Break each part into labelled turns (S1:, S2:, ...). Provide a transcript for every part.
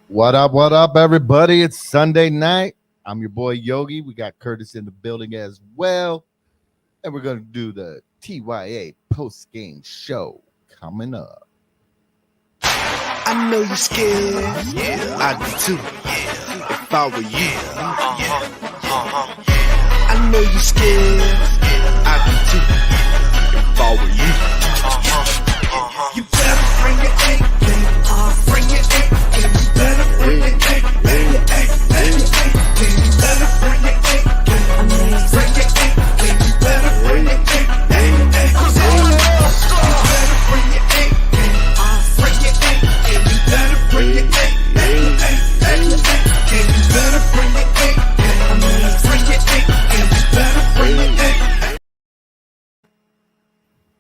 S1: What up, everybody? It's Sunday night. I'm your boy Yogi. We got Curtis in the building as well. And we're going to do the TYA post game show coming up.
S2: I know you're scared. Yeah, I do too. Yeah, if I were you. I know you're scared. I do too. If I were you. You better bring your A game. Bring your A game. You better bring your A game. Bring your A game. You better bring your A game. Bring your A game. You better bring your A game. Cause all the girls go. You better bring your A game. Bring your A game. You better bring your A game. You better bring your A game. Bring your A game. You better bring your A game.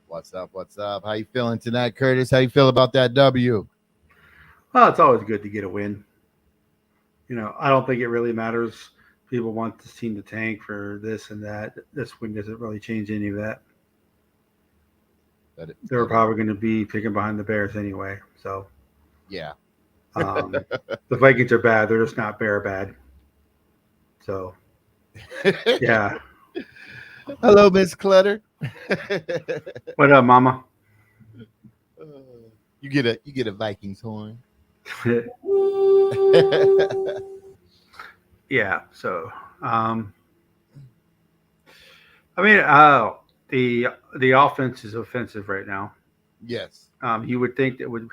S1: What's up? What's up? How you feeling tonight, Curtis? How you feel about that W?
S3: Well, it's always good to get a win. You know, I don't think it really matters. People want this team to tank for this and that. This win doesn't really change any of that. They were probably going to be picking behind the Bears anyway. So,
S1: yeah.
S3: The Vikings are bad. They're just not Bear bad. So, yeah.
S1: Hello, Miss Clutter.
S3: What up, Mama?
S1: You get a Vikings horn.
S3: Yeah. So, I mean, the offense is offensive right now.
S1: Yes.
S3: You would think that with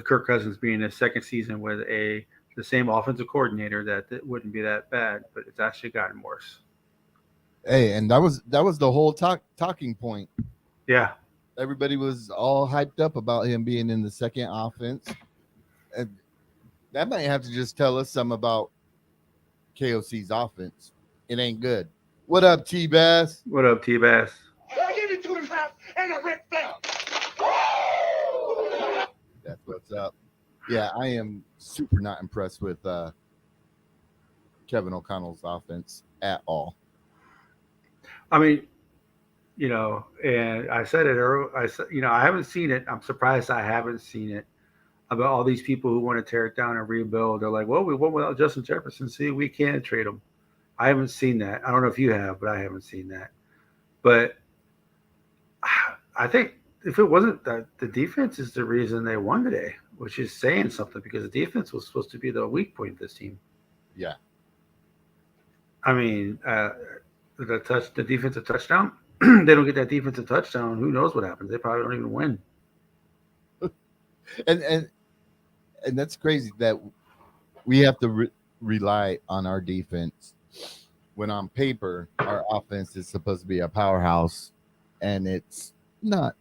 S3: Kirk Cousins being his second season with the same offensive coordinator, that it wouldn't be that bad, but it's actually gotten worse.
S1: Hey, and that was the whole talking point.
S3: Yeah.
S1: Everybody was all hyped up about him being in the second offense. And that might have to just tell us something about KOC's offense. It ain't good. What up, T-Bass?
S3: What up, T-Bass?
S1: That's what's up. Yeah, I am super not impressed with Kevin O'Connell's offense at all.
S3: I mean, you know, and I said it earlier. I said, you know, I haven't seen it. I'm surprised I haven't seen it about all these people who want to tear it down and rebuild. They're like, well, we won without Justin Jefferson. See, we can't trade him. I haven't seen that. I don't know if you have, but I haven't seen that. But I think if it wasn't that, the defense is the reason they won today, which is saying something because the defense was supposed to be the weak point of this team.
S1: Yeah.
S3: I mean, the defensive touchdown, they don't get that defensive touchdown. Who knows what happens? They probably don't even win.
S1: And that's crazy that we have to rely on our defense when on paper our offense is supposed to be a powerhouse, and it's not,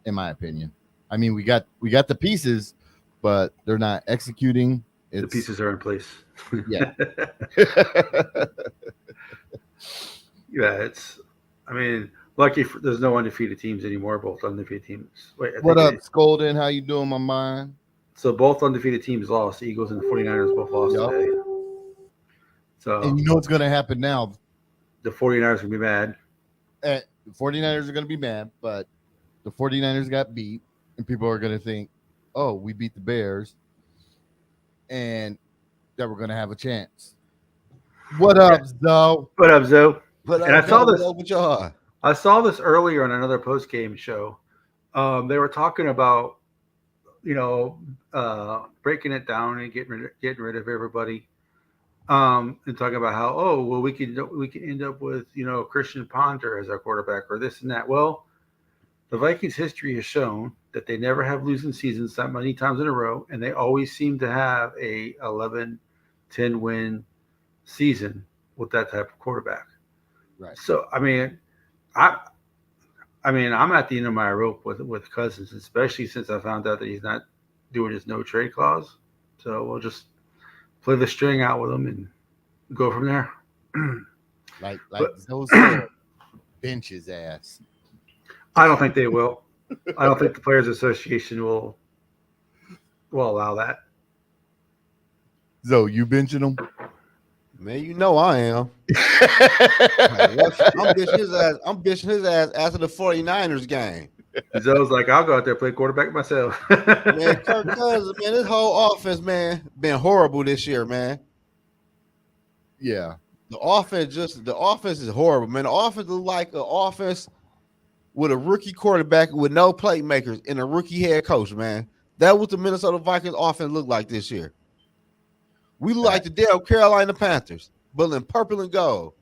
S1: in my opinion. I mean, we got the pieces, but they're not executing.
S3: The pieces are in place.
S1: Yeah.
S3: Yeah, I mean, lucky there's no undefeated teams anymore, both undefeated teams. Wait,
S1: what up, Skolden? How you doing, my man?
S3: So both undefeated teams lost. The Eagles and the 49ers both lost today. So,
S1: and you know what's going to happen now?
S3: The 49ers are going to be mad.
S1: The 49ers are going to be mad, but the 49ers got beat, and people are going to think, oh, we beat the Bears, and that we're going to have a chance. What up, Zoe?
S3: What up, Zoe?
S4: And
S3: I saw this.
S4: With y'all.
S3: I saw this earlier on another post-game show. They were talking about, you know, breaking it down and getting rid of everybody, and talking about how, oh, well, we can end up with, you know, Christian Ponder as our quarterback or this and that. Well, the Vikings' history has shown that they never have losing seasons that many times in a row, and they always seem to have a 11-10 win season with that type of quarterback.
S1: Right.
S3: So I mean, I'm at the end of my rope with Cousins, especially since I found out that he's not doing his no trade clause. So we'll just play the string out with him and go from there.
S1: like those bench his ass.
S3: I don't think they will. I don't think the Players Association will allow that.
S1: Zoe, you benching him?
S4: Man, you know I am. I'm bitching his ass after the 49ers game.
S3: Zoe's like, I'll go out there and play quarterback myself.
S4: Man, Kirk Cousins, man, this whole offense, man, been horrible this year, man.
S1: Yeah.
S4: The offense is horrible, man. The offense is like an offense with a rookie quarterback with no playmakers and a rookie head coach, man. That was the Minnesota Vikings offense looked like this year. We look like the damn Carolina Panthers, but in purple and gold.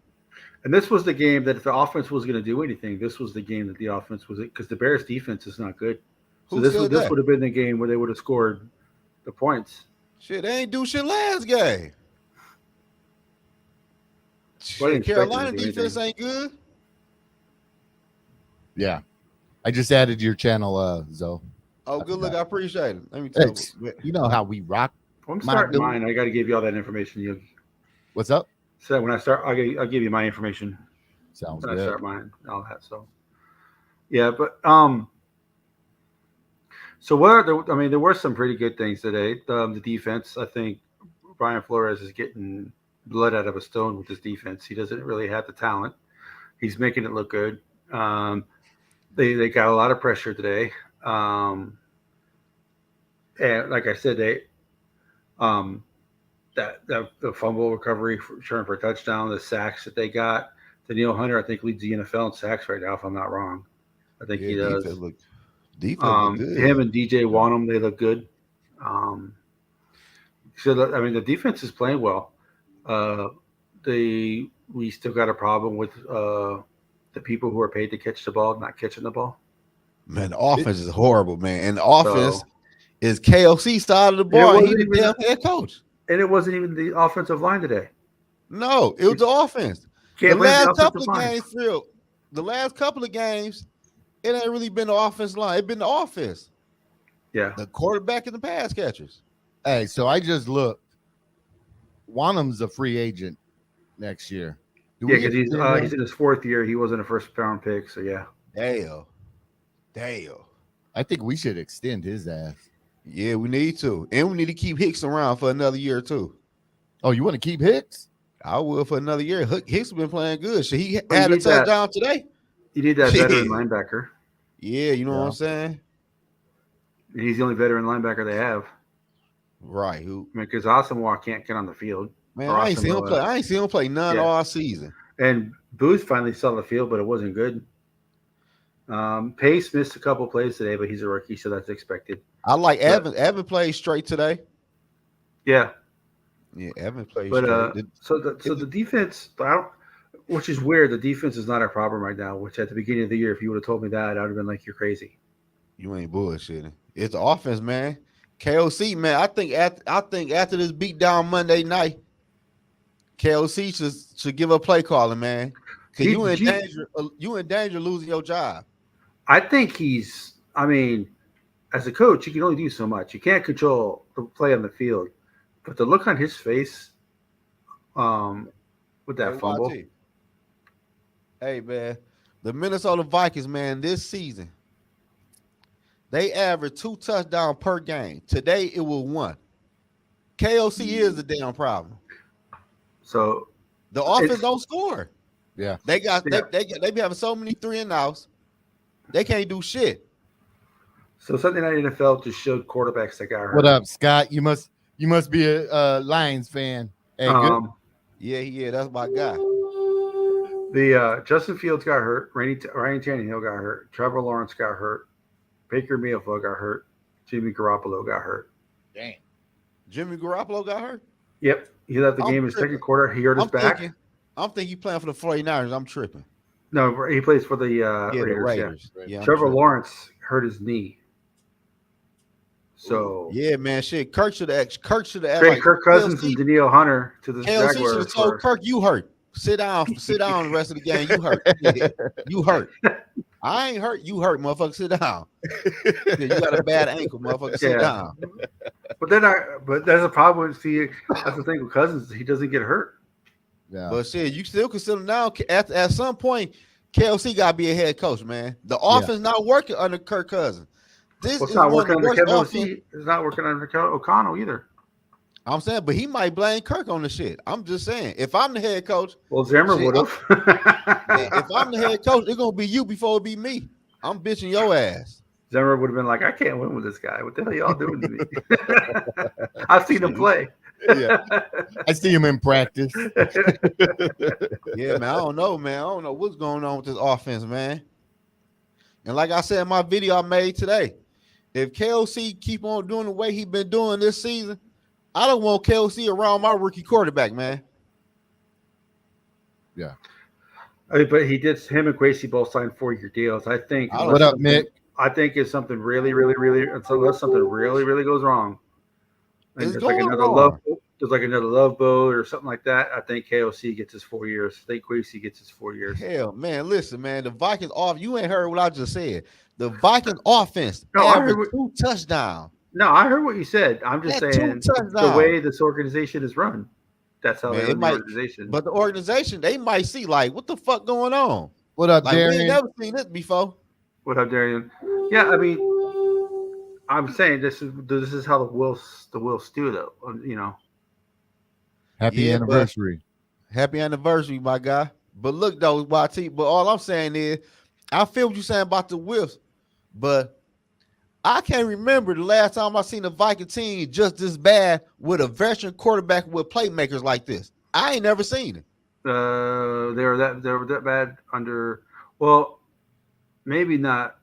S3: And this was the game that if the offense was going to do anything, this was the game that the offense was, because the Bears defense is not good. So
S4: Who
S3: this
S4: said
S3: this
S4: that?
S3: would have been the game where they would have scored the points.
S4: Shit, they ain't do shit last game.
S3: Well, I didn't
S4: Shit,
S3: expect them
S4: Carolina
S3: to do
S4: defense
S3: anything.
S4: ain't good.
S1: Yeah. I just added your channel, Zoe.
S4: Oh, good look. I appreciate it. Let me
S1: Hey,
S4: tell you.
S1: you know how we rock.
S3: I'm
S1: My
S3: starting
S1: dude.
S3: mine. I got to give you all that information. You
S1: What's up?
S3: so when I start, I'll give you my information
S1: Sounds
S3: when I
S1: good.
S3: start mine. All that. So yeah, but So I mean, there were some pretty good things today. The defense, I think, Brian Flores is getting blood out of a stone with his defense. He doesn't really have the talent. He's making it look good. They got a lot of pressure today, and like I said, that the fumble recovery for return for a touchdown, the sacks that they got. Daniil Hunter, I think, leads the NFL in sacks right now, if I'm not wrong. I think he does.
S4: Defense look good.
S3: Him and DJ Wanham, they look good. I mean, the defense is playing well. We still got a problem with the people who are paid to catch the ball not catching the ball.
S4: Man, the offense is horrible, man. And the offense is KOC side of the ball. And he the damn head coach.
S3: And it wasn't even the offensive line today.
S4: No, it was the offense. The
S3: Can't blame
S4: last
S3: the
S4: couple
S3: offensive
S4: of
S3: line.
S4: games, Phil, the last couple of games, it ain't really been the offense line. It's been the offense.
S3: Yeah.
S4: The quarterback and the pass catchers.
S1: Hey, so I just looked. Wanham's a free agent next year.
S3: Yeah, because he's in his fourth year. He wasn't a first round pick, so yeah.
S4: Damn.
S1: I think we should extend his ass.
S4: Yeah, we need to. And we need to keep Hicks around for another year, too.
S1: Oh, you want to keep Hicks?
S4: I will for another year. Hicks been playing good. So he had a touchdown today.
S3: You need that veteran linebacker.
S4: Yeah, you know what I'm saying?
S3: He's the only veteran linebacker they have.
S4: Right. Who?
S3: I mean, because Asamoah can't get on the field.
S4: Man, I ain't seen him play none all season.
S3: And Booth finally saw the field, but it wasn't good. Pace missed a couple plays today, but he's a rookie, so that's expected.
S4: I like Evan. Evan played straight today.
S3: Yeah.
S4: Yeah, Evan played
S3: But
S4: straight.
S3: so the defense, which is weird. The defense is not a problem right now. Which at the beginning of the year, if you would have told me that, I would have been like, "You're crazy."
S4: You ain't bullshitting. It's the offense, man. KOC, man. I think after this beatdown Monday night, KOC should give a play calling, man. Cause you in danger of losing your job.
S3: I think I mean, as a coach, you can only do so much. You can't control the play on the field. But the look on his face with that fumble.
S4: Hey, man, the Minnesota Vikings, man, this season, they average 2 touchdowns per game. Today, it was 1. KOC is the damn problem.
S3: So
S4: the offense don't score.
S1: Yeah.
S4: They be having so many 3-and-outs. They can't do shit.
S3: So Sunday Night NFL just showed quarterbacks that got hurt.
S1: What up, Scott? You must be a Lions fan. Hey, good.
S4: Yeah, that's my guy.
S3: The Justin Fields got hurt. Ryan Tannehill got hurt. Trevor Lawrence got hurt. Baker Mayfield got hurt. Jimmy Garoppolo got hurt.
S1: Damn.
S4: Jimmy Garoppolo got hurt?
S3: Yep. He left the game in the second quarter. He hurt his back.
S4: I'm thinking he's playing for the 49ers. I'm tripping.
S3: No, he plays for the
S4: Raiders.
S3: Yeah, Trevor Lawrence hurt his knee. So
S4: yeah, man, shit. Kirk should have
S3: traded Kirk Cousins and Daniil Hunter to the
S4: Jaguars.
S3: Jaguars.
S4: Should have told Kirk, you hurt. Sit down the rest of the game. You hurt. You hurt. I ain't hurt. You hurt, motherfucker. Sit down. You got a bad ankle, motherfucker. Sit down.
S3: But there's a problem. See, that's the thing with Cousins. He doesn't get hurt.
S1: Yeah.
S4: But shit, you still consider now at some point, KLC got to be a head coach, man. The offense not working under Kirk Cousins.
S3: It's not working under Kevin. It's not working under O'Connell either.
S4: I'm saying, but he might blame Kirk on the shit. I'm just saying, if I'm the head coach,
S3: well, Zimmer would have.
S4: If I'm the head coach, it's gonna be you before it be me. I'm bitching your ass.
S3: Zimmer would have been like, I can't win with this guy. What the hell y'all doing to me? I've seen him play.
S1: Yeah, I see him in practice.
S4: Yeah, man. I don't know, man. I don't know what's going on with this offense, man. And like I said in my video I made today, if KOC keep on doing the way he been doing this season, I don't want KOC around my rookie quarterback, man.
S1: Yeah.
S3: I mean, but him and Gracie both signed 4-year deals. I think.
S1: What up, Mick?
S3: I think if something really, unless something really, really goes wrong, and
S4: It's
S3: there's like
S4: going
S3: another
S4: wrong.
S3: love boat or something like that, I think KOC gets his 4 years. I think Gracie gets his 4 years.
S4: Hell, man, listen, man. The Vikings off. You ain't heard what I just said. The Vikings offense
S3: No, I
S4: averaged
S3: heard
S4: 2 touchdowns.
S3: No, I heard what you said. I'm just
S4: That's
S3: saying
S4: 2 touchdowns.
S3: the way this organization is run. That's how
S4: Man,
S3: they run the organization.
S4: But the organization, they might see like, what the fuck going on?
S1: What up,
S4: Like, we ain't
S1: Darian?
S4: never seen this before.
S3: What up, Darian? Yeah, I mean, I'm saying this is how the Will stew though. You know.
S1: Happy
S4: Yeah,
S1: anniversary.
S4: Happy anniversary, my guy. But look though, YT. But all I'm saying is, I feel what you're saying about the whiffs, but I can't remember the last time I seen a Viking team just this bad with a veteran quarterback with playmakers like this. I ain't never seen it.
S3: They were that bad under. Well, maybe not.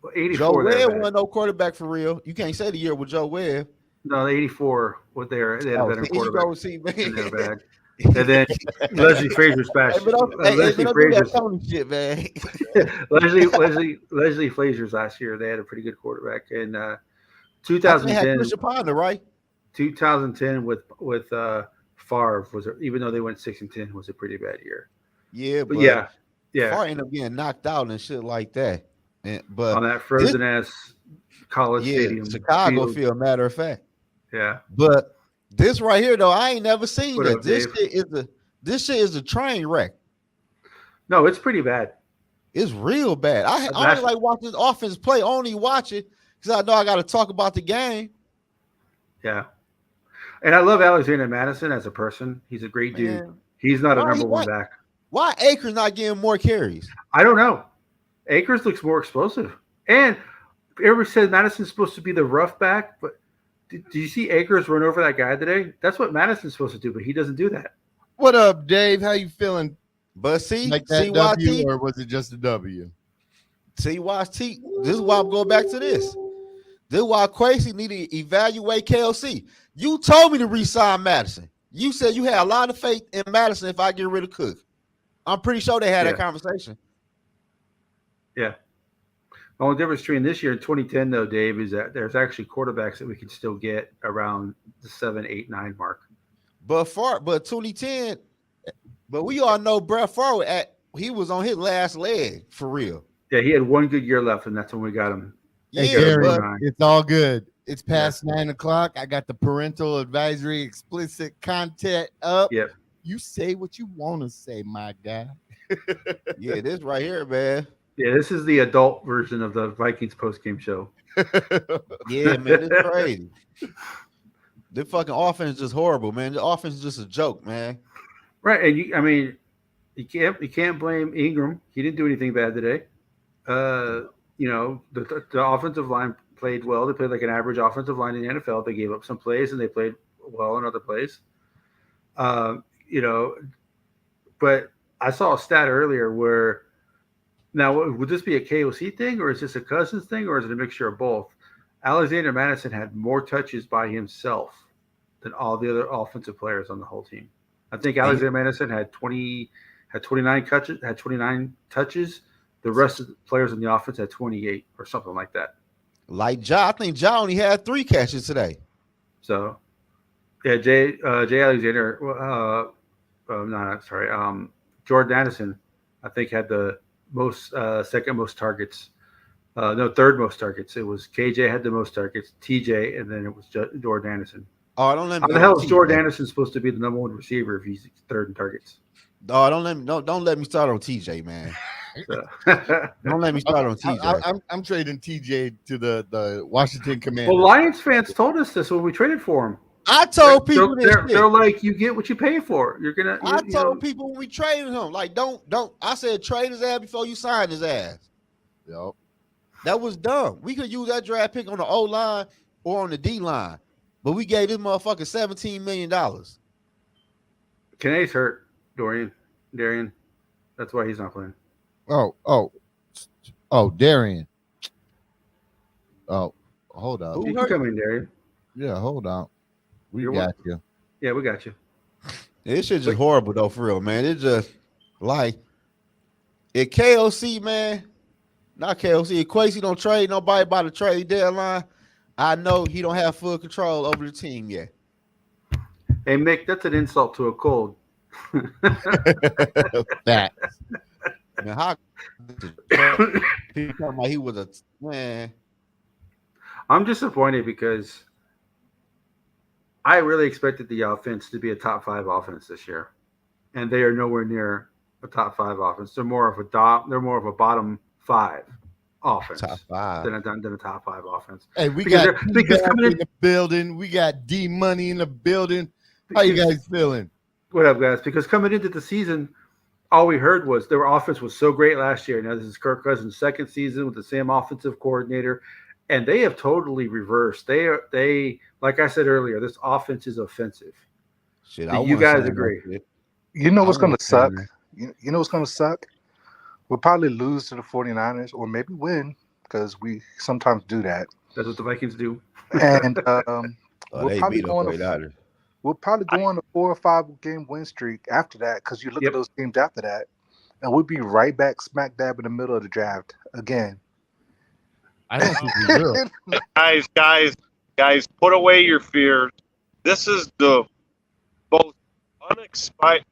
S4: Joe
S3: 84.
S4: Webb wasn't no quarterback for real. You can't say the year with Joe Webb.
S3: No, 84. What they had a better quarterback.
S4: See,
S3: And they're
S4: man.
S3: bad. And then Leslie Frazier's back. Leslie Frazier's
S4: shit, man.
S3: Leslie Frazier's last year. They had a pretty good quarterback. And
S4: Had
S3: 2010,
S4: Chris Ponda, right?
S3: 2010 with Favre was, even though they went 6-10, was a pretty bad year.
S4: Yeah,
S3: But yeah.
S4: Favre ended up getting knocked out and shit like that. But
S3: on that frozen ass college stadium,
S4: Chicago field, matter of fact.
S3: Yeah.
S4: But this right here, though, I ain't never seen
S3: What
S4: that.
S3: up,
S4: This
S3: Dave?
S4: shit is a train wreck.
S3: No, it's pretty bad.
S4: It's real bad. I
S3: That's-
S4: only like watching this offense play. I only watch it because I know I got to talk about the game.
S3: Yeah. And I love Alexander Madison as a person. He's a great dude.
S4: Man.
S3: He's not a
S4: Why
S3: number
S4: he
S3: one
S4: not-
S3: back.
S4: Why Akers not getting more carries?
S3: I don't know. Akers looks more explosive. And everybody said Madison's supposed to be the rough back, but did you see Akers run over that guy today? That's what Madison's supposed to do, but he doesn't do that.
S1: What up, Dave? How you feeling?
S4: But see,
S1: Like that
S4: CYT,
S1: W, or was it just a W?
S4: CYT. This is why I'm going back to this. This is why Quasey need to evaluate KLC. You told me to re-sign Madison. You said you had a lot of faith in Madison if I get rid of Cook. I'm pretty sure they had that conversation.
S3: Yeah. The only difference between this year and 2010, though, Dave, is that there's actually quarterbacks that we can still get around the 7, 8, 9 mark.
S4: But 2010, but we all know Brett Favre he was on his last leg for real.
S3: Yeah, he had one good year left, and that's when we got him.
S1: Hey,
S4: Yeah,
S1: Gary,
S4: but
S1: it's all good. It's past 9 o'clock. I got the parental advisory explicit content up.
S3: Yep.
S1: You say what you want to say, my guy.
S4: yeah, this right here, man.
S3: Yeah, this is the adult version of the Vikings postgame show.
S4: Yeah, man, it's crazy. The fucking offense is just horrible, man. The offense is just a joke, man.
S3: Right, and you can't blame Ingram. He didn't do anything bad today. The offensive line played well. They played like an average offensive line in the NFL. They gave up some plays and they played well in other plays. But I saw a stat earlier where now would this be a KOC thing or is this a Cousins thing or is it a mixture of both? Alexander Madison had more touches by himself than all the other offensive players on the whole team. I think Alexander Madison had 29 touches. The rest of the players in the offense had 28 or something like that.
S4: Like Ja, I think Ja only had 3 catches today.
S3: So, yeah, Jay Alexander. Jordan Addison, I think had the most second most targets. Third most targets. It was KJ had the most targets, TJ, and then it was Jordan Addison.
S4: Oh, don't let me.
S3: How the hell is Jordan Addison supposed to be the number one receiver if he's third in targets?
S4: Oh, don't let me start on TJ, man.
S3: So.
S4: Don't let me start on TJ.
S1: I'm trading TJ to the Washington Commanders.
S3: Well, Lions fans told us this when we traded for him.
S4: I told people this shit.
S3: They're like, you get what you pay for.
S4: I told people when we traded him, like, don't. I said trade his ass before you sign his ass.
S1: Yep.
S4: That was dumb. We could use that draft pick on the O line or on the D line, but we gave this motherfucker $17 million.
S3: Kanae's hurt, Darian. That's why he's not playing.
S1: Oh, Darian. Oh, hold up.
S4: Who
S3: You can
S4: hurt?
S3: come in, Darian.
S1: Yeah, hold on. We
S3: You're
S1: got
S3: welcome.
S1: you.
S3: Yeah, we got you.
S4: This shit just horrible though, for real, man. It's just like at KOC, man. Not KOC. If Quasi don't trade nobody by the trade deadline, I know he don't have full control over the team yet.
S3: Hey, Mick, that's an insult to a cold.
S1: That.
S4: Man, how he talking about he was a man.
S3: I'm disappointed because I really expected the offense to be a top 5 offense this year, and they are nowhere near a top 5 offense. They're more of a bottom 5 offense
S4: Top 5.
S3: than a top 5 offense.
S1: Hey, we
S3: Because
S1: got
S3: they're- because coming
S1: in the building. We got D Money in the building. How you guys feeling?
S3: What up, guys? Because coming into the season, all we heard was their offense was so great last year. Now this is Kirk Cousins' second season with the same offensive coordinator, and they have totally reversed. They like I said earlier, this offense is offensive.
S4: Shit,
S3: Do you guys agree?
S5: You know what's
S4: I
S5: going
S4: would
S5: to suck?
S4: say-
S5: You know what's going to suck? We'll probably lose to the 49ers or maybe win because we sometimes do that.
S3: That's what the Vikings do.
S5: And
S4: Oh,
S5: we'll
S4: they
S5: probably
S4: beat
S5: go
S4: up
S5: on a
S4: 49ers.
S5: We'll probably go on a 4 or 5 game win streak after that because you look at those teams after that, and we'll be right back smack dab in the middle of the draft again.
S1: I don't think we will.
S6: Guys, put away your fears. This is the most inspired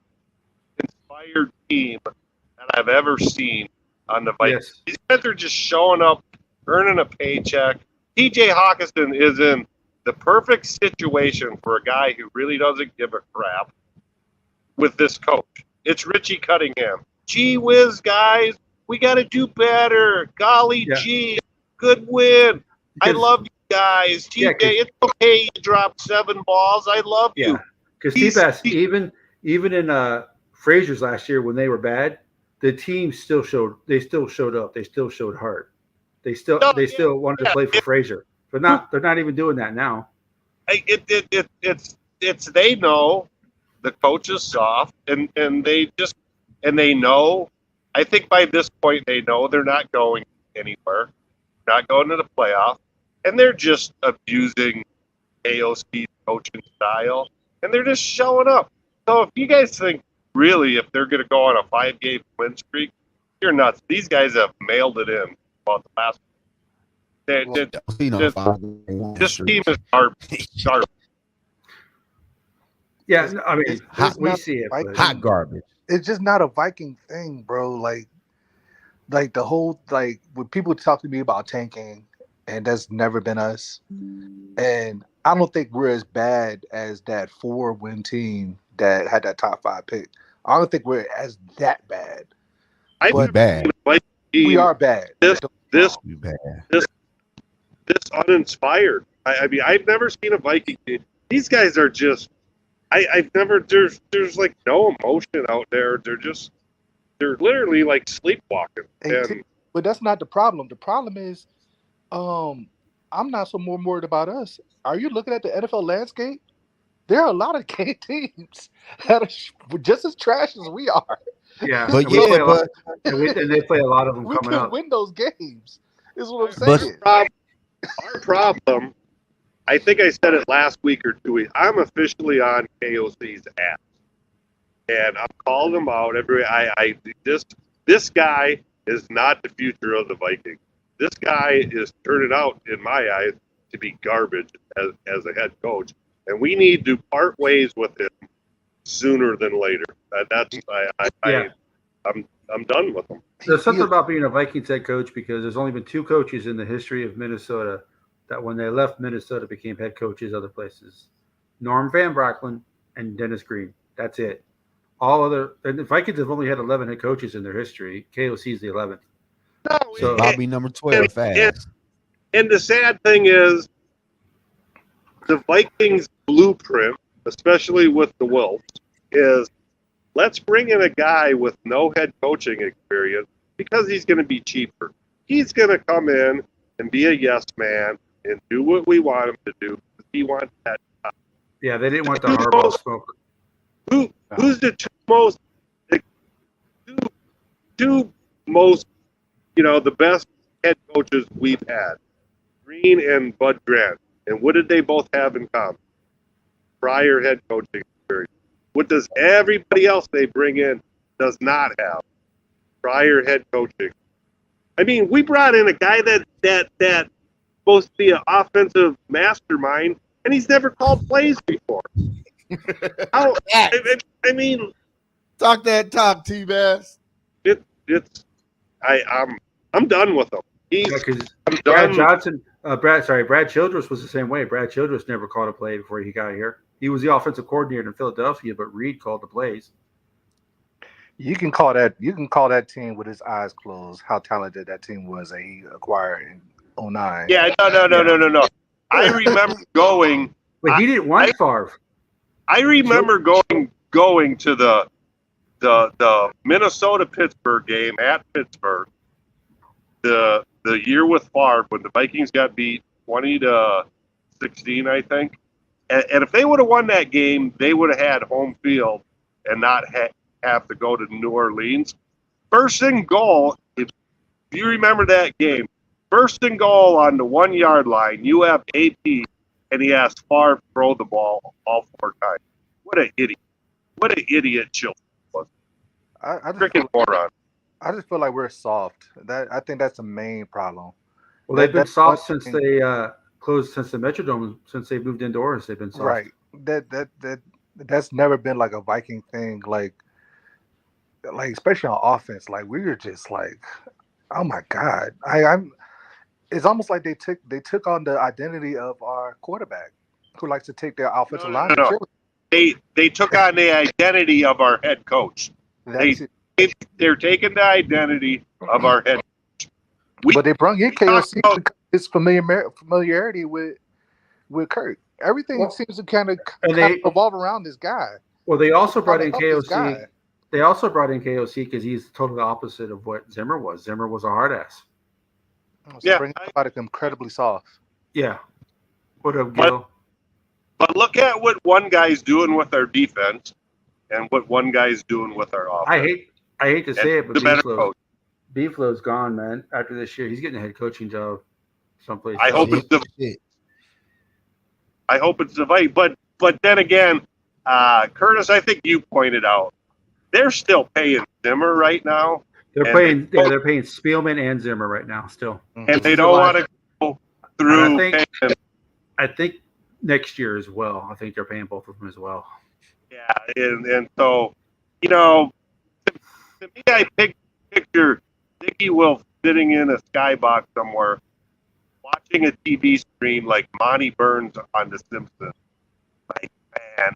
S6: team that I've ever seen on the Vikings.
S3: Yes.
S6: These guys are just showing up, earning a paycheck. TJ Hawkinson is in the perfect situation for a guy who really doesn't give a crap with this coach. It's Richie Cunningham. Gee whiz, guys, we got to do better. Golly gee, good win. I love you guys. TJ, it's okay you dropped 7 balls. I love you.
S3: Because T-Bass, even in Frazier's last year when they were bad, the team still showed up. They still showed heart. They still wanted to play for Frazier. But they're not even doing that now.
S6: It's they know the coach is soft and they know. I think by this point they know they're not going anywhere, not going to the playoff, and they're just abusing AOC's coaching style, and they're just showing up. So if you guys think really if they're going to go on a 5-game win streak, you're nuts. These guys have mailed it in about the past. This team is garbage.
S3: Yeah, I mean, we see it.
S1: Hot garbage.
S5: It's just not a Viking thing, bro. Like the whole when people talk to me about tanking, and that's never been us. And I don't think we're as bad as that 4-win team that had that top 5 pick. I don't think we're as that bad.
S6: But
S1: bad.
S5: We are bad.
S6: This uninspired. I mean, I've never seen a Viking team. These guys are just. I've never. There's like no emotion out there. They're literally like sleepwalking.
S5: But that's not the problem. The problem is, I'm not so more worried about us. Are you looking at the NFL landscape? There are a lot of K teams that are just as trash as we are.
S3: Yeah,
S4: but
S3: and they play a lot of them
S5: we
S3: coming
S5: can
S3: up.
S5: win those games. Is what I'm saying.
S6: Our problem. I think I said it last week or 2 weeks. I'm officially on KOC's ass, and I'm calling them out every. This guy is not the future of the Vikings. This guy is turning out, in my eyes, to be garbage as a head coach, and we need to part ways with him sooner than later. I'm done with him.
S3: There's something about being a Vikings head coach because there's only been 2 coaches in the history of Minnesota that when they left Minnesota became head coaches other places. Norm Van Brocklin and Dennis Green. That's it. And the Vikings have only had 11 head coaches in their history. KOC is the 11th.
S6: No,
S3: So
S4: Bobby number 12 fast.
S6: And the sad thing is the Vikings blueprint, especially with the Wolves, is let's bring in a guy with no head coaching experience because he's going to be cheaper. he's going to come in and be a yes man and do what we want him to do. He wants that.
S3: Yeah, they didn't want the
S6: Two
S3: Harbaugh
S6: most-
S3: smoke.
S6: Who's the two most, the best head coaches we've had? Green and Bud Grant. And what did they both have in common? Prior head coaching experience. What does everybody else they bring in does not have? Prior head coaching. I mean, we brought in a guy that supposed to be an offensive mastermind, and he's never called plays before. How? I mean,
S1: Talk that talk, T-Bass.
S6: I'm done with him.
S3: Because
S6: I'm
S3: Brad
S6: done.
S3: Brad Childress was the same way. Brad Childress never called a play before he got here. He was the offensive coordinator in Philadelphia, but Reed called the plays.
S5: You can call that team with his eyes closed how talented that team was that he acquired in 09.
S6: Yeah, no. I remember going.
S3: But he didn't want Favre.
S6: I remember going to the Minnesota Pittsburgh game at Pittsburgh. The year with Favre when the Vikings got beat 20-16, I think. And if they would have won that game, they would have had home field and not have to go to New Orleans. First and goal, if you remember that game, first and goal on the 1 yard line, you have AP, and he has Favre throw the ball all 4 times. What an idiot! What an idiot Chilton was.
S5: I just
S6: Freaking moron.
S5: I just feel like we're soft. I think that's the main problem.
S3: Well, they've been
S5: That's
S3: soft
S5: one
S3: since
S5: thing.
S3: they closed, since the Metrodome, since they moved indoors. They've been soft.
S5: Right. That's never been like a Viking thing. Like especially on offense. Like we were just like, oh my god. I'm. It's almost like they took on the identity of our quarterback, who likes to take their offensive line.
S6: No. They took on the identity of our head coach. They're taking the identity of our head coach.
S5: But they brought in KOC because his familiarity with Kurt. Everything seems to kind of revolve around this guy.
S3: Well, they also brought in
S5: How to help this
S3: KOC.
S5: guy.
S3: They also brought in KOC because he's totally opposite of what Zimmer was. Zimmer was a hard ass.
S5: So bring somebody incredibly soft.
S3: Yeah. What up, Gil?
S6: But look at what one guy's doing with our defense and what one guy's doing with our offense.
S3: I hate to say it, but
S6: the better coach.
S3: B-Flow's gone, man. After this year, he's getting a head coaching job someplace.
S6: I hope it's the fight. But then again, Curtis, I think you pointed out they're still paying Zimmer right now.
S3: They're paying Spielman and Zimmer right now still.
S6: And they don't want to go through.
S3: I think next year as well. I think they're paying both of them as well.
S6: Yeah, and so, to me, I picture Dickie Wolf sitting in a skybox somewhere, watching a TV screen like Monty Burns on The Simpsons. Like, man,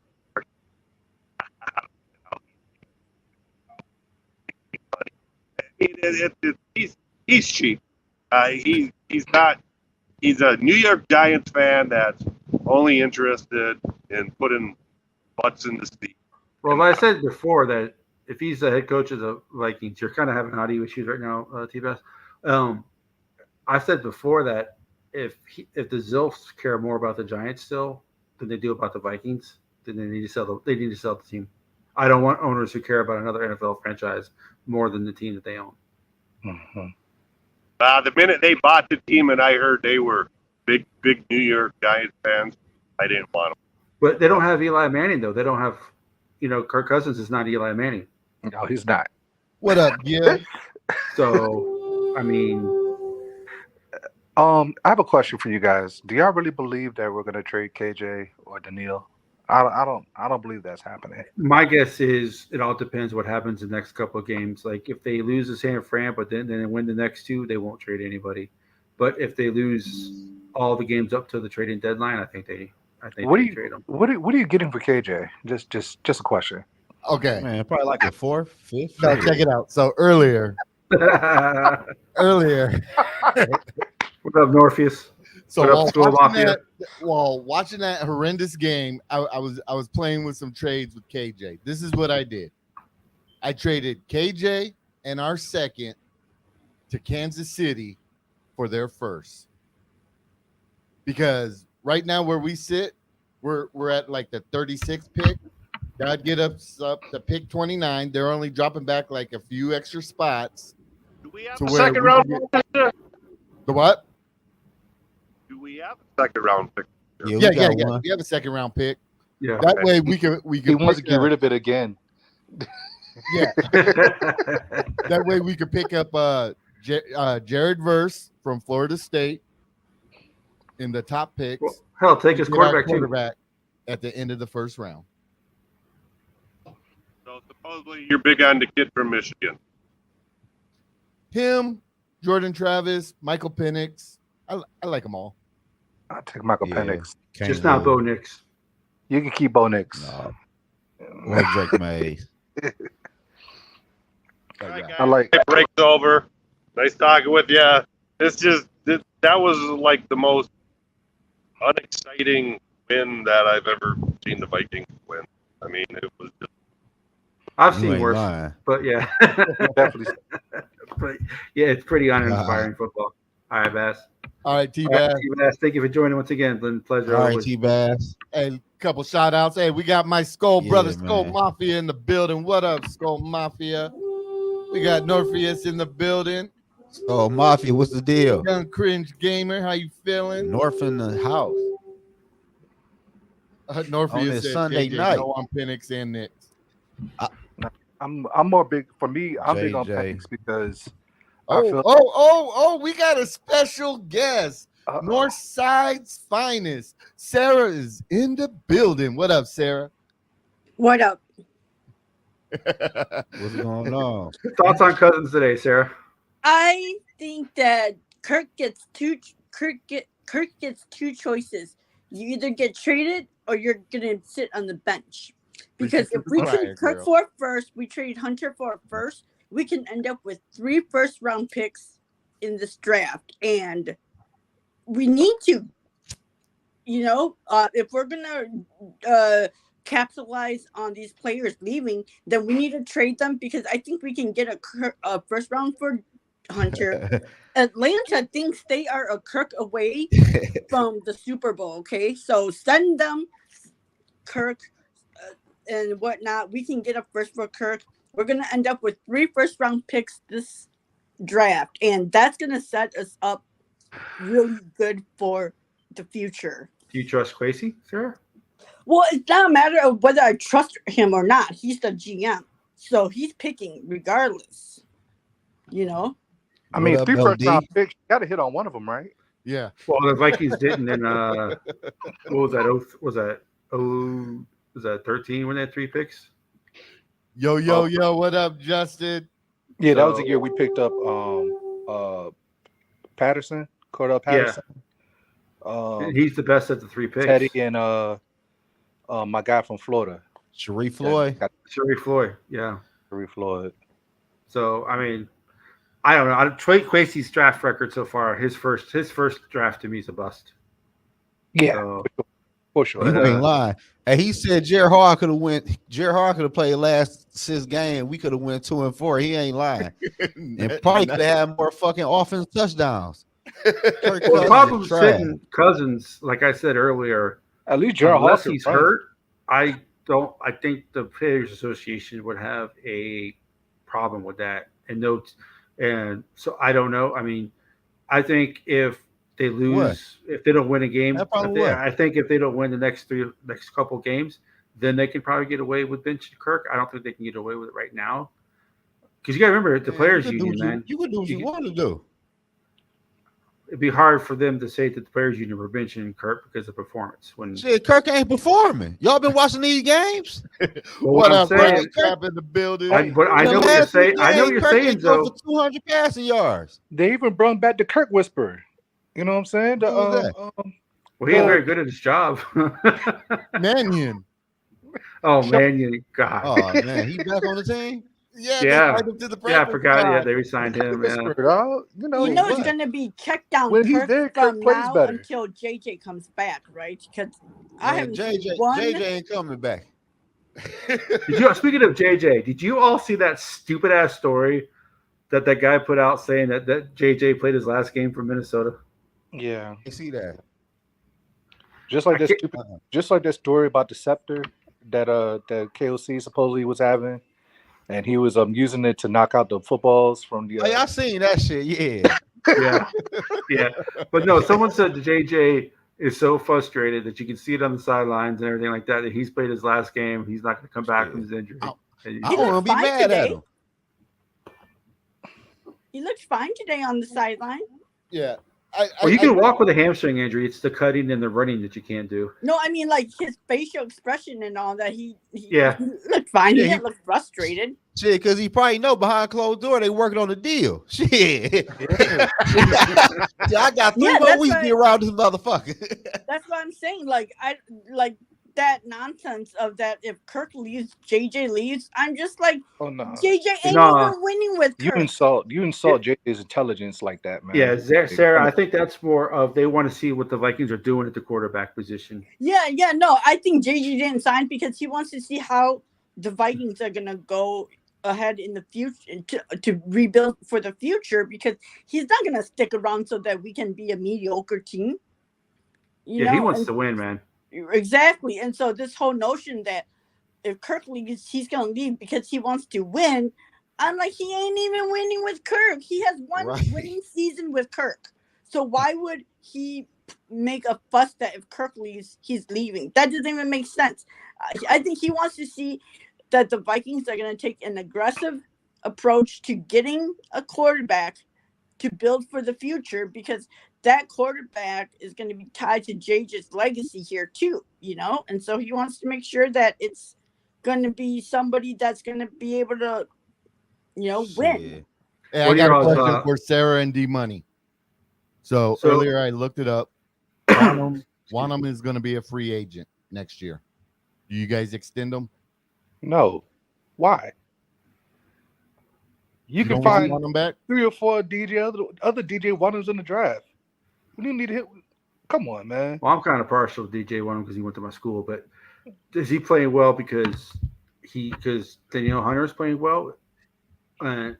S6: he's cheap. He's not. He's a New York Giants fan that's only interested in putting butts in the seat.
S3: Well, I said before that if he's the head coach of the Vikings, you're kind of having audio issues right now, T-Bass. I said before that if the Zilfs care more about the Giants still than they do about the Vikings, then they need to sell the team. I don't want owners who care about another NFL franchise more than the team that they own.
S5: Mm-hmm.
S6: The minute they bought the team and I heard they were big New York Giants fans, I didn't want them.
S3: But they don't have Eli Manning, though. They don't have, Kirk Cousins is not Eli Manning.
S5: No, he's not.
S1: What up, Gil?
S3: So, I mean,
S5: I have a question for you guys. Do y'all really believe that we're going to trade KJ or Daniil? I don't believe that's happening.
S3: my guess is it all depends what happens in the next couple of games. Like if they lose to San Fran, but then they win the next two, they won't trade anybody. But if they lose all the games up to the trading deadline, I think they trade them.
S5: What are you getting for KJ? Just a question.
S1: Okay.
S4: Man, probably like a 4th, 5th.
S1: No, check it out. So earlier.
S3: What up, Morpheus?
S1: So
S3: What up,
S1: while watching that horrendous game, I was playing with some trades with KJ. This is what I did. I traded KJ and our second to Kansas City for their first. Because right now where we sit, we're at like the 36th pick. God get us up to pick 29. They're only dropping back like a few extra spots
S6: Do we have
S1: to
S6: a
S1: where
S6: second
S1: we
S6: round
S1: can
S6: pick
S1: get
S6: this year?
S1: the what?
S6: Do we have a second round pick?
S4: Yeah,
S1: Yeah,
S4: we
S1: yeah,
S4: got
S1: yeah.
S4: one.
S1: We have a second round pick.
S3: Yeah.
S1: That
S6: Okay.
S1: way we can
S5: He wants to
S1: pick
S5: get
S1: up-
S5: rid of it again.
S1: Yeah, that way we could pick up Jared Verse from Florida State in the top picks.
S3: Well, hell, take
S1: We
S3: his
S1: get our
S3: quarterback too.
S1: at the end of the first round.
S6: So supposedly you're big on the kid from Michigan.
S1: Him, Jordan Travis, Michael Penix. I like them all.
S5: I'll take Michael
S4: Yeah.
S5: Penix.
S4: Can't
S3: Just not
S4: lose.
S3: Bo Nix.
S5: You can keep Bo Nix.
S4: No. Or Drake Mays.
S6: All right, guys,
S5: I like.
S6: it breaks over. Nice talking with you. It's just that was like the most unexciting win that I've ever seen the Vikings win. I mean, it was just
S3: I've
S4: You
S3: seen
S4: ain't
S3: worse,
S4: lying.
S3: but yeah,
S5: Definitely.
S3: but yeah, it's pretty uninspiring football. All right, Bass.
S1: All right, T
S3: All right,
S1: Bass.
S3: T-Bass, thank you for joining once again. Been a pleasure.
S4: All right,
S3: always.
S4: T-Bass.
S1: Hey, couple shout outs. Hey, we got my Skull
S4: Yeah,
S1: brother, Skull
S4: man.
S1: Mafia in the building. What up, Skull Mafia? We got Norpheus in the building.
S4: Oh, Mafia, what's the deal?
S1: Young Cringe Gamer, how you feeling?
S4: North in the house.
S1: Norpheus
S4: On this
S1: said
S4: Sunday
S1: JJ,
S4: night.
S1: No on Penix and Knicks.
S5: I'm more big for me. I'm big on
S4: JJ.
S5: Penix because I feel
S1: We got a special guest.
S5: uh,
S1: Northside's finest. Sarah is in the building. What up, Sarah?
S7: What up?
S4: What's going on?
S3: Thoughts on Cousins today, Sarah?
S7: I think that Kirk gets two choices. You either get traded or you're gonna sit on the bench. Because if we
S1: Right,
S7: trade Kirk
S1: girl.
S7: for a first, we trade Hunter for a first, we can end up with 3 first-round picks in this draft. And we need to, if we're gonna capitalize on these players leaving, then we need to trade them because I think we can get a first round for Hunter. Atlanta thinks they are a Kirk away from the Super Bowl. Okay, so send them Kirk and whatnot. We can get a first for Kirk. We're gonna end up with 3 first-round picks this draft, and that's gonna set us up really good for the future.
S3: Do you trust Quasey, Sarah?
S7: Well, it's not a matter of whether I trust him or not. He's the GM, so he's picking regardless.
S5: I mean,
S4: What up,
S5: 3 first
S4: LD?
S5: round picks. Got to hit on one of them, right?
S1: Yeah.
S3: Well, the Vikings didn't. And what was that? Was that 13 when they had 3 picks?
S1: Yo, what up, Justin?
S5: Yeah, that was the
S3: So-
S5: year we picked up Patterson, Cordell Patterson.
S3: He's the best at the 3 picks.
S5: Teddy and my guy from Florida,
S4: Sharif Floyd.
S5: Got
S3: Sherry Floyd. Yeah.
S5: Sharif Floyd.
S3: So I mean, I don't know. Troy Quasey's draft record so far, his first draft to me is a bust.
S5: Yeah,
S3: So,
S5: for sure.
S3: But,
S4: You ain't lying. And he said Jared Hart could have went. Jared Hart could have played last 6 game. We could have went 2-4. He ain't lying. And probably could have had more fucking offense touchdowns. Kirk
S3: well, the
S4: Cousins
S3: problem
S4: is
S3: with
S4: trash.
S3: sitting Cousins, like I said earlier,
S5: At least Gerald
S3: unless
S5: Hawkins
S3: he's
S5: running.
S3: hurt, I think the Players Association would have a problem with that. And so I don't know. I mean, I think if they lose,
S4: What?
S3: if they don't win a game,
S4: That probably what?
S3: I think if they don't win the next couple games, then they can probably get away with benching Kirk. I don't think they can get away with it right now. Because you got to remember the
S4: Man,
S3: Players
S4: you could do
S3: Union,
S4: what
S3: man.
S4: You could do what you
S3: You-
S4: want to do.
S3: It'd be hard for them to say that the Players Union were benching Kirk because of performance. When
S4: Shit, Kirk ain't performing. Y'all been watching these games?
S1: What
S3: I'm
S1: up,
S3: saying-
S1: Brandon Crap in the building?
S3: but I know what you're saying. I know what you're
S4: Kirk
S3: saying,
S4: ain't go
S3: though.
S4: for 200 passing yards.
S5: They even brought back the Kirk Whisperer. You know what I'm saying? The,
S4: Who was that?
S3: Well, he ain't very good at his job.
S1: Mannion.
S3: Oh man, God.
S4: Oh man, he back on the team.
S1: Yeah,
S3: Yeah.
S1: they signed him to the
S3: Yeah, I
S1: practice
S3: forgot. Yeah,
S1: squad.
S3: they resigned him. Yeah.
S5: Whisperer, dog. You know,
S7: it's
S5: what?
S7: going to be checked down
S5: When he's
S7: Kirk
S5: there, Kirk
S7: from
S5: plays
S7: now
S5: better.
S7: until JJ comes back, right? Because I
S4: Man,
S7: haven't seen
S4: JJ,
S7: one.
S4: JJ ain't coming back.
S3: Speaking of JJ, did you all see that stupid ass story that guy put out saying that JJ played his last game for Minnesota.
S5: Yeah,
S4: You see that?
S5: just like
S3: I
S5: that
S3: can't-
S5: stupid, just like that story about the scepter that KOC supposedly was having, and he was using it to knock out the footballs from the.
S4: Oh, yeah, I seen that shit. Yeah.
S3: Yeah, yeah. But no, someone said that JJ is so frustrated that you can see it on the sidelines and everything like that. That he's played his last game. He's not going to come back from his injury.
S4: I-
S3: And
S4: I
S7: He
S4: don't want to
S7: looked
S4: be
S7: fine
S4: mad at
S7: today.
S4: him.
S7: He looked fine today on the sideline.
S1: Yeah.
S3: well, you can walk with a hamstring injury. It's the cutting and the running that you can't do.
S7: No, I mean like his facial expression and all that. He
S3: Yeah.
S7: looked fine.
S4: Yeah,
S7: He
S4: he-
S7: didn't look frustrated.
S4: Shit, because he probably know behind closed door they working on the deal. Shit.
S5: Yeah.
S4: Yeah, I got 3
S7: Yeah,
S4: more
S7: that's
S4: weeks to be around this motherfucker.
S7: That's what I'm saying. Like I like that nonsense of that. If Kirk leaves, JJ leaves. I'm just like
S5: Oh no,
S7: JJ ain't
S3: Nah.
S7: even winning with
S5: you
S7: Kirk.
S5: insult JJ's intelligence like that, man.
S3: Yeah, Sarah. I think that's more of they want to see what the Vikings are doing at the quarterback position.
S7: Yeah, no, I think JJ didn't sign because he wants to see how the Vikings are gonna go ahead in the future to rebuild for the future because he's not gonna stick around so that we can be a mediocre team. You
S3: Yeah, he
S7: know?
S3: wants
S7: And-
S3: to win, man.
S7: exactly. And so this whole notion that if Kirk leaves, he's gonna leave because he wants to win. I'm like, he ain't even winning with Kirk. He has one
S4: Right.
S7: winning season with Kirk. So why would he make a fuss that if Kirk leaves, he's leaving? That doesn't even make sense. I think he wants to see that the Vikings are going to take an aggressive approach to getting a quarterback to build for the future because that quarterback is going to be tied to JJ's legacy here too, you know? And so he wants to make sure that it's going to be somebody that's going to be able to, you know, win.
S4: Shit.
S1: Hey, I
S3: What are
S1: got a
S3: your odds,
S1: question for Sarah and D Money. So earlier I looked it up. Wanham is going to be a free agent next year. Do you guys extend him?
S5: No, why? You can
S1: don't
S5: find
S1: want him back.
S5: 3 or 4 other DJ Wonders in the draft. We don't need to hit. Come on, man.
S3: Well, I'm kind of partial to DJ One because he went to my school, but is he playing well because Danielle Hunter is playing well, and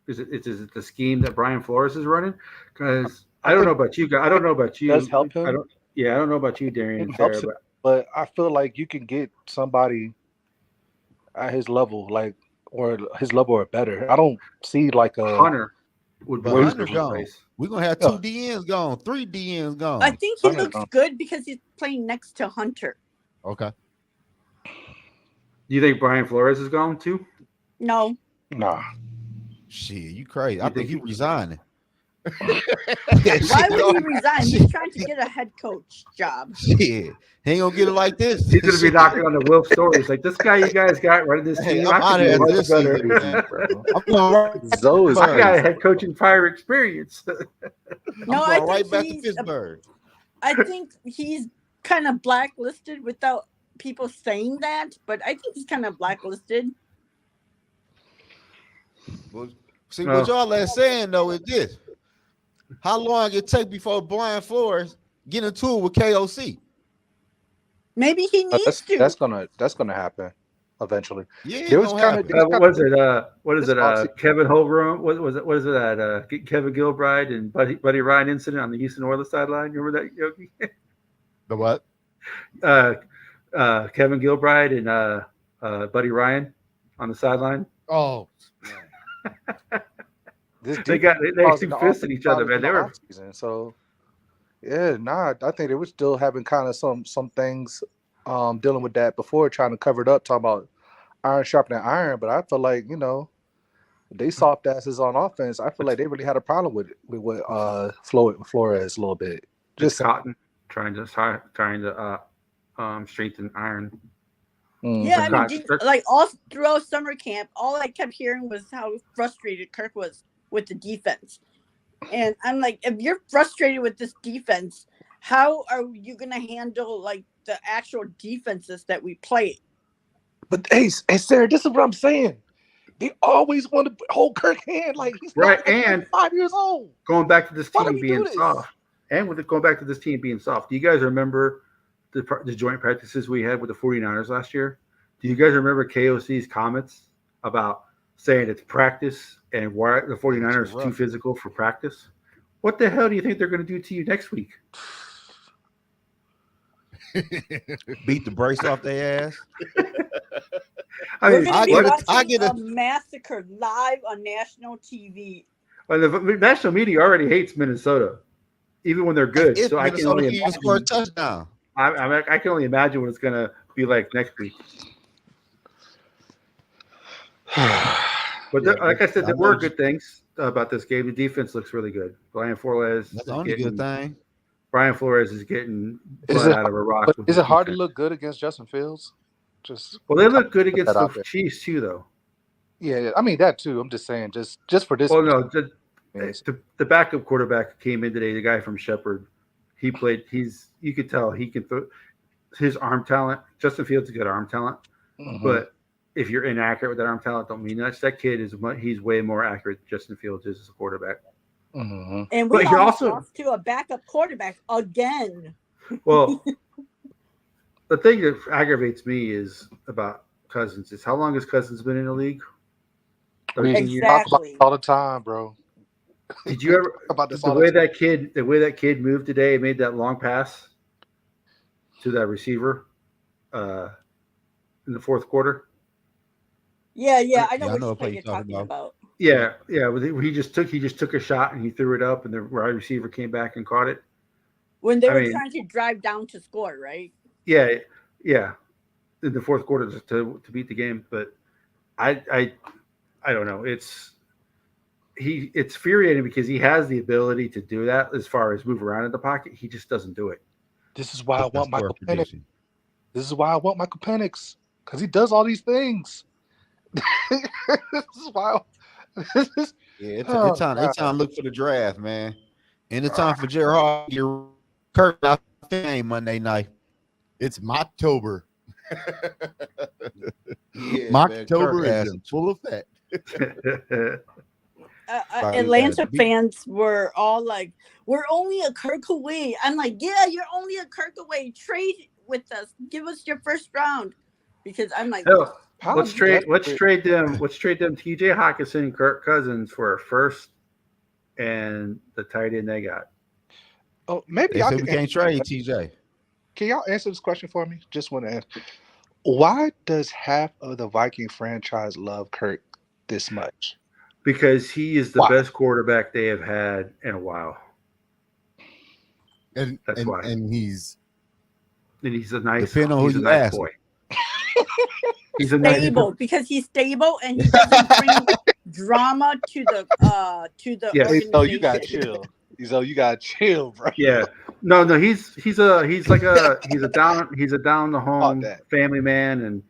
S3: is it the scheme that Brian Flores is running? Because I don't know about you guys. I don't know about you.
S5: Does help him.
S3: I don't know about you, Darian and
S5: It
S3: Sarah,
S5: helps him.
S3: but
S5: But I feel like you can get somebody at his level, or his level or better. I don't see like a
S3: Hunter would be
S4: But
S3: the
S4: Hunter
S3: first
S4: gone.
S3: place.
S4: We're going to have 2 DNs gone, 3 DNs gone.
S7: I think he
S5: Hunter's
S7: looks
S5: gone.
S7: good because he's playing next to Hunter.
S1: Okay.
S3: Do you think Brian Flores is going too?
S7: No.
S5: nah.
S4: Shit, you crazy. I think he resigning.
S7: Why would he resign? He's trying to get a head coach job.
S4: Shit. He ain't going to get it like this.
S3: He's going to be knocking on the Wolf stories like this guy you guys got running this
S4: Hey,
S3: team.
S4: I'm
S3: I could
S4: outta
S3: do
S4: here
S3: much
S4: this
S3: better.
S4: season, man. I'm going
S5: Zoe is
S3: I got a
S5: crazy.
S3: head coaching prior experience.
S7: No,
S4: I'm
S7: I
S4: going right
S7: think
S4: back to
S7: he's
S4: Pittsburgh.
S7: I think he's kind of blacklisted without people saying that, but I think he's kind of blacklisted.
S4: Well, see, what y'all are saying, though, is this. How long it take before Brian Flores get into it with KOC?
S7: Maybe he needs to.
S5: That's gonna happen eventually.
S4: Yeah,
S5: There
S4: it
S5: was
S4: gonna
S5: kinda-
S4: happen.
S5: there was
S3: What is it? What is
S5: this
S3: it?
S5: offseason-
S3: Kevin Holbrook. What was it? What is it? Kevin Gilbride and Buddy Ryan incident on the Houston Oilers sideline. You remember that, Yogi?
S1: The what?
S3: Kevin Gilbride and Buddy Ryan on the sideline.
S1: Oh,
S5: This
S3: They
S5: causing
S3: two
S5: the
S3: fisted each other,
S5: problems
S3: man.
S5: in
S3: They
S5: the
S3: were
S5: offseason. So yeah, I think they were still having kind of some things dealing with that before, trying to cover it up, talking about iron sharpening iron. But I feel like, they soft asses on offense. I feel like they really had a problem with Flores a little bit.
S3: just Cotton trying to strengthen iron.
S7: Yeah, I mean,
S3: God,
S7: like all throughout summer camp, all I kept hearing was how frustrated Kirk was with the defense. And I'm like, if you're frustrated with this defense, how are you going to handle like the actual defenses that we play?
S5: But hey, Sarah, this is what I'm saying. They always want to hold Kirk hand like he's
S3: Right,
S5: not like
S3: and
S5: 5 years old.
S3: going back to this
S5: Why do
S3: team
S5: we do
S3: being
S5: this?
S3: soft, and going back to this team being soft. Do you guys remember the joint practices we had with the 49ers last year? Do you guys remember KOC's comments about saying it's practice and why the
S4: Yeah, it's
S3: 49ers are too
S4: rough.
S3: physical for practice. What the hell do you think they're going to do to you next week?
S4: Beat the brace off their ass.
S3: I
S7: We're
S3: mean,
S7: going to
S4: I
S7: be
S4: get
S3: what?
S4: it. I
S7: watching
S4: get
S7: a
S4: it.
S7: massacre live on national TV.
S3: And the national media already hates Minnesota, even when they're good.
S4: If
S3: So I can
S4: Minnesota
S3: only
S4: can even score a
S3: imagine.
S4: touchdown.
S3: I can only imagine what it's going to be like next week. But
S1: Yeah,
S3: like I said,
S1: I
S3: there
S1: know
S3: were
S1: what you,
S3: good things about this game. The defense looks really good.
S4: That's the only good thing.
S3: Brian Flores is getting
S5: Is
S3: blood
S5: it
S3: out of a rock
S5: but
S3: with
S5: is
S3: his
S5: it hard to
S3: defense.
S5: look good against Justin Fields? Just
S3: Well, they look good
S5: put that
S3: against the
S5: out there.
S3: Chiefs too, though.
S5: Yeah, I mean that too. I'm just saying, just for this
S3: Well, no,
S5: is
S3: the backup quarterback who came in today, the guy from Shepherd, he played. You could tell he can throw his arm talent. Justin Fields has good arm talent,
S5: mhm.
S3: but if you're inaccurate with that arm talent, don't mean much. That kid he's way more accurate than Justin Fields is as a quarterback.
S5: Mhm.
S7: And we
S3: But he
S7: almost
S3: also,
S7: lost to a backup quarterback again.
S3: well, the thing that aggravates me is about Cousins is how long has Cousins been in the league?
S5: We
S3: 13 years.
S5: talk about it
S7: Exactly.
S5: all the time, bro.
S3: Did you ever
S5: Talk about this
S3: the
S5: all the
S3: way
S5: time.
S3: that kid moved today, made that long pass to that receiver uh, in the fourth quarter?
S7: Yeah, yeah, I know
S4: Yeah, I
S7: which
S4: know what
S7: play
S4: play you're
S7: you're
S4: talking
S7: talking
S4: about.
S7: about.
S3: Yeah. He just took a shot and he threw it up, and the wide receiver came back and caught it.
S7: When they
S3: I
S7: were
S3: mean,
S7: trying to drive down to score, right?
S3: yeah, yeah, in the fourth quarter to beat the game. But I I I don't know. It's infuriating because he has the ability to do that as far as move around in the pocket. He just doesn't do it.
S5: This is why I
S4: That's
S5: want
S4: poor
S5: Michael Penix.
S4: position.
S5: This is why I want Michael Penix because he does all these things. This is why. This is,
S4: Yeah, it's
S5: oh
S4: time. It's
S5: god.
S4: time to look for the draft, man. And it's time for Jared Hall to get Kirk out the game Monday night.
S1: it's Mocktober.
S4: Yeah, man. Kirk
S1: Mocktober is
S4: has
S1: in full effect.
S7: Atlanta
S4: beat.
S7: fans were all like, "We're only a Kirk away." I'm like, "Yeah, you're only a Kirk away. Trade with us. Give us your first round," because I'm like,
S3: Hell,
S5: How
S3: let's
S7: um,
S3: trade. Let's
S5: desperate?
S3: trade them. Let's trade them. T.J. Hawkinson and Kirk Cousins for a first and the tight end they got.
S5: Oh, maybe
S4: They
S5: I
S4: said
S5: can
S4: we
S5: answer.
S4: can't trade TJ.
S5: Can y'all answer this question for me? Just want to ask. Why does half of the Viking franchise love Kirk this much?
S3: Because he is the
S5: Why?
S3: best quarterback they have had in a while.
S1: And
S3: That's
S1: and
S3: why.
S1: and he's
S3: And
S4: Depending on who
S3: he's a
S4: you
S3: nice
S4: ask.
S3: boy. He's a nice boy.
S7: stable because he's stable and he doesn't bring drama to the
S3: Yes.
S5: Hey, so you got
S7: organization.
S5: chill. So you got chill, bro.
S3: Yeah. No, he's a down the
S5: About
S3: home
S5: that.
S3: family man, and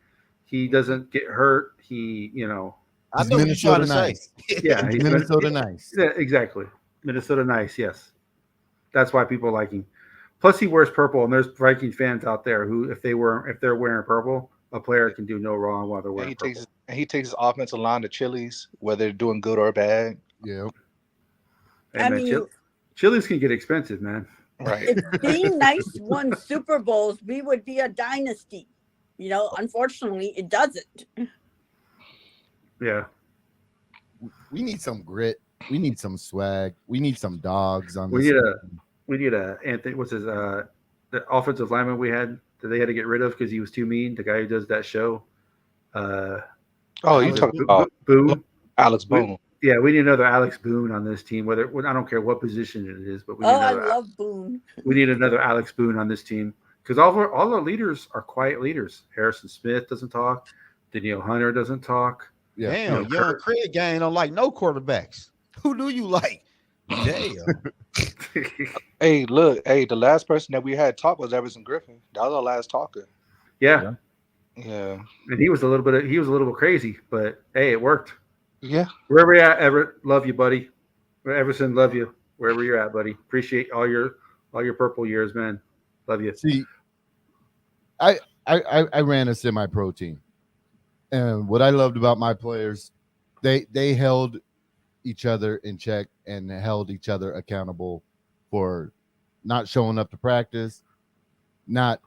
S3: he doesn't get hurt. He.
S4: I
S1: he's
S4: know what you're trying
S1: Minnesota
S4: to say.
S1: nice.
S3: Yeah,
S1: He's Minnesota nice.
S3: yeah, exactly. Minnesota nice, yes. That's why people like him. Plus, he wears purple, and there's Viking fans out there who, if they're wearing purple, a player can do no wrong while they're
S5: And
S3: wearing purple.
S5: he takes his offensive line to Chili's, whether they're doing good or bad.
S1: Yeah.
S3: Hey
S7: I
S3: man,
S7: mean,
S3: chilies can get expensive, man.
S5: Right.
S7: if being nice won Super Bowls, we would be a dynasty. Unfortunately, it doesn't.
S3: Yeah,
S1: We need some grit. We need some swag. We need some dogs on
S3: we
S1: this
S3: need a
S1: team.
S3: we need a Anthony. What's his the offensive lineman we had that they had to get rid of because he was too mean. The guy who does that show, uh,
S5: Oh, you
S1: Alex
S5: talking about
S3: Boone.
S5: Alex Boone?
S3: Yeah, we need another Alex Boone on this team. Whether I don't care what position it is, but
S7: Oh, I love Boone.
S3: we need another Alex Boone on this team because all our leaders are quiet leaders. Harrison Smith doesn't talk. Danielle Hunter doesn't talk.
S1: Yeah.
S4: Damn, young
S3: Kirk.
S4: Craig gang don't like no quarterbacks. Who do you like? Damn.
S5: Hey, look, hey, the last person that we had talk was Everson Griffin. That was our last talker.
S3: Yeah,
S5: Yeah.
S3: and he was a little bit crazy, but hey, it worked.
S5: Yeah.
S3: Wherever you're at, Everett, love you, buddy. Everson, love you. Wherever you're at, buddy. Appreciate all your purple years, man. Love you.
S1: See, I ran a semi-pro team, and what I loved about my players, they held each other in check and held each other accountable for not showing up to practice, not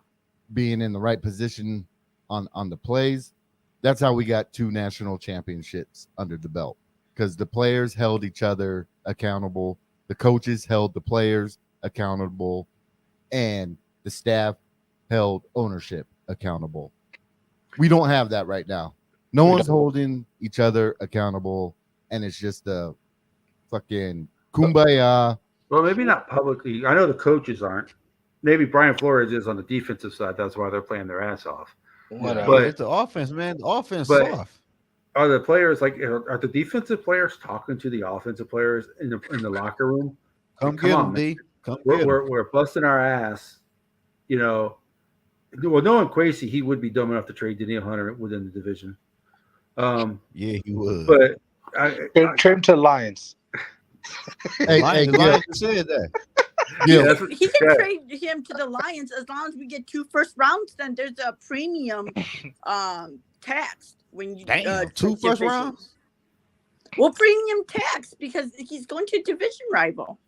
S1: being in the right position on the plays. That's how we got 2 national championships under the belt, because the players held each other accountable, the coaches held the players accountable, and the staff held ownership accountable. We don't have that right now. No
S5: We
S1: one's
S5: don't.
S1: holding each other accountable, and it's just a fucking kumbaya.
S3: Well, maybe not publicly. I know the coaches aren't. Maybe Brian Flores is on the defensive side. That's why they're playing their ass off.
S5: Whatever.
S3: But-
S4: it's the offense, man. The offense
S3: but-
S4: soft.
S3: Are the players like? Are the defensive players talking to the offensive players in the locker room?
S4: Come
S3: come
S4: get
S3: on,
S4: him,
S3: man.
S4: D. Come get him.
S3: We're busting our ass. You know, well, knowing Quasey, he would be dumb enough to trade Daniil Hunter within the division.
S4: Yeah, he would.
S3: But
S5: Trade him to the Lions.
S1: Hey,
S4: Lions,
S1: Gil,
S4: Lions said that.
S1: Gil,
S3: that's what-
S7: He can
S3: yeah.
S7: trade him to the Lions as long as we get 2 first rounds. Then there's a premium tax when you
S4: Damn, 2
S7: switch
S4: first
S7: divisions.
S4: rounds?
S7: Well, premium tax because he's going to a division rival.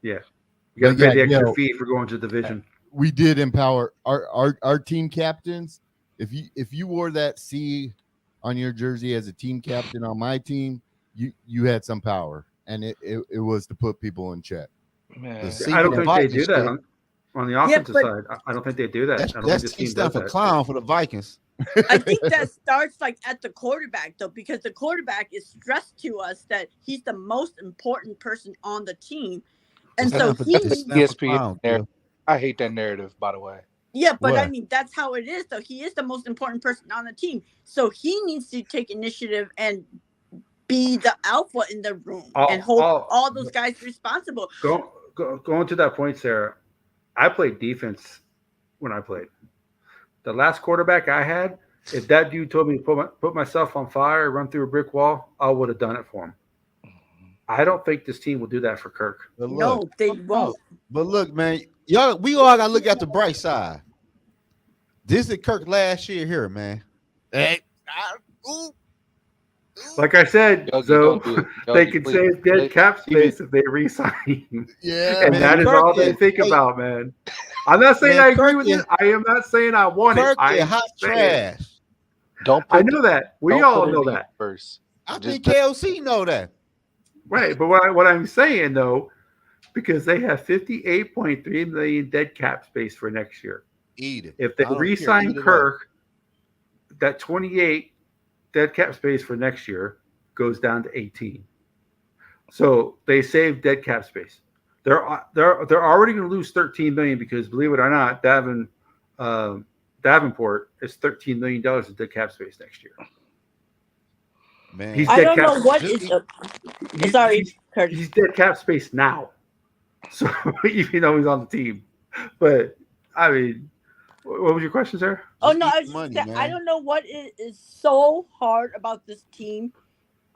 S3: You got to
S1: Yeah,
S3: pay the extra
S1: yo.
S3: fee for going to the division.
S1: we did empower our team captains. If you wore that C on your jersey as a team captain on my team, you had some power, and it was to put people in check.
S5: Man.
S4: The C
S3: I don't
S4: for the
S3: think they
S4: Vikings
S3: do that
S4: shit.
S3: on the offensive
S7: but-
S3: side. I don't think they do that. I don't think
S4: That's
S3: this
S4: T
S3: team
S4: stand
S3: does
S4: for
S3: that.
S4: clown for the Vikings.
S7: I think that starts like at the quarterback though, because the quarterback is stressed to us that he's the most important person on the team, and so
S4: Stand for-
S7: he
S4: it's
S7: needs.
S4: stand for
S5: ESPN
S4: clown,
S5: narrative.
S4: Gil.
S5: I hate that narrative, by the way.
S7: Yeah, but I
S4: What?
S7: mean that's how it is though. He is the most important person on the team, so he needs to take initiative and be the alpha in the room and hold all those guys responsible.
S3: Going to that point, Sarah, I played defense when I played. The last quarterback I had, if that dude told me to put myself on fire, run through a brick wall, I would have done it for him. I don't think this team will do that for Kirk.
S4: But look,
S7: No, they won't.
S4: but look, man, y'all, we all gotta look at the bright side. This is Kirk last year here, man.
S3: Like I said,
S5: Yogi,
S3: so
S5: don't do it.
S3: they
S5: Yogi,
S3: could
S5: please.
S3: save dead
S5: Please.
S3: cap space if they re-sign him.
S1: Yeah,
S3: And
S4: man,
S3: that is
S4: Kirk
S3: all they
S4: is-
S3: think
S4: hey.
S3: about, man. I'm not saying
S4: Man,
S3: I agree
S4: Kirk
S3: with
S4: is-
S3: it. I am not saying I want
S4: Kirk
S3: it. I
S4: is
S3: am
S4: hot
S3: saying-
S4: trash.
S5: Don't put
S3: I know that. We
S5: don't
S3: all
S5: put it
S3: know
S5: in
S3: that.
S5: first.
S4: I
S5: Just
S4: think KLC know that.
S3: Right. But what I'm saying, though, because they have 58.3 million dead cap space for next year.
S4: Eat it.
S3: If they
S4: I don't care.
S3: re-sign
S4: Eat it up.
S3: Kirk, that 28 dead cap space for next year goes down to 18. So they save dead cap space. They're already going to lose 13 million because, believe it or not, Davenport is $13 million in dead cap space next year.
S4: Man,
S3: He's
S7: I
S3: dead
S7: don't
S3: cap.
S7: know what
S4: Just-
S7: is the.
S3: He's-
S7: Sorry,
S3: he's-
S7: Curtis.
S3: He's dead cap space now. So even though he's on the team, but I mean, what was your question, sir?
S7: Oh
S4: Just
S7: no,
S4: eat
S7: I was
S4: money,
S7: just saying, I
S4: man.
S7: don't know what is so hard about this team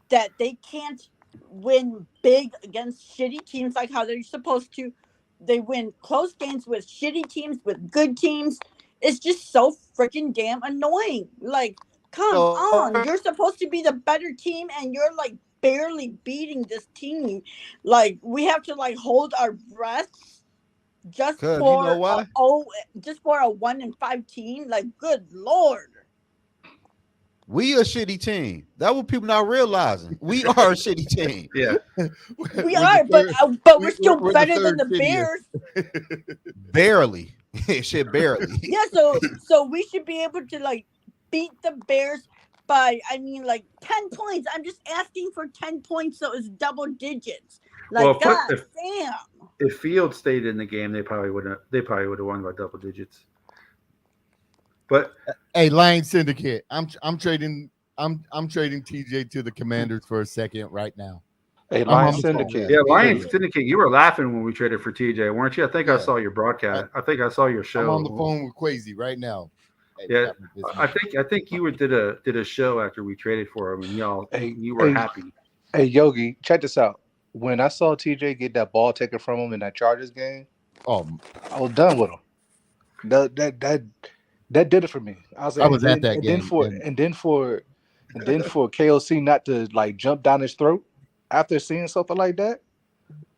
S7: that they can't win big against shitty teams like how they're supposed to. They win close games with shitty teams, with good teams. It's just so freaking damn annoying. Like, come on, you're supposed to be the better team, and you're like barely beating this team. Like, we have to like hold our breaths just
S4: 'Cause you
S7: for
S4: know why?
S7: just for a 1-5 team. Like, good lord.
S4: We a shitty team. That's what people not realizing. We are a shitty team.
S3: Yeah,
S7: We are, but we're still
S1: we're the
S7: better than
S1: third
S7: the
S1: shittiest.
S7: Bears.
S4: Barely. Shit, barely.
S7: Yeah, so we should be able to like beat the Bears by, I mean, like 10 points. I'm just asking for 10 points, so it's double digits. Like,
S3: Well,
S7: God
S3: if-
S7: damn.
S3: if Fields stayed in the game, they probably would have won by double digits. But
S1: Hey, Lion Syndicate, I'm trading TJ to the Commanders for a second right now.
S5: Hey,
S1: I'm
S5: Lion
S1: on the phone.
S5: Syndicate.
S3: yeah, Lions Syndicate, you were laughing when we traded for TJ, weren't you? I think I
S1: Yeah.
S3: saw your broadcast. I think I saw your show.
S1: I'm on the phone with Quasi right now. Hey,
S3: Yeah,
S1: that was this
S3: I
S1: man.
S3: think you did a show after we traded for him, and you were
S5: Hey.
S3: happy.
S5: Hey, Yogi, check this out. When I saw TJ get that ball taken from him in that Chargers game,
S1: Oh,
S5: I was done with him. That did it for me. I was,
S1: I was
S5: and
S1: at that
S5: and
S1: game,
S5: then for KOC not to like jump down his throat after seeing something like that.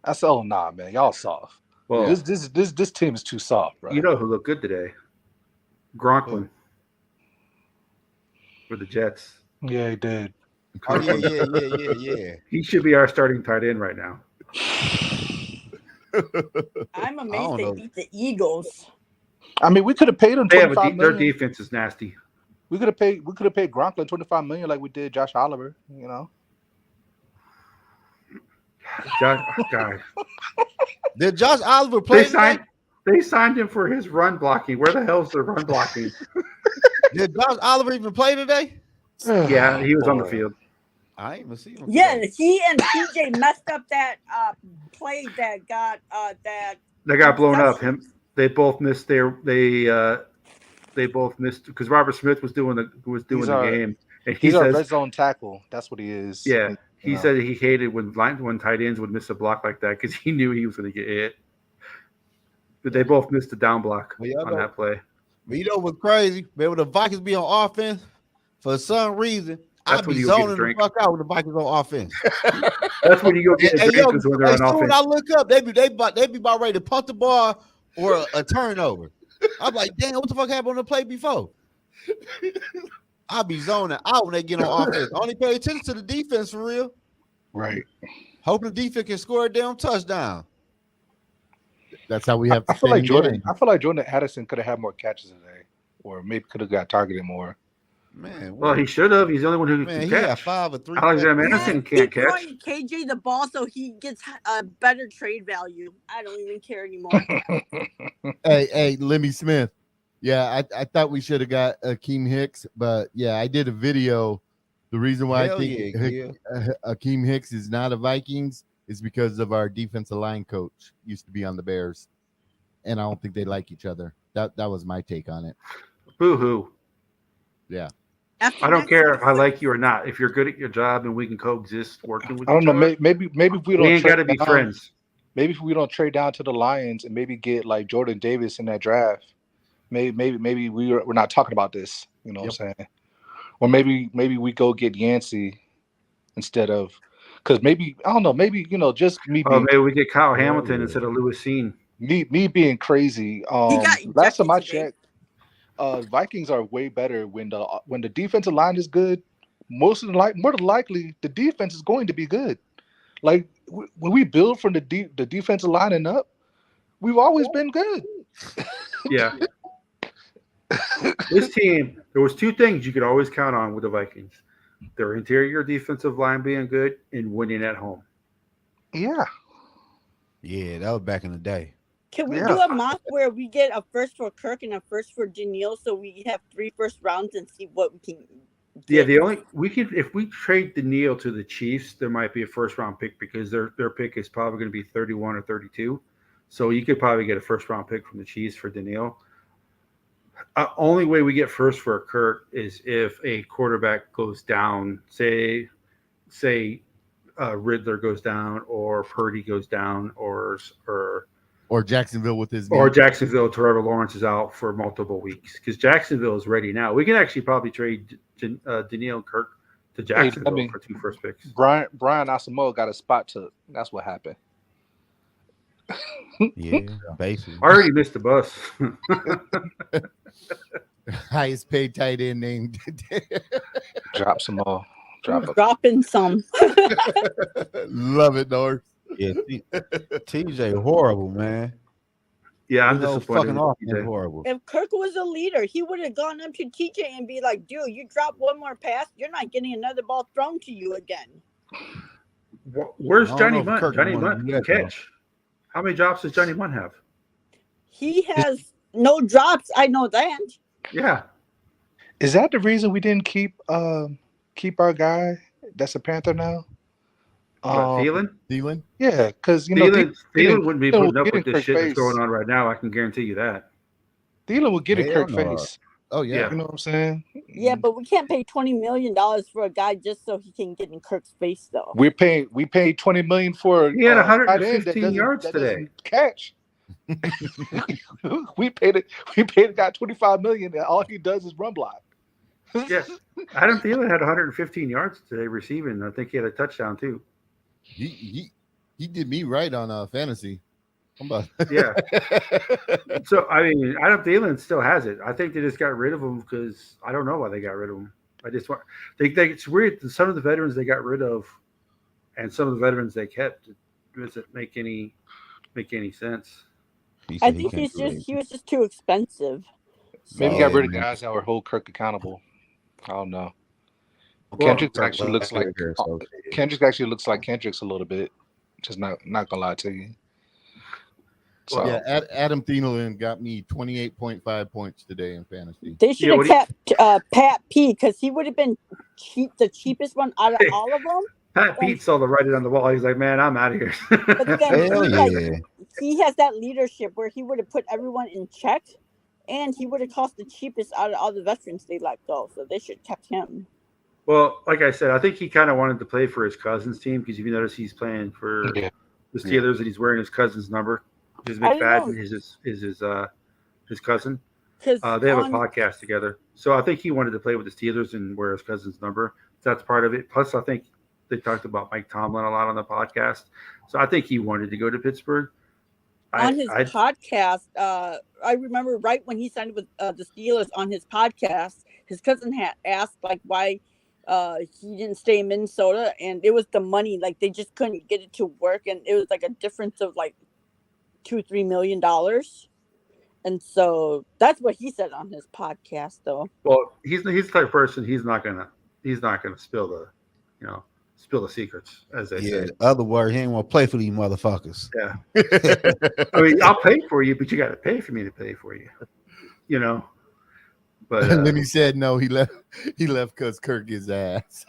S5: I said, "Oh nah, man, y'all soft.
S3: Well,
S5: This team is too soft, bro."
S3: you know who looked good today? Gronklin. for the Jets.
S5: Yeah, he did.
S4: Oh yeah.
S3: He should be our starting tight end right now.
S7: I'm
S4: I
S7: amazed
S4: don't
S7: they
S4: know.
S7: beat the Eagles.
S5: I mean, we could have paid him
S3: They have
S5: 25
S3: their
S5: million.
S3: defense is nasty.
S5: We could have paid Gronklin 25 million like we did Josh Oliver. You know.
S3: God,
S4: Did Josh Oliver
S3: they
S4: play today?
S3: signed him for his run blocking. Where the hell's the run blocking?
S4: Did Josh Oliver even play today?
S3: Yeah, he was on the
S5: Boy.
S3: field.
S4: I ain't even see him.
S7: Yeah,
S4: today.
S7: he and PJ messed up that play that got that.
S3: They got blown up.
S7: interception.
S3: They both missed they both missed because Robert Smith was doing
S5: He's
S3: the
S5: our-
S3: game, and he
S5: He's our
S3: says,
S5: red zone tackle. That's what he is.
S3: yeah,
S5: You
S3: he
S5: know.
S3: said he hated when tight ends would miss a block like that because he knew he was going to get hit. But they both missed a down block
S4: Well, y'all
S3: on
S4: know-
S3: that play.
S4: But you know what's crazy? Man, when the Vikings be on offense, for some reason, I
S3: That's when
S4: be
S3: you go get a
S4: zoning the
S3: drink.
S4: fuck out when the Vikings on offense.
S3: That's when you go get a
S4: Hey,
S3: drink
S4: yo,
S3: is when they're
S4: hey,
S3: on
S4: soon when
S3: offense.
S4: I look up, they be about ready to punt the ball or a turnover. I'm like, damn, what the fuck happened on the play before? I be zoning out when they get on offense. Only pay attention to the defense for real.
S5: Right.
S4: Hoping the defense can score a damn touchdown.
S1: That's how we have to
S5: I feel like
S1: stay in
S5: Jordan.
S1: game.
S5: I feel like Jordan Addison could have had more catches today, or maybe could have got targeted more.
S4: Man,
S3: Well, he should have. He's the only one who
S4: man,
S3: can
S4: he had
S3: catch.
S4: 5 or 3.
S3: Alexander
S7: Yeah,
S3: Madison
S7: keep
S3: can't catch.
S7: throwing KJ the ball so he gets a better trade value. I don't even care anymore.
S1: Hey, Lemmy Smith. Yeah, I thought we should have got Akeem Hicks, but yeah, I did a video. The reason why
S4: Hell
S1: I think
S4: yeah,
S1: Akeem Hicks is not a Vikings is because of our defensive line coach. Used to be on the Bears, and I don't think they like each other. That was my take on it.
S3: Boo hoo.
S1: Yeah.
S7: After
S3: I don't
S7: next
S3: care
S7: week,
S3: if I like you or not. If you're good at your job and we can coexist working with
S5: I don't
S3: each
S5: know.
S3: other,
S5: Maybe if we
S3: we
S5: don't
S3: ain't got to
S5: trade
S3: be
S5: down,
S3: friends.
S5: maybe if we don't trade down to the Lions and maybe get like Jordan Davis in that draft, maybe we're not talking about this. You know what I'm saying? Or maybe we go get Yancey instead of because maybe I don't know. Maybe just me
S3: Oh,
S5: being
S3: maybe we get Kyle Hamilton
S4: yeah.
S3: instead of Lewis Seen.
S5: me being crazy.
S7: he got
S5: Last time I
S7: ejected today.
S5: checked, Vikings are way better when the defensive line is good. More than likely, the defense is going to be good. Like when we build from the defensive line and up, we've always been good.
S3: Yeah. This team, there was two things you could always count on with the Vikings: their interior defensive line being good and winning at home.
S5: Yeah,
S4: Yeah, that was back in the day.
S7: Can we
S5: Yeah.
S7: do a mock where we get a first for Kirk and a first for Daniil so we have 3 first rounds and see what we can
S3: Yeah,
S7: get?
S3: if we trade Daniil to the Chiefs, there might be a first round pick because their pick is probably going to be 31 or 32. So you could probably get a first round pick from the Chiefs for Daniil. Only way we get first for Kirk is if a quarterback goes down, say Riddler goes down or Purdy goes down or
S1: Jacksonville with his
S3: or
S1: knee.
S3: Jacksonville, Trevor Lawrence is out for multiple weeks because Jacksonville is ready now. We can actually probably trade Daniil and Kirk to Jacksonville for 2 first picks.
S5: Brian Asamoah got a spot to. That's what happened.
S4: Yeah, basically.
S3: I already missed the bus.
S1: Highest paid tight end named.
S5: Drop some more. Drop it.
S7: Dropping some.
S1: Love it, North.
S4: Yeah, TJ horrible, man.
S3: Yeah, I'm
S4: His whole
S3: disappointed.
S4: fucking
S3: with
S4: offense
S3: TJ.
S4: horrible.
S7: If Kirk was a leader, he would have gone up to TJ and be like, dude, you drop one more pass, you're not getting another ball thrown to you again.
S3: Where's
S4: I don't
S3: Johnny
S4: know if
S3: Munt?
S4: Kirk
S3: Johnny
S4: would wanna
S3: Munt
S4: do
S3: can
S4: that, though.
S3: catch. How many drops does Johnny Munt have?
S7: He has no drops. I know that.
S3: Yeah.
S5: Is that the reason we didn't keep our guy that's a Panther now?
S3: Thielen?
S1: Thielen?
S5: Yeah, because
S3: Thielen
S5: Thielen
S3: wouldn't be
S5: Thielen
S3: putting up
S5: getting
S3: with this
S5: Kirk
S3: shit that's
S5: face.
S3: going on right now. I can guarantee you that.
S5: Thielen would get a
S4: Hell
S5: Kirk
S4: no.
S5: face.
S1: Oh yeah.
S3: Yeah.
S5: You know what I'm saying?
S7: Yeah, but we can't pay $20 million for a guy just so he can get in Kirk's face, though.
S5: we paid $20 million for
S3: He had
S5: a tight end
S3: 115 yards today.
S5: doesn't catch. we paid a guy $25 million, and all he does is run block.
S3: Yeah. Adam Thielen had 115 yards today receiving. I think he had a touchdown too.
S1: He did me right on fantasy. I'm about
S3: Yeah. So I mean, Adam Thielen still has it. I think they just got rid of him because I don't know why they got rid of him. I just want it's weird. Some of the veterans they got rid of, and some of the veterans they kept. Does it make any sense?
S4: He
S7: I
S4: said he
S7: think
S4: can't do
S7: he was just too expensive.
S5: Maybe
S7: So
S5: got
S4: Yeah,
S5: rid of
S4: man.
S5: guys that would hold Kirk accountable. I don't know.
S3: Well,
S5: Kendrick actually looks like Kendrick actually looks like Kendrick's a little bit. Just not gonna lie to you. So
S3: well,
S1: Yeah, Adam Thielen got me 28.5 points today in fantasy.
S7: they should
S3: yeah.
S7: have
S3: What do
S7: kept Pat P because he would have been the cheapest one out of
S3: you,
S7: all of them.
S3: Pat
S7: And
S3: Pete saw the writing on the wall. He's like, man, I'm out of here.
S7: but then
S4: hell yeah.
S7: he has that leadership where he would have put everyone in check, and he would have cost the cheapest out of all the veterans they let go. So they should have kept him.
S3: Well, like I said, I think he kind of wanted to play for his cousin's team because if you notice, he's playing for
S5: yeah,
S3: the Steelers and he's wearing his cousin's number. His
S7: I don't know
S3: McFadden is his cousin.
S7: because
S3: They have a podcast together, so I think he wanted to play with the Steelers and wear his cousin's number. So that's part of it. Plus, I think they talked about Mike Tomlin a lot on the podcast, so I think he wanted to go to Pittsburgh.
S7: on his
S3: I
S7: podcast, I remember right when he signed with the Steelers on his podcast, his cousin had asked like why he didn't stay in Minnesota, and it was the money. Like they just couldn't get it to work, and it was like a difference of like $2-3 million. And so that's what he said on his podcast, though.
S3: well, he's the type of person he's not gonna spill the secrets, as they
S4: Yeah.
S3: say.
S4: Other word, he ain't want to play for these motherfuckers.
S3: Yeah. I mean, I'll pay for you, but you got to pay for me to pay for you. You know. But
S1: And then he said no. He left because Kirk his ass.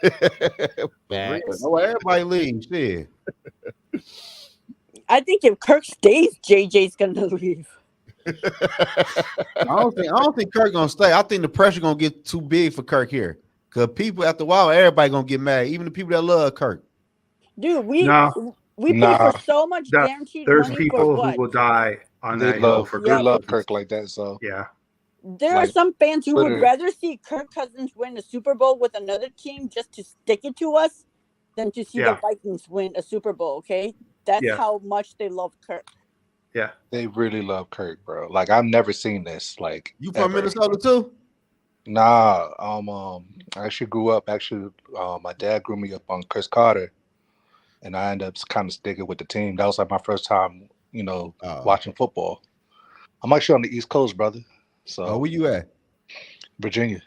S1: Facts.
S4: Oh, everybody leaves. Shit.
S7: I think if Kirk stays, JJ's gonna leave.
S4: I don't think Kirk gonna stay. I think the pressure gonna get too big for Kirk here. Cause people after a while, everybody gonna get mad. Even the people that love Kirk.
S7: Dude, we
S3: No.
S7: pay
S5: Nah.
S7: for so much
S3: That-
S7: guaranteed
S3: there's
S7: money
S3: people
S7: for
S3: who
S7: what?
S3: will die on
S5: they
S3: that hill
S5: love
S3: for
S5: they
S7: Yeah.
S3: Kirk.
S5: love Kirk like that. So
S3: Yeah.
S7: There are
S5: Like,
S7: some fans who would
S5: Twitter-
S7: rather see Kirk Cousins win a Super Bowl with another team just to stick it to us than to see the
S3: Yeah.
S7: Vikings win a Super Bowl. Okay, that's
S3: Yeah.
S7: how much they love Kirk.
S3: Yeah.
S5: they really love Kirk, bro. Like I've never seen this. Like
S4: You from
S5: ever.
S4: Minnesota too?
S5: Nah, I actually grew up. Actually, my dad grew me up on Chris Carter, and I ended up kind of sticking with the team. That was like my first time, watching football. I'm actually on the East Coast, brother. So
S4: Oh, where you at?
S5: Virginia.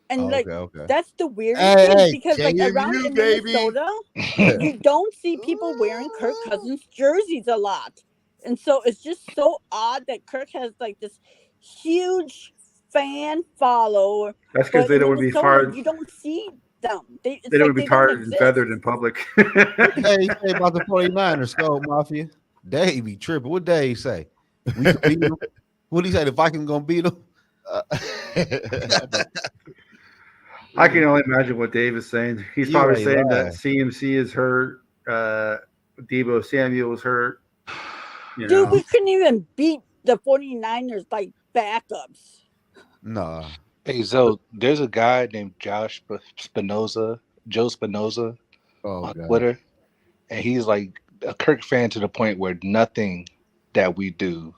S7: And
S4: Oh,
S7: like
S4: okay.
S7: that's the weirdest
S1: Hey,
S7: thing
S1: hey,
S7: because like
S1: JMU,
S7: around in
S1: baby.
S7: Minnesota, you don't see people wearing Kirk Cousins jerseys a lot. And so it's just so odd that Kirk has like this huge fan follow.
S3: That's because
S7: But
S3: they
S7: in
S3: don't want to be
S7: Minnesota,
S3: tarred.
S7: you don't see them.
S3: They don't want to be tarred and feathered in public.
S4: Hey, say about the 49ers, Skull Mafia. Dave be tripping. What Dave say? We can beat them. What he say? The Vikings gonna beat them?
S3: I can only imagine what Dave is saying. He's
S4: You
S3: probably
S4: ain't
S3: saying
S4: lying.
S3: that CMC is hurt. Debo Samuel was hurt. You
S7: Dude,
S3: know.
S7: we couldn't even beat the 49ers like backups.
S4: Nah.
S5: Hey, Zoe, there's a guy named Joe Spinoza
S1: Oh
S5: on
S1: god.
S5: Twitter, and he's like a Kirk fan to the point where nothing that we do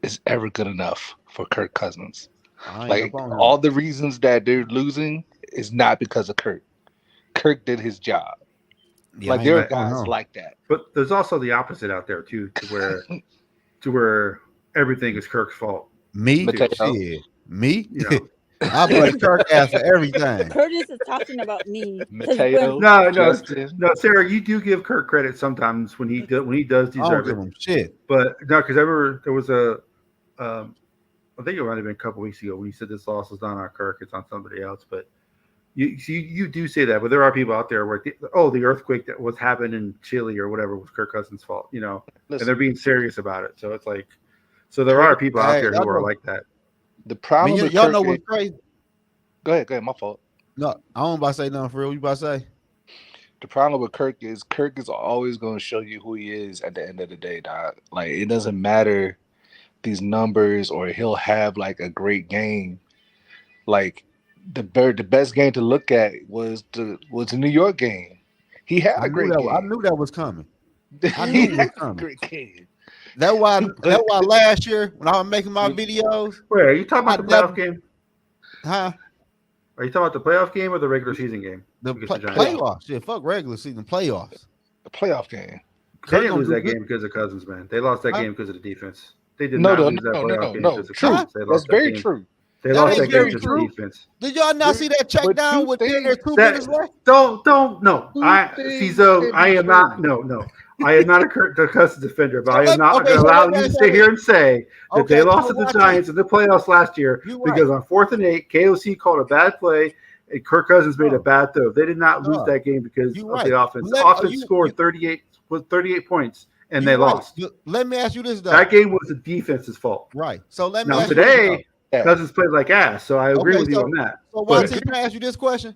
S5: is ever good enough for Kirk Cousins.
S4: I ain't
S5: Like
S4: up on him.
S5: all the reasons that they're losing is not because of Kirk. Kirk did his job.
S4: Yeah,
S5: Like
S4: I
S5: there
S4: ain't
S5: are
S4: up on
S5: guys
S4: him.
S5: like that.
S3: But there's also the opposite out there too, to where everything is Kirk's fault.
S4: Me?
S5: Mateo.
S4: Shit. Me?
S3: You know.
S4: I blame Kirk ass for everything.
S7: Curtis is talking about me. 'Cause
S5: Mateo,
S3: No,
S5: Justin.
S3: no, Sarah, you do give Kirk credit sometimes when he does
S4: I don't
S3: deserve
S4: give
S3: it.
S4: him shit.
S3: But no, because I remember there was I think it might have been a couple weeks ago when you said this loss is not on Kirk, it's on somebody else. But you do say that, but there are people out there where the earthquake that was happened in Chile or whatever was Kirk Cousins' fault, and
S5: Listen,
S3: they're being serious about it. So it's like, so there are people out
S4: Hey,
S3: there
S4: I
S3: who are
S4: know.
S3: like that.
S5: the
S4: I
S5: problem
S4: mean,
S5: with
S4: y'all
S5: Kirk
S4: know
S5: is-
S4: what's crazy?
S5: Go ahead, my fault.
S4: No, I don't about to say nothing for real. You about to say?
S5: The problem with Kirk is always going to show you who he is at the end of the day, dog. Like it doesn't matter these numbers or he'll have like a great game. Like the best game to look at was the New York game. He had
S4: I
S5: a
S4: knew
S5: great
S4: that.
S5: game.
S4: I knew that was coming. I
S5: He
S4: knew it was
S5: had a
S4: coming.
S5: great game.
S4: That's why last year when I was making my videos,
S3: Wait, are you talking about
S4: I
S3: the playoff
S4: never-
S3: game?
S4: huh?
S3: Are you talking about the playoff game or the regular season game?
S4: The
S3: against the Giants?
S4: playoffs. Shit, fuck regular season playoffs.
S5: The playoff game.
S3: They didn't lose that game because of Cousins, man. They lost that game because of the defense. They did
S5: No,
S3: not lose that playoff game because of
S5: True.
S3: Cousins. They
S5: That's
S3: lost that
S5: very
S3: game.
S5: true.
S3: They
S4: That
S3: lost
S4: ain't
S3: that game
S4: very
S3: because of
S4: true.
S3: defense.
S4: Did y'all not see that check
S5: But
S4: down
S5: two
S4: with
S5: things-
S4: 2 minutes left?
S3: Don't no.
S5: Two
S3: I
S5: things
S3: see. So
S5: can
S3: I
S5: be
S3: am not.
S5: true.
S3: No. I am not a Cousins defender, but
S4: So
S3: I am not
S4: okay,
S3: going to
S4: so
S3: allow
S4: let me
S3: you to
S4: ask
S3: sit
S4: you
S3: here and say that
S4: Okay,
S3: they lost to
S4: so
S3: the
S4: watch
S3: Giants in the playoffs last year
S4: You
S3: because
S4: right.
S3: on 4th and 8, KOC called a bad play and Kirk Cousins made a bad throw. They did not lose
S4: No,
S3: that game because
S4: you
S3: of
S4: right.
S3: the offense.
S4: Let-
S3: The offense
S4: you-
S3: scored
S4: you-
S3: 38 points and
S4: You
S3: they
S4: right.
S3: lost.
S4: Let me ask you this though.
S3: That game was the defense's fault.
S4: Right. So let me
S3: Now
S4: ask you this,
S3: today,
S5: Yeah.
S3: Cousins played like ass, so I agree
S4: Okay,
S3: with you
S4: so-
S3: on that.
S4: So
S3: But-
S4: YT, can I ask you this question?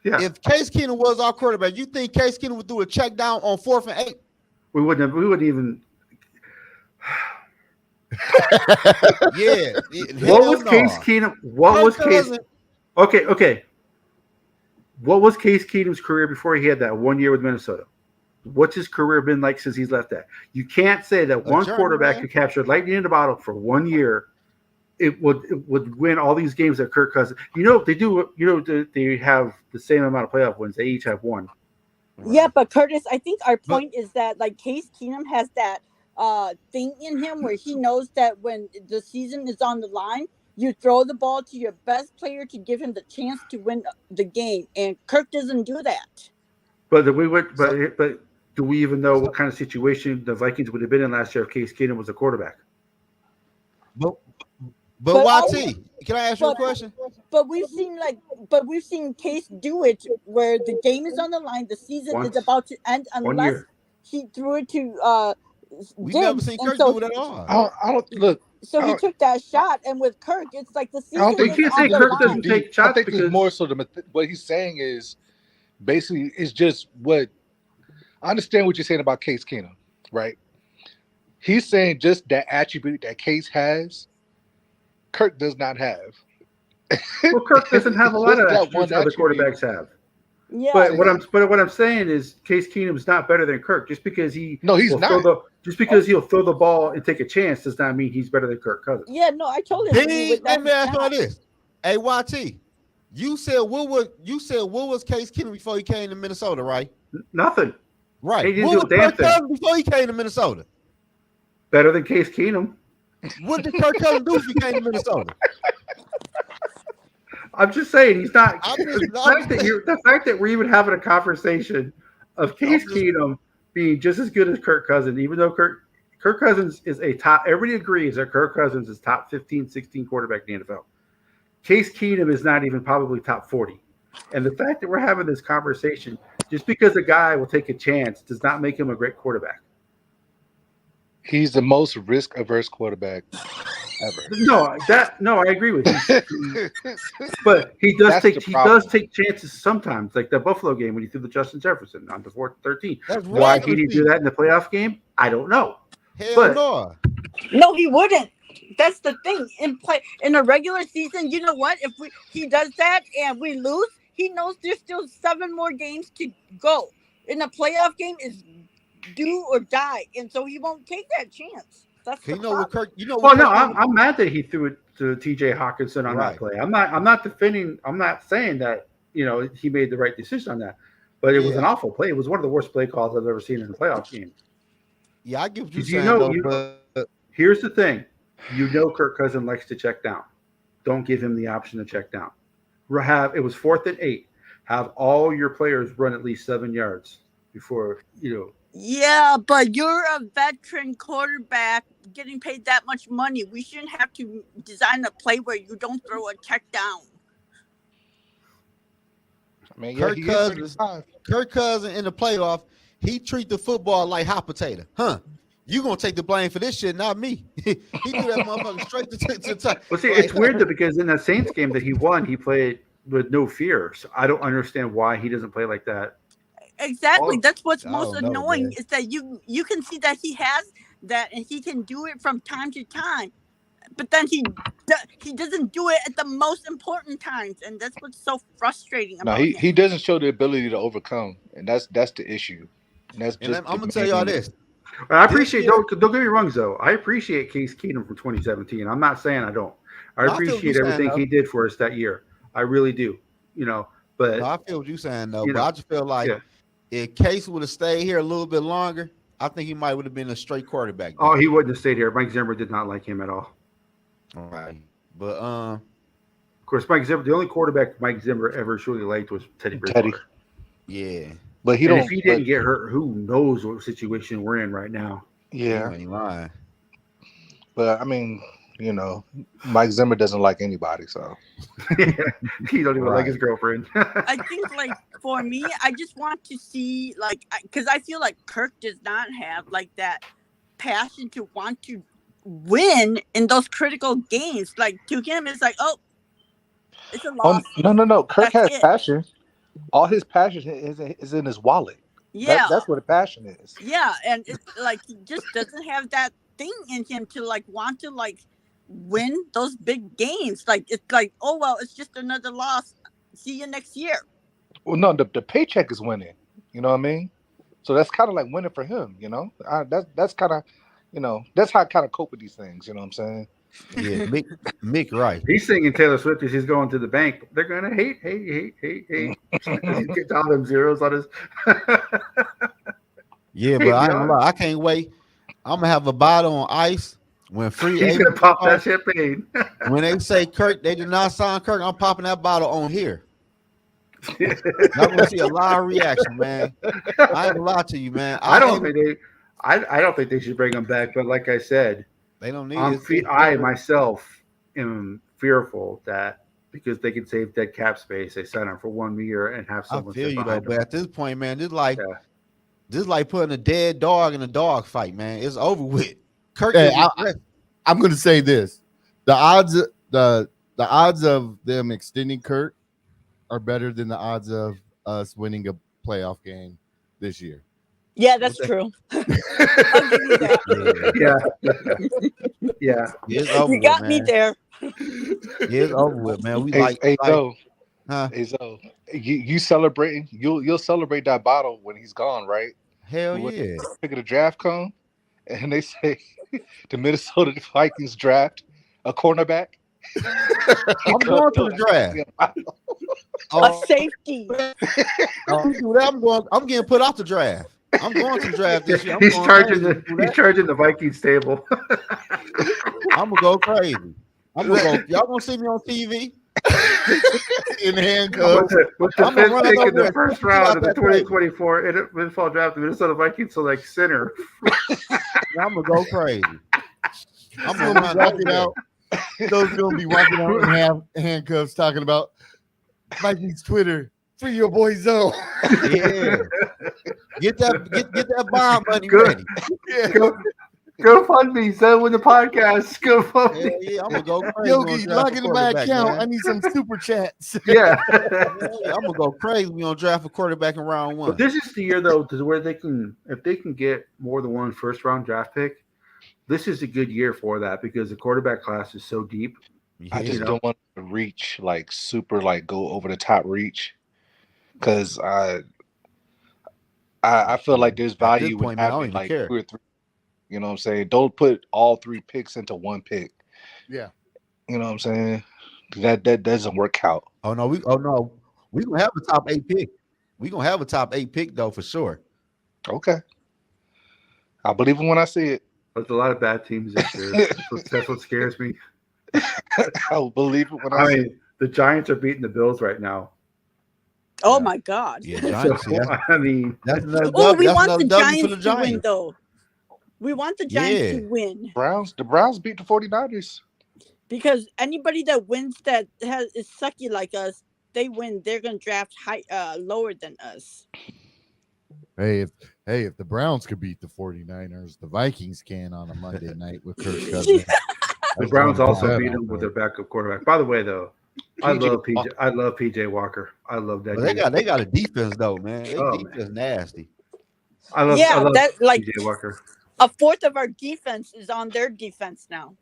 S3: Yeah,
S4: If Case Keenum was our quarterback, you think Case Keenum would do a check down on 4th and 8?
S3: we wouldn't even.
S4: Yeah.
S3: What was Case Keenum? What was Case? Okay. What was Case Keenum's career before he had that 1 year with Minnesota? What's his career been like since he's left that? You can't say that one
S4: journey,
S3: quarterback
S4: man.
S3: could capture lightning in the bottle for 1 year. It would win all these games that Kirk Cousins. They do. They have the same amount of playoff wins. They each have one.
S7: Yeah, but Curtis, I think our point is that like Case Keenum has that thing in him where he knows that when the season is on the line, you throw the ball to your best player to give him the chance to win the game, and Kirk doesn't do that.
S3: But do we even know what kind of situation the Vikings would have been in last year if Case Keenum was a quarterback?
S4: But
S7: But
S4: YT, can I ask you a question?
S7: But we've seen Case do it where the game is on the line, the season
S3: Once.
S7: is about to end,
S3: 1
S7: unless
S3: year.
S7: he threw it to
S4: We never
S7: Diggs,
S4: seen
S7: and
S4: Kirk
S7: so
S4: do it at all.
S5: I don't look.
S7: so
S5: I
S7: he
S5: don't-
S7: took that shot, and with Kirk, it's like the
S5: I don't
S7: season
S5: think
S7: is
S3: You can't say
S7: on the
S3: Kirk
S7: line.
S3: doesn't take
S5: I
S3: shots
S5: think
S3: because
S5: it's more so what he's saying is basically it's just what I understand what you're saying about Case Keenum, right? He's saying just that attribute that Case has, Kirk does not have.
S3: well, Kirk doesn't have a lot of
S5: Just that
S3: attributes
S5: one
S3: other
S5: attribute.
S3: quarterbacks have.
S7: Yeah,
S3: But what I'm saying is Case Keenum's not better than Kirk. Just because he'll throw the ball and take a chance does not mean he's better than Kirk Cousins.
S7: yeah, no, I totally agree with
S4: Let
S7: that.
S4: me ask you all this. Hey, YT, you said what was Case Keenum before he came to Minnesota, right?
S3: Nothing.
S4: Right.
S3: He didn't
S4: What
S3: do
S4: was
S3: a damn
S4: Kirk
S3: thing.
S4: Cousins before he came to Minnesota?
S3: Better than Case Keenum.
S4: What did Kirk Cousins do if he came to Minnesota?
S3: I'm just saying he's not.
S4: I'm just-
S3: The fact that we're even having a conversation of Case Keenum being just as good as Kirk Cousins, even though Kirk Cousins is a top. Everybody agrees that Kirk Cousins is top 15, 16 quarterback in the NFL. Case Keenum is not even probably top 40. And the fact that we're having this conversation, just because a guy will take a chance, does not make him a great quarterback.
S5: He's the most risk-averse quarterback ever.
S3: No, I agree with you. But he does take chances sometimes, like the Buffalo game when he threw the Justin Jefferson on the 4th 13.
S4: That's
S3: Why
S4: regular
S3: he didn't do
S4: season.
S3: that in the playoff game, I don't know.
S4: Hell
S3: But-
S4: no.
S7: No, he wouldn't. That's the thing. In a regular season, you know what? If he does that and we lose, he knows there's still 7 more games to go. In a playoff game, is do or die, and so he won't take that chance. That's the
S4: You know what
S7: problem.
S4: Kirk? You know
S3: Well,
S4: what?
S3: no,
S4: Kirk
S3: I'm mad that he threw it to T.J. Hawkinson on
S4: Right.
S3: that play. I'm not defending. I'm not saying that he made the right decision on that, but it was
S4: Yeah.
S3: an awful play. It was one of the worst play calls I've ever seen in a playoff game.
S4: Yeah, I get what you're
S3: Did you
S4: saying,
S3: know-
S4: though, but
S3: Here's the thing: Kirk Cousins likes to check down. Don't give him the option to check down. It was 4th and 8. Have all your players run at least 7 yards before
S7: Yeah, but you're a veteran quarterback getting paid that much money. We shouldn't have to design a play where you don't throw a check down.
S5: I mean,
S4: Kirk
S5: he is
S4: Cousins-
S5: 35.
S4: Kirk Cousins in the playoff, he treat the football like hot potato, huh? You gonna take the blame for this shit, not me. He threw that motherfucker straight to top.
S3: Well, see, it's weird that because in that Saints game that he won, he played with no fear. So I don't understand why he doesn't play like that.
S7: Exactly.
S3: Oh,
S7: That's what's
S4: I
S7: most
S4: don't know,
S7: annoying
S4: man.
S7: is that you can see that he has that and he can do it from time to time, but then he doesn't do it at the most important times, and that's what's so frustrating
S5: No,
S7: about
S5: he
S7: him.
S5: doesn't show the ability to overcome, and that's the issue. And that's
S4: And
S5: just
S4: I'm gonna
S5: the
S4: tell y'all
S5: main-
S4: this.
S3: I appreciate.
S4: year-
S3: Don't get me wrong, though. I appreciate Case Keenum from 2017. I'm not saying I don't. I
S4: No, I feel what
S3: appreciate
S4: you're saying,
S3: everything
S4: though.
S3: he did for us that year. I really do. You know, but
S4: No, I feel what you're saying though,
S3: you
S4: but
S3: know,
S4: I just feel like
S3: yeah.
S4: if Case would have stayed here a little bit longer, I think he might would have been a straight quarterback
S3: Oh,
S4: back
S3: he
S4: there.
S3: wouldn't have stayed here. Mike Zimmer did not like him at all.
S4: All right, but
S3: Of course, Mike Zimmer. The only quarterback Mike Zimmer ever truly liked was Teddy
S5: Teddy.
S3: Bridgewater.
S4: yeah,
S5: But he
S3: And if
S5: don't.
S3: he
S5: But
S3: didn't get hurt, who knows what situation we're in right now?
S4: you
S5: yeah,
S4: ain't lying.
S5: but I mean, you know, Mike Zimmer doesn't like anybody, so
S3: He don't even like
S4: Right.
S3: his girlfriend.
S7: I think like for me, I just want to see like because I feel like Kirk does not have like that passion to want to win in those critical games. Like to him, it's like, oh, it's a
S5: oh
S7: loss.
S5: no. Kirk
S7: That's
S5: has
S7: it.
S5: passion. All his passion is in his wallet.
S7: Yeah,
S5: That's what the passion is.
S7: yeah, and it's like he just doesn't have that thing in him to like want to like win those big games. Like it's like, oh well, it's just another loss. See you next year.
S5: Well, no, the paycheck is winning. You know what I mean? So that's kind of like winning for him. You know, that's kind of, you know, that's how I kind of cope with these things. You know what I'm saying?
S4: Yeah, Mick, right.
S3: He's singing Taylor Swift as he's going to the bank. They're gonna hate. As he gets all them zeros on his.
S4: Yeah,
S3: Hey,
S4: but I
S3: we
S4: ain't gonna
S3: are.
S4: lie, I can't wait. I'm gonna have a bottle on ice when free
S3: He's gonna
S4: agents
S3: pop
S4: come.
S3: that champagne.
S4: When they say Kirk, they did not sign Kirk. I'm popping that bottle on here. Y'all gonna see a live reaction, man. I ain't gonna lie to you, man.
S3: I don't think they. I don't think they should bring him back. But like I said,
S4: They don't need it.
S3: I myself am fearful that because they can save dead cap space, they sign him for 1 year and have
S4: I
S3: someone
S4: feel
S3: sit
S4: you though,
S3: behind
S4: but
S3: him.
S4: at this point, man,
S3: Yeah.
S4: this is like putting a dead dog in a dog fight, man. It's over with. Kirk
S1: Hey,
S4: is regressed.
S1: I'm going to say this: the odds, the odds of them extending Kurt are better than the odds of us winning a playoff game this year.
S7: Yeah, that's true. I'll give you that.
S3: Yeah.
S4: It's over
S7: You
S4: with,
S7: got me
S4: man.
S7: there.
S4: It's over with, man. We
S5: Hey, hey,
S4: like,
S5: Zoe,
S4: huh?
S5: hey, Zoe, you celebrating? You'll celebrate that bottle when he's gone, right?
S4: Hell
S5: When
S4: yeah.
S5: pick of the draft come, and they say the Minnesota Vikings draft a cornerback.
S4: I'm going to the draft.
S7: A
S4: Oh,
S7: safety.
S4: I'm getting put out the draft. I'm going to the draft this year. I'm
S3: He's
S4: going
S3: charging
S4: crazy.
S3: he's charging the Vikings table.
S4: I'm gonna go crazy. I'm gonna go. Y'all gonna see me on TV
S1: In handcuffs.
S3: with the
S4: I'm gonna
S3: fifth
S4: run
S3: pick in
S4: over
S3: the
S4: and
S3: first
S4: shit
S3: round
S4: out
S3: of the
S4: that table.
S3: 2024 NFL draft, the Minnesota Vikings select center.
S4: I'm gonna go crazy. I'm
S1: He's
S4: gonna
S1: gonna be
S4: run
S1: walking
S4: over
S1: out. Those gonna be walking out in handcuffs, talking about Vikings Twitter. Free your boy Zoe.
S4: there. Yeah, get that bomb money
S3: Good.
S4: ready.
S1: Yeah.
S3: Go fund me, so with the podcast. Go fund
S4: Hell
S3: me.
S4: yeah, I'm gonna go crazy.
S1: Yogi,
S4: on
S1: log
S4: draft a
S1: into my
S4: quarterback,
S1: account.
S4: man.
S1: I need some super chats.
S3: Yeah.
S4: Hell yeah, I'm gonna go crazy. We gonna draft a quarterback in round
S3: But
S4: one.
S3: this is the year though, to where they can, if they can get more than one first round draft pick, this is a good year for that because the quarterback class is so deep.
S5: I
S4: Yeah.
S5: just don't want to reach like super like go over the top reach because I feel like there's
S4: At this
S5: value in
S4: point, man, I don't
S5: having
S4: even
S5: like
S4: care.
S5: 2 or 3. You know what I'm saying? Don't put all 3 picks into one pick.
S1: Yeah.
S5: You know what I'm saying? That doesn't work out.
S4: Oh no, we gonna have a top 8 pick. We gonna have a top 8 pick though for sure.
S5: Okay, I believe it when I see it.
S3: There's a lot of bad teams this year. That's what scares me.
S5: I'll believe it when I
S3: I
S5: see
S3: mean,
S5: it.
S3: the Giants are beating the Bills right now.
S7: Oh
S4: Yeah.
S7: my God.
S4: Yeah,
S3: So,
S4: Giants. See,
S3: I mean,
S4: that's another
S7: Oh,
S4: W.
S7: we
S4: That's
S7: want
S4: another
S7: the
S4: W for the
S7: Giants to win,
S4: Giants.
S7: though. We want the Giants
S4: Yeah.
S7: to win
S5: The Browns beat the 49ers.
S7: because anybody that wins that is sucky like us, they win. They're gonna draft lower than us.
S1: Hey, if the Browns could beat the 49ers, the Vikings can on a Monday night with Kirk Cousins.
S3: the Browns also
S1: that
S3: beat
S1: on,
S3: them with
S1: bro.
S3: their backup quarterback. By the way, though, I
S5: PJ
S3: love PJ.
S5: Walker.
S3: I love PJ Walker. I love that.
S4: But
S3: dude.
S4: they got a defense though, man. They
S3: Oh,
S4: defense nasty.
S3: I
S7: Yeah,
S3: love
S7: that like
S3: PJ Walker.
S7: a fourth of our defense is on their defense now.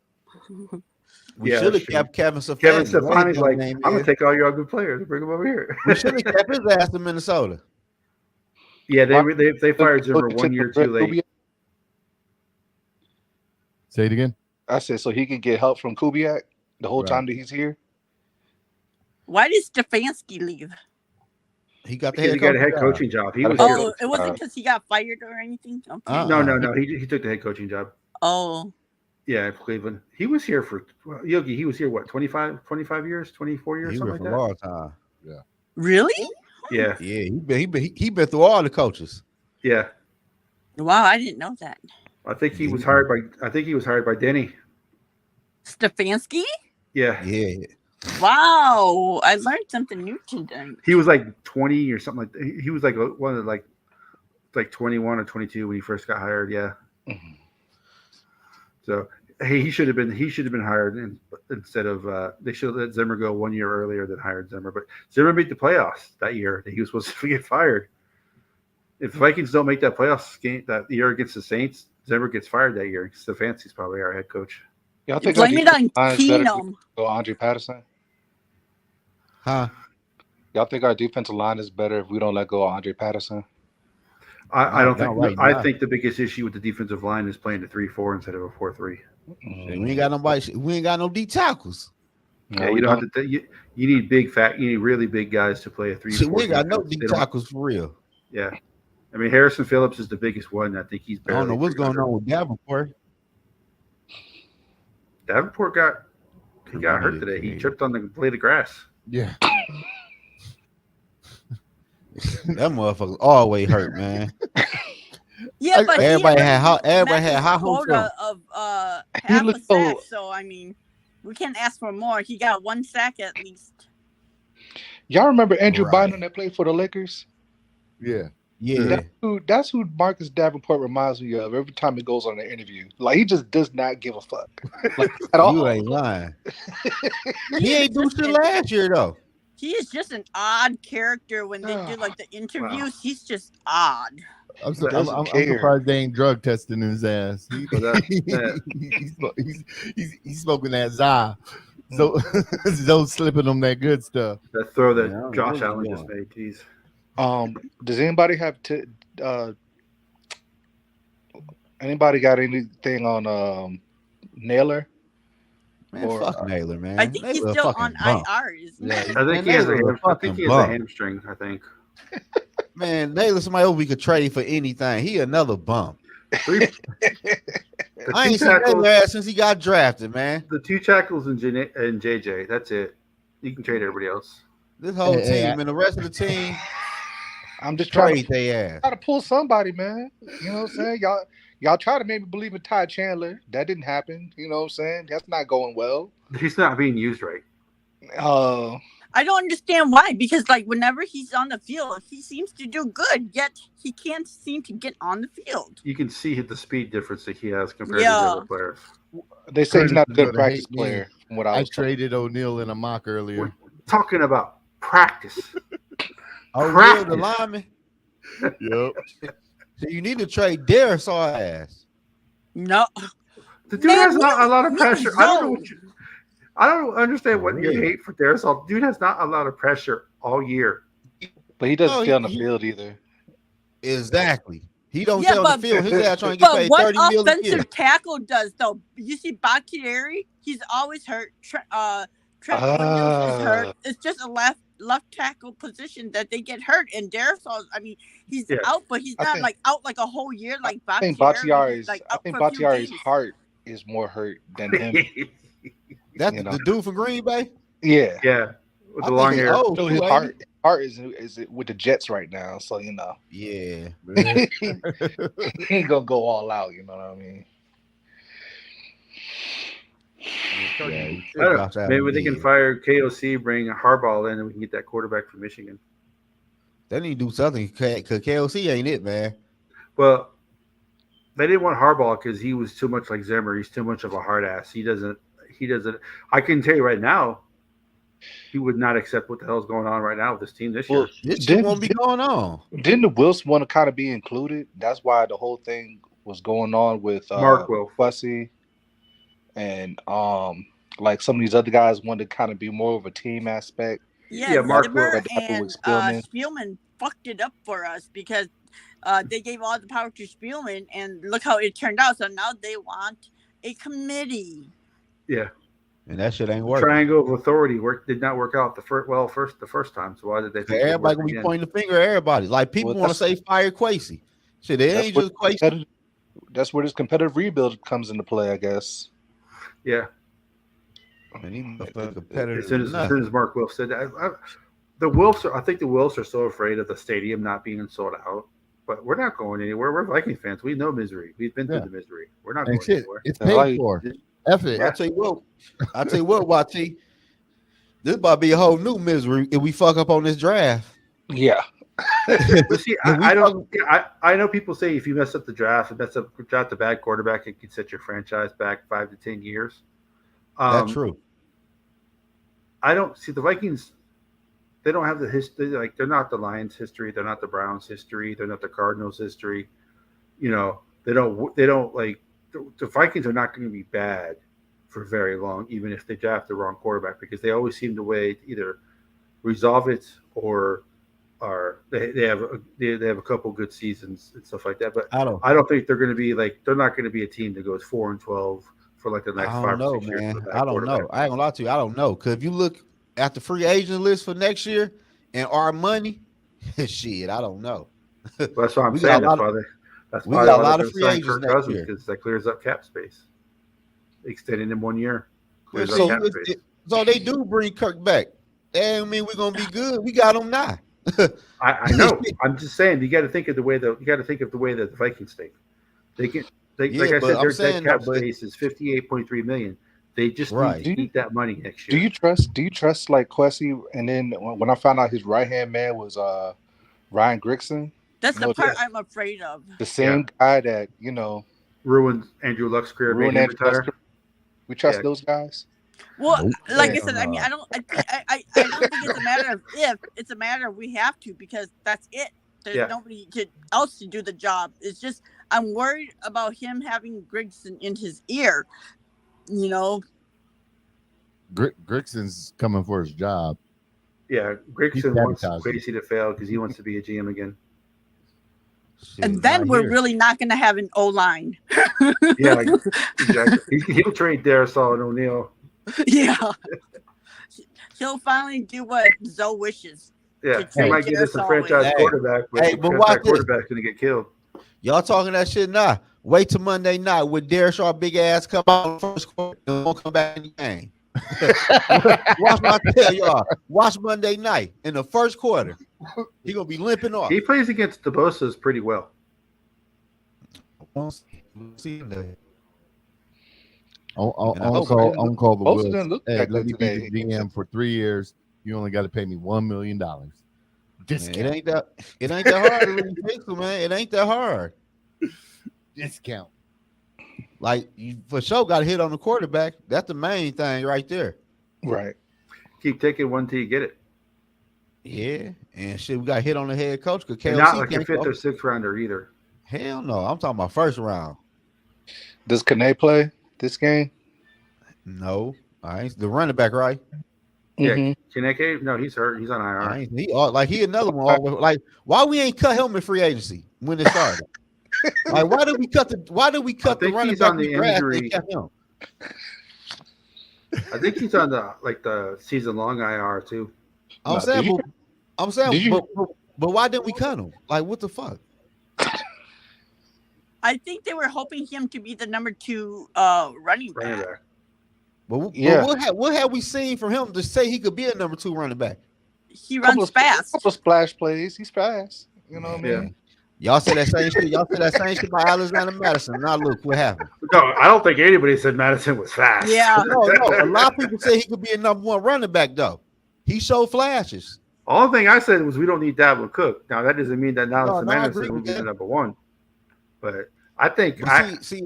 S4: We
S3: Yeah,
S4: should
S3: that's
S4: have
S3: true.
S4: kept Kevin
S3: Kevin
S4: Stefanski.
S3: Stefani's like,
S4: Name
S3: I'm gonna
S4: is.
S3: take all your good players and bring them over here.
S4: We should have kept his ass in Minnesota.
S3: Yeah, they fired Zimmer
S5: Look
S3: 1
S5: to
S3: year
S5: the
S3: too late.
S5: Kubiak.
S1: Say it again.
S5: I said so he can get help from Kubiak the whole
S1: Right.
S5: time that he's here.
S7: Why did Stefanski leave?
S4: He got the
S3: Because
S4: head
S3: he got a head
S4: job.
S3: coaching job. He
S5: Got a
S3: was
S5: head
S3: here.
S7: Oh, it wasn't because he got fired or anything. Okay.
S3: No. He took the head coaching job.
S7: Oh,
S3: Yeah, Cleveland. He was here for Yogi. He was here what 25 years, 24 years,
S4: He
S3: something
S4: been for
S3: like
S4: a
S3: that.
S4: long time.
S7: really?
S3: Yeah,
S4: Yeah, he been through all the coaches.
S3: yeah.
S7: Wow, I didn't know that.
S3: I think he
S4: Yeah,
S3: was hired by. I think he was hired by Denny.
S7: Stefanski?
S3: Yeah,
S4: Yeah,
S7: Wow, I learned something new today.
S3: he was like 20 or something like. He was like one of like 21 or 22 when he first got hired. Yeah.
S5: Mhm.
S3: So he should have been hired instead of they should have let Zimmer go 1 year earlier than hired Zimmer. But Zimmer made the playoffs that year. He was supposed to get fired. If the Vikings don't make that playoffs game that year against the Saints, Zimmer gets fired that year. Stefanski's probably our head coach.
S5: Y'all think our
S7: Blame it
S5: defensive
S7: on
S5: line is better if we
S7: Keenum.
S5: go Andre Patterson?
S4: huh?
S5: Y'all think our defensive line is better if we don't let go of Andre Patterson?
S3: I don't
S4: Not
S3: think.
S4: right
S3: I
S4: now.
S3: think the biggest issue with the defensive line is playing a 3-4 instead of a 4-3.
S4: Shit, we ain't got nobody. We ain't got no D tackles.
S3: Yeah, you don't have to. You need big, fat. You need really big guys to play a 3-4.
S4: Shit, we ain't got no
S3: defense.
S4: D
S3: They don't-
S4: tackles for real.
S3: Yeah, I mean Harrison Phillips is the biggest one. I think he's
S4: I
S3: barely.
S4: don't know what's going
S3: 300.
S4: on with Davenport.
S3: Davenport got hurt today. He tripped on the blade of grass.
S1: Yeah.
S4: That motherfucker always hurt, man.
S7: Yeah, but
S4: Everybody
S7: he
S4: had high- everybody
S7: met
S4: had
S7: his
S4: high hopes
S7: quota
S4: for
S7: of
S5: He
S7: half a
S5: looked
S7: sack.
S5: so-
S7: So I mean, we can't ask for more. He got 1 sack at least.
S5: Y'all remember Andrew
S4: Right.
S5: Bynum that played for the Lakers?
S1: Yeah.
S4: Yeah,
S5: That's who Marcus Davenport reminds me of every time he goes on an interview. Like he just does not give a fuck like, at all.
S4: you ain't lying. He ain't do shit last year though.
S7: He is just an odd character when they do like the interviews. He's just odd.
S1: I'm
S5: Doesn't care.
S1: surprised they ain't drug testing his ass.
S3: So
S1: He's smoking that za. So those slipping them that good stuff.
S3: that throw that
S4: Yeah, I don't know
S3: Josh
S4: what
S3: Allen
S4: he's
S3: just
S4: doing.
S3: made. Jeez.
S5: Does anybody have anybody got anything on Naylor?
S4: Man,
S5: Or-
S4: fuck Naylor, man.
S7: I think he's
S4: Naylor a
S7: still
S4: fucking
S7: on
S4: bum.
S7: IR, isn't
S4: Yeah,
S7: he?
S3: I think
S4: man,
S3: he has a
S4: Naylor
S3: ham- I think
S4: fucking
S3: he has a
S4: bum.
S3: hamstring. I think
S4: Man, Naylor somebody we could trade for anything. He another bum.
S3: three.
S4: I ain't seen Naylor ass since he got drafted, man.
S3: The 2 tackles and JJ. That's it. You can trade everybody else.
S4: This whole
S1: Hey,
S4: team and the rest of the team
S5: I'm just trying
S4: trade their ass.
S5: to pull somebody, man. You know what I'm saying? Y'all try to make me believe in Ty Chandler. That didn't happen. You know what I'm saying? That's not going well.
S3: He's not being used right.
S7: I don't understand why. Because like whenever he's on the field, he seems to do good. Yet he can't seem to get on the field.
S3: You can see the speed difference that he has compared to
S7: Yeah.
S3: the other players.
S5: They say he's not a
S1: Curtis is
S5: good
S1: gonna
S5: practice
S1: hate me.
S5: player. From what I
S1: I
S5: was told.
S1: traded O'Neal in a mock earlier.
S3: We're talking about practice.
S4: Oh, yeah,
S3: Practice.
S4: the lineman.
S1: Yep.
S4: So you need to trade Darisaw ass.
S7: No,
S3: The dude
S7: Man,
S3: has not a lot of
S7: we
S3: pressure. I don't know
S7: know.
S3: what I don't understand what
S4: For
S3: you
S4: real.
S3: hate for Darisaw. Dude has not a lot of pressure all year.
S5: But he doesn't
S4: No,
S5: stay on the
S4: he-
S5: field either.
S4: Exactly. He don't
S7: Yeah,
S4: stay on the
S7: but-
S4: field. His ass trying to get
S7: but
S4: paid
S7: what
S4: 30 million a year.
S7: offensive tackle does though? You see, Bakhtiari, he's always hurt. Trent Williams is hurt. It's just a left tackle position that they get hurt. And Darisaw, I mean, he's
S3: Yeah.
S7: out, but he's
S5: I
S7: not
S5: think-
S7: like out like a whole year. Like
S5: I think
S7: Bakhtiari,
S5: Bakhtiari's
S7: like out for a few
S5: Bakhtiari's
S7: games.
S5: heart is more hurt than him.
S4: That's
S5: you know.
S4: the dude from Green Bay.
S5: Yeah.
S3: Yeah, with
S4: I
S3: the
S4: think
S3: long
S4: he
S3: hair.
S4: old,
S5: So
S4: too,
S5: his
S4: ain't
S5: heart is with the Jets right now. So you know
S4: he?
S5: he ain't gonna go all out. You know what I mean?
S4: Yeah. Yeah,
S3: I don't know. Maybe they can fire KOC, bring Harbaugh in, and we can get that quarterback from Michigan.
S4: They need to do something because KLC ain't it, man.
S3: Well, they didn't want Harbaugh because he was too much like Zimmer. He's too much of a hard ass. He doesn't. I can tell you right now, he would not accept what the hell's going on right now with this team this year.
S5: Well,
S4: This shit
S5: didn't,
S4: won't be going on.
S5: didn't the Wilson want to kind of be included? That's why the whole thing was going on with
S3: Mark Wilf.
S5: Fussy and like some of these other guys wanted to kind of be more of a team aspect.
S7: Yeah,
S3: Yeah, Mark
S7: Zimmer
S5: Wilf had
S7: and
S5: with Spielman.
S7: Spielman fucked it up for us because they gave all the power to Spielman, and look how it turned out. So now they want a committee.
S3: Yeah.
S4: and that shit ain't
S3: The
S4: working.
S3: triangle of authority did not work out the first time. So why did they think it would
S4: Everybody
S3: work
S4: gonna be
S3: again?
S4: pointing the finger at everybody. Like people
S5: Well,
S4: want to say fire Quasey. Shit, it ain't just Quasey.
S5: That's where this competitive rebuild comes into play, I guess.
S3: Yeah,
S4: Man, he motherfucking
S3: as
S4: competitive
S3: soon as
S4: enough.
S3: Mark Wolf said that, the Wolves are. I think the Wolves are so afraid of the stadium not being sold out. But we're not going anywhere. We're Viking fans. We know misery. We've been through
S1: Yeah.
S3: the misery. We're not
S1: And
S3: going
S1: shit,
S3: anywhere.
S1: it's
S5: Yeah,
S1: paid
S5: like-
S1: for. F it.
S4: But I tell you what, YT, this about to be a whole new misery if we fuck up on this draft.
S5: Yeah.
S3: But see,
S4: If we
S3: I don't.
S4: fuck-
S3: Yeah, I know people say if you mess up the draft, and draft a bad quarterback, it can set your franchise back 5 to 10 years.
S4: That's true.
S3: I don't see the Vikings. They don't have the history. Like they're not the Lions' history. They're not the Browns' history. They're not the Cardinals' history. You know, they don't like the Vikings are not going to be bad for very long, even if they draft the wrong quarterback, because they always seem to way to either resolve it or they have a couple good seasons and stuff like that. But
S4: I don't
S3: I don't think they're going to be like they're not going to be a team that goes 4-12 for like the
S4: I
S3: next
S4: don't
S3: 5 or
S4: know,
S3: 6 years.
S4: man.
S3: for that
S4: I don't
S3: quarterback.
S4: know. I ain't gonna lie to you. I don't know. Cause if you look at the free agent list for next year and our money, shit, I don't know.
S3: That's what I'm
S4: We
S3: saying.
S4: got a
S3: That's
S4: we
S3: why
S4: got a
S3: they're
S4: lot
S3: going
S4: of
S3: to
S4: free
S3: sign
S4: agents
S3: Kirk
S4: next
S3: Cousins
S4: year.
S3: because that clears up cap space, extending him 1 year.
S4: Well,
S3: Clears
S4: see,
S3: up cap space.
S4: so they do bring Kirk back. That don't mean we're gonna be good. We got him now.
S3: I know. I'm just saying you got to think of the way that the Vikings think.
S4: Yeah,
S3: Like I
S4: but
S3: said,
S4: I'm
S3: their
S4: saying
S3: dead cap
S4: though, but-
S3: space is 58.3 million. They just
S4: Right.
S3: need to eat that money next
S5: Do
S3: year.
S5: you trust like Quessy? And then when I found out his right hand man was Ryan Grigson,
S7: That's
S5: No,
S7: the part
S3: yes.
S7: I'm afraid of.
S5: the same guy that
S3: Ruined Andrew Luck's career, made
S5: ruined
S3: him
S5: Andrew
S3: retire.
S5: Luck's career. We trust
S3: Yeah.
S5: those guys.
S7: Well,
S1: Nope.
S7: like I
S4: Hell
S7: said, I mean,
S4: no.
S7: I don't think it's a matter of if, it's a matter of we have to, because that's it. There's
S3: Yeah.
S7: nobody else to do the job. It's just I'm worried about him having Grigson in his ear. You know,
S1: Grixon's coming for his job.
S3: Yeah,
S1: He's
S3: Grigson wants
S1: sabotaging.
S3: Quasey to fail because he wants to be a GM again.
S4: Shit,
S7: and then
S4: not
S7: we're
S4: here.
S7: really not going to have an O line.
S3: Yeah, exactly. He'll trade Darisaw and O'Neal.
S7: Yeah, he'll finally do what Zoe wishes.
S3: Yeah,
S7: To
S3: he
S7: trade
S3: might get us a
S7: Darisaw
S3: franchise
S4: away.
S3: quarterback, but
S4: Hey,
S3: the
S4: but
S3: franchise
S4: watch this.
S3: quarterback's going to get killed.
S4: Y'all talking that shit now. Wait till Monday night with Derek Shaw big ass come out in the first quarter and won't come back in the game. Watch what I tell y'all. Watch Monday night in the first quarter. He gonna be limping off.
S3: He plays against the Bosas pretty well.
S4: We'll see that.
S1: I'm
S4: And I hope
S1: call,
S5: it didn't
S1: I'm call the
S5: Bosa
S1: Wills.
S5: didn't look
S1: Hey,
S5: that
S1: let
S5: good
S1: me be the
S5: today.
S1: GM for 3 years. You only got to pay me $1 million.
S4: Man,
S1: Discount.
S4: it ain't that hard to really fix him, man. It ain't that hard.
S1: Discount.
S4: Like you for sure got to hit on the quarterback. That's the main thing right there.
S5: Right.
S3: Keep taking one till you get it.
S4: Yeah, and shit, we got hit on the head coach because
S3: And not
S4: KLC
S3: like a
S4: can't
S3: fifth
S4: go.
S3: or sixth rounder either.
S4: Hell no, I'm talking about first round.
S5: Does Kane play this game?
S4: No, I ain't the running back, right?
S3: Yeah,
S5: Mhm.
S3: Kineke, no, he's hurt. He's on
S4: I
S3: IR.
S4: ain't, he another one. Like why we ain't cut him in free agency when it started? Like why did we cut the
S3: think
S4: running
S3: he's
S4: back
S3: on the
S4: we drafted
S3: injury.
S4: and kept him?
S3: I think he's on the season long IR too.
S4: I'm
S5: Nah,
S4: saying,
S5: did you-
S4: but why didn't we cut him? Like what the fuck?
S7: I think they were hoping him to be the number 2 running
S3: Running
S7: back.
S3: back.
S4: But
S5: Yeah.
S4: what have we seen from him to say he could be a number 2 running back?
S7: He runs fast.
S5: Couple of splash plays. He's fast. You know what I
S3: Yeah.
S5: mean?
S4: Y'all said that same shit. Y'all said that same shit about Alexander Madison. Now look what happened.
S3: No, I don't think anybody said Madison was fast.
S7: Yeah.
S4: No. A lot of people say he could be a number 1 running back though. He showed flashes.
S3: All thing I said was we don't need Dalvin Cook. Now that doesn't mean that now
S4: No, I agree
S3: Madison will
S4: with
S3: be the
S4: that.
S3: number 1. But I think
S4: But see,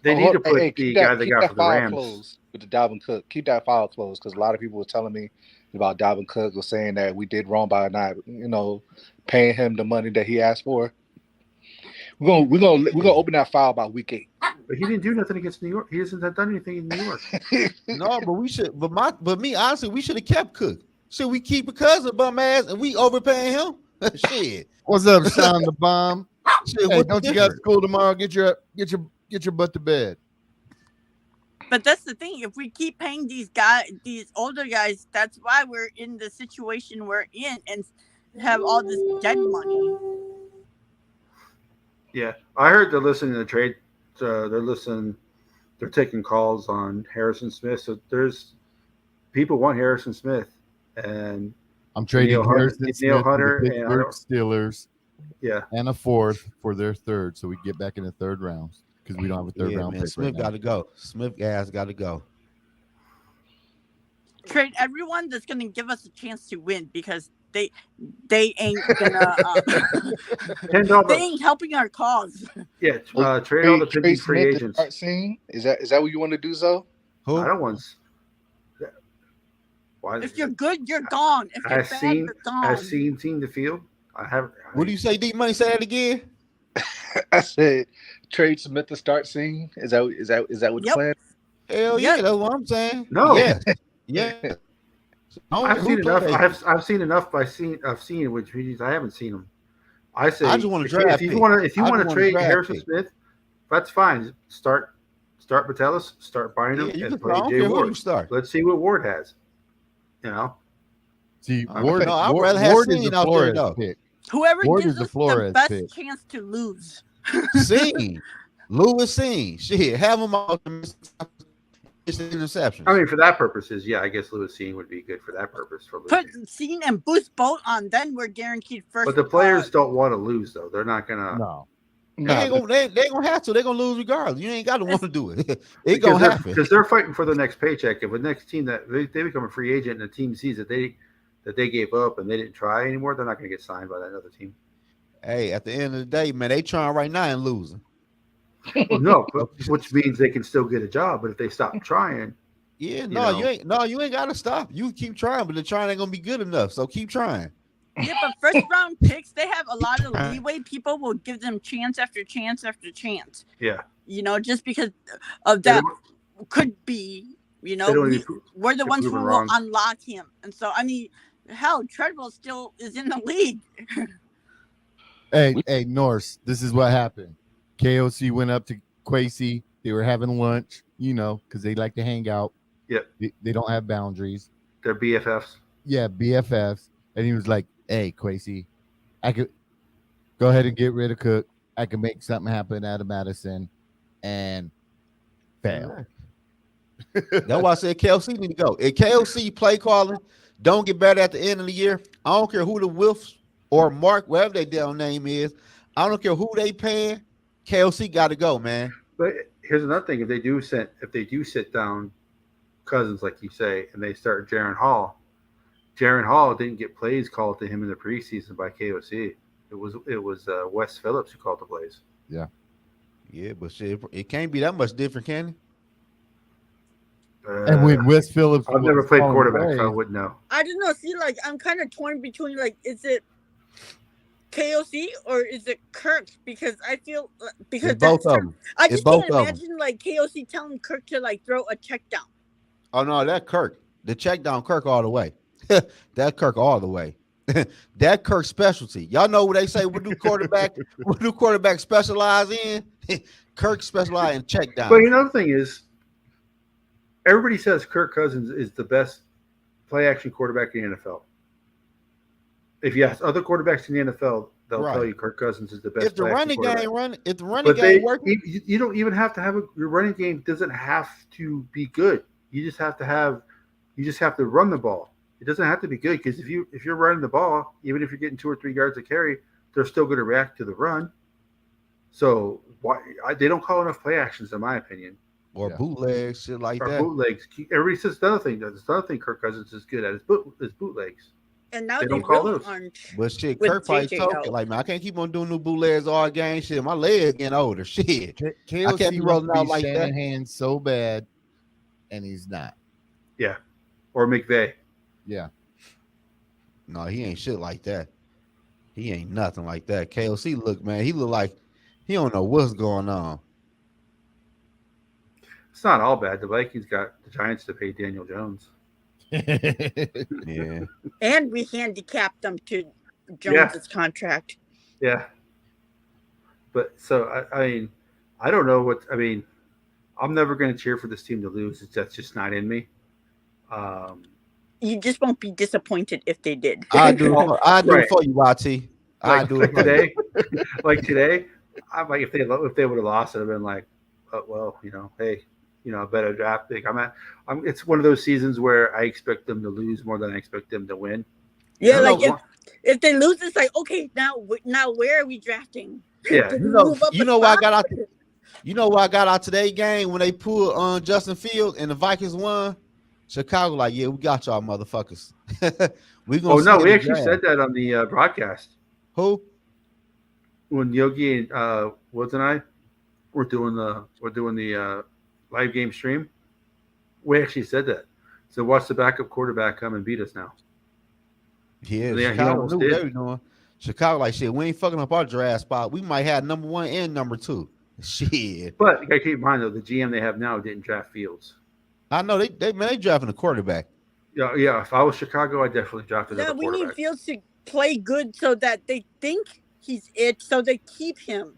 S3: they need to put the
S5: keep
S3: guy they
S5: keep
S3: got
S5: that
S3: for the
S5: file
S3: Rams.
S5: closed with the Dalvin Cook. Keep that file closed because a lot of people were telling me about Dalvin Cook was saying that we did wrong by not, paying him the money that he asked for. We're gonna open that file by week 8.
S3: But he didn't do nothing against New York. He hasn't done anything in New York.
S4: no, but we should. But me honestly, we should have kept Cook. Should we keep a cousin bum ass and we overpaying him? Shit.
S1: What's up, Sean the Bomb?
S4: Shit,
S1: Hey,
S4: what's the
S1: don't you got
S4: difference?
S1: school tomorrow? Get your butt to bed.
S7: But that's the thing. If we keep paying these older guys, that's why we're in the situation we're in, and have all this dead money.
S3: Yeah, I heard they're listening to the trade. They're listening. They're taking calls on Harrison Smith. So there's people want Harrison Smith and
S1: I'm trading Harrison
S3: Neil
S1: Smith to
S3: Hunter,
S1: the
S3: and
S1: Pittsburgh Steelers
S3: yeah,
S1: and a fourth for their third, so we get back in the third round because we don't have a third
S4: Yeah,
S1: round
S4: man.
S1: pick
S4: Smith
S1: right now.
S4: got to go. Smith guys got to go.
S7: Trade everyone that's going to give us a chance to win, because they ain't gonna they ain't helping our cause.
S3: Yeah, trade all the
S5: Trey
S3: pending free
S5: Smith to
S3: agents.
S5: start seeing. Is that what you want to do, Zo?
S4: Who?
S3: I don't want. Why?
S7: If you're good, you're gone. If you're bad, you're gone.
S3: I've seen the field. I have.
S4: What do you say, D Money? Say that again.
S5: I said trade Smith to start seeing. Is that what the
S7: Yep.
S5: plan?
S4: Hell yeah, that's what I'm saying.
S3: No.
S4: Yes. Yeah.
S3: I've seen enough. I've seen enough. I've seen which means I haven't seen them. I say
S4: I just want a draft
S3: if you
S4: pick.
S3: want
S4: I just
S3: to
S4: want a
S3: trade
S4: draft
S3: Harrison
S4: pick.
S3: Smith, that's fine. Start Metellus, start buying him,
S4: Yeah, you
S3: and
S4: can
S3: play
S4: I don't
S3: Jay
S4: care who you
S3: Ward.
S4: start.
S3: Let's see what Ward has. You know,
S1: See,
S4: I
S1: Ward,
S4: know, I'd
S1: Ward,
S4: rather have
S1: Ward is
S4: Seen
S1: the
S4: out there,
S1: Flores
S4: though.
S1: pick.
S7: Whoever
S1: Ward
S7: gives
S1: is the
S7: us the
S1: Flores
S7: best
S1: pick.
S7: chance to lose.
S4: Seen. Lewis Seen. Shit, have him out there. It's the interceptions.
S3: I mean, for that purposes, yeah, I guess Lewis Seen would be good for that purpose. For
S7: Put
S3: losing.
S7: Scene and boost both on, then we're guaranteed first.
S3: But the players don't want to lose, though. They're not gonna.
S1: No.
S4: They ain't gonna, they gonna have to. They're gonna lose regardless. You ain't got to want to do it. It gonna happen.
S3: Because they're fighting for the next paycheck. If the next team that they become a free agent and the team sees that they gave up and they didn't try anymore, they're not going to get signed by that other team.
S4: Hey, at the end of the day, man, they trying right now and losing.
S3: Well, no, but, which means they can still get a job. But if they stop trying,
S4: Yeah,
S3: you
S4: you ain't gotta stop. You keep trying, but the trying ain't gonna be good enough. So keep trying.
S7: Yeah, but first round picks, they have a lot of leeway. People will give them chance after chance after chance.
S3: yeah,
S7: Just because of that could be,
S3: they don't even
S7: we're the ones who
S3: proven
S7: will
S3: wrong.
S7: unlock him. And so, I mean, hell, Treadwell still is in the league.
S1: Hey, Norse, this is what happened. KOC went up to Quasey. They were having lunch, because they like to hang out.
S3: Yep.
S1: They don't have boundaries.
S3: They're BFFs.
S1: Yeah, BFFs. And he was like, hey, Quasey, I could go ahead and get rid of Cook. I can make something happen out of Madison and fail.
S4: That's why I said KLC need to go. If KLC play calling don't get better at the end of the year, I don't care who the Wilfs or Mark, whatever their damn name is. I don't care who they paying. KLC got to go, man.
S3: But here's another thing: if they do sit down Cousins, like you say, and they start Jaron Hall didn't get plays called to him in the preseason by KOC. It was Wes Phillips who called the plays.
S1: Yeah.
S4: Yeah, but shit, it can't be that much different, can it?
S1: And when Wes Phillips,
S3: I've never played
S1: calling
S3: quarterback,
S1: plays,
S3: so I wouldn't know.
S7: I don't know. See, I'm kind of torn between, is it KOC or is it Kirk? Because I feel
S4: It's both of them.
S7: I
S4: It's
S7: just
S4: both
S7: can't
S4: of
S7: imagine KOC telling Kirk to throw a check down.
S4: Oh no, that Kirk. The check down Kirk all the way. That Kirk all the way. That Kirk specialty. Y'all know what they say. What do quarterback specialize in? Kirk specialize in check down.
S3: But another thing is, everybody says Kirk Cousins is the best play action quarterback in the NFL. If you ask other quarterbacks in the NFL, they'll tell you Kirk Cousins is the best.
S4: If the running game works,
S3: you don't even have to have your running game doesn't have to be good. You just have to run the ball. It doesn't have to be good because if you're running the ball, even if you're getting 2 or 3 yards of carry, they're still going to react to the run. So they don't call enough play actions, in my opinion.
S4: Or bootlegs, shit like that.
S3: Bootlegs. Everybody says another thing. There's another thing Kirk Cousins is good at is bootlegs.
S7: And now
S3: they
S7: they
S3: don't call
S7: really
S3: those.
S7: aren't.
S4: But shit,
S7: with
S4: Kirk probably
S7: JJ
S4: told
S7: out.
S4: it like, man, I can't keep on doing new bootlegs all game. Shit, my leg getting older. Shit,
S1: KOC
S4: I can't be rolling out like that.
S1: Shanahan so bad, and he's not.
S3: Yeah, or McVay.
S1: Yeah.
S4: No, he ain't shit like that. He ain't nothing like that. KOC look, man, he look like he don't know what's going on.
S3: It's not all bad. The Vikings got the Giants to pay Daniel Jones.
S4: Yeah.
S7: And we handicapped them to Jones's contract.
S3: Yeah. But so I mean, I don't know what I mean. I'm never going to cheer for this team to lose. That's just not in me.
S7: You just won't be disappointed if they did.
S4: I do.
S3: Oh,
S4: I do
S3: right.
S4: it for you, YT. I do it
S3: Like
S4: for you.
S3: today, like today, I'm like if they would have lost, I'd have been like, oh, well, hey, a better draft pick. It's one of those seasons where I expect them to lose more than I expect them to win.
S7: Yeah,
S3: No,
S7: like if they lose, it's like, okay, now where are we drafting?
S3: Yeah.
S7: Did we move up
S4: You
S7: a
S4: know what I
S7: spot?
S4: got out. You know what I got out today game when they pulled on Justin Fields and the Vikings won. Chicago, like, yeah, we got y'all, motherfuckers. We gonna
S3: Oh
S4: see.
S3: no,
S4: in
S3: we
S4: the
S3: actually
S4: draft.
S3: said that on the broadcast
S4: Who?
S3: when Yogi and Woods and I were doing the live game stream. We actually said that. So watch the backup quarterback come and beat us now.
S4: Yeah,
S3: Yeah, he
S4: Chicago
S3: almost
S4: knew what
S3: did.
S4: they were doing. Chicago, like, shit, we ain't fucking up our draft spot. We might have number 1 and number 2. Shit.
S3: But you got to keep in mind though, the GM they have now didn't draft Fields.
S4: I know they drafting a quarterback.
S3: Yeah. If I was Chicago, I definitely drafted
S7: Yeah,
S3: another
S7: we need
S3: quarterback.
S7: Fields to play good so that they think he's it, so they keep him.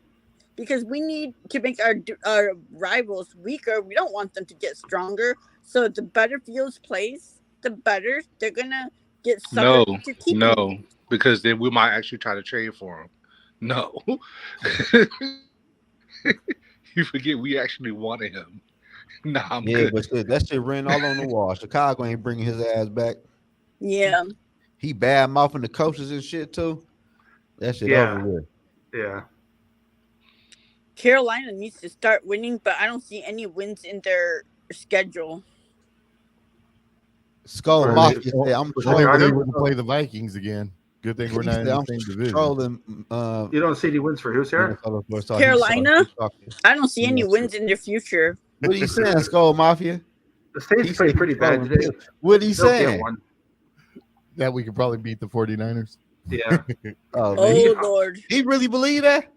S7: Because we need to make our rivals weaker. We don't want them to get stronger. So the better Fields plays, the better they're gonna get
S5: No,
S7: suckered into keeping
S5: no,
S7: him.
S5: because then we might actually try to trade for him. No. You forget we actually wanted him. Nah, I'm
S4: Yeah,
S5: good.
S4: but shit, that shit ran all on the wall. Chicago ain't bringing his ass back.
S7: Yeah.
S4: He bad mouthing the coaches and shit too. That shit
S3: Yeah.
S4: over with.
S3: Yeah.
S7: Carolina needs to start winning, but I don't see any wins in their schedule.
S4: Skull
S3: Right.
S4: Mafia said, "I'm
S3: Was
S1: Only
S3: Chicago?
S1: they
S4: trolling."
S1: wouldn't play the Vikings again. Good thing we're
S4: He
S1: not
S4: said,
S1: in the
S4: "I'm
S1: same division.
S4: trolling."
S3: You don't see any wins for who's here?
S7: Carolina? I don't see
S4: Yeah,
S7: any
S4: shit.
S7: wins in their future.
S4: What are you saying, Skull Mafia?
S3: The States
S4: He
S3: played
S4: said
S3: pretty
S4: he
S3: bad
S4: trolling
S3: today.
S4: too. What are you
S3: They'll get
S4: saying?
S3: one.
S1: That we could probably beat the 49ers.
S3: Yeah.
S4: Oh man,
S7: Oh Lord.
S4: he really believe that?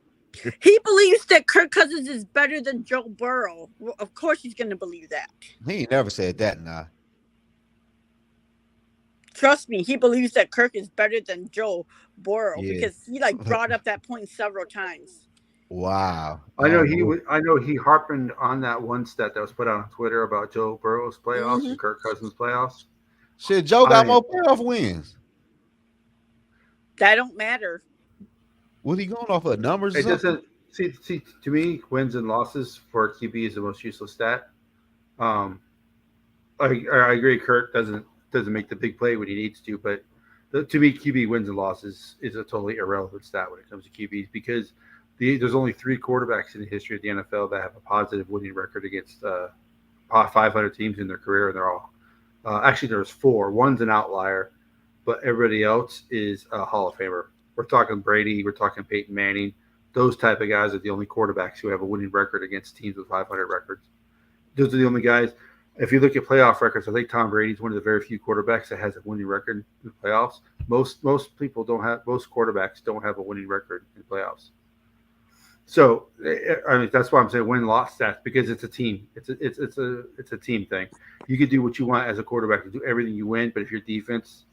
S7: He believes that Kirk Cousins is better than Joe Burrow. Well, of course he's gonna believe that.
S4: He ain't never said that. Nah.
S7: Trust me, he believes that Kirk is better than Joe Burrow
S4: Yeah.
S7: because he brought up that point several times.
S4: Wow.
S3: I know
S4: don't
S3: I know he harpened on that one stat that was put out on Twitter about Joe Burrow's playoffs
S7: Mhm.
S3: and Kirk Cousins' playoffs.
S4: Shit, Joe got
S3: I-
S4: more playoff wins.
S7: That don't matter.
S4: Was he going off of numbers or
S3: It
S4: something?
S3: doesn't see to me wins and losses for a QB is the most useless stat. I agree. Kirk doesn't make the big play when he needs to, but to me, QB wins and losses is a totally irrelevant stat when it comes to QBs because there's only 3 quarterbacks in the history of the NFL that have a positive winning record against 500 teams in their career, and they're all actually there's 4. One's an outlier, but everybody else is a Hall of Famer. We're talking Brady, we're talking Peyton Manning. Those type of guys are the only quarterbacks who have a winning record against teams with 500 records. Those are the only guys. If you look at playoff records, I think Tom Brady's one of the very few quarterbacks that has a winning record in the playoffs. Most quarterbacks don't have a winning record in playoffs. So I mean that's why I'm saying win-loss stats because it's a team. It's a team thing. You can do what you want as a quarterback to do everything you win, but if your defense,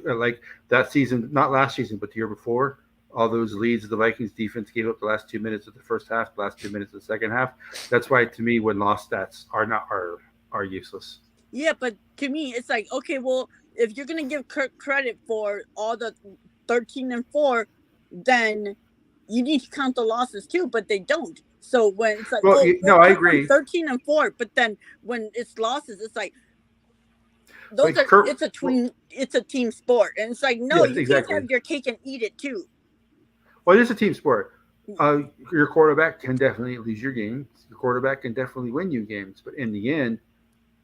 S3: like that season, not last season, but the year before, all those leads the Vikings defense gave up the last 2 minutes of the first half, the last 2 minutes of the second half. That's why to me win-loss stats are useless.
S7: Yeah, but to me, it's like, okay, well, if you're gonna give Kirk credit for all the 13-4, then you need to count the losses too, but they don't. So when it's like,
S3: Well, I agree.
S7: 13-4, but then when it's losses, it's like it's a team sport, and it's like no,
S3: Yes,
S7: you
S3: exactly.
S7: can't have your cake and eat it too.
S3: Well, it is a team sport. Your quarterback can definitely lose your games. Your quarterback can definitely win you games, but in the end,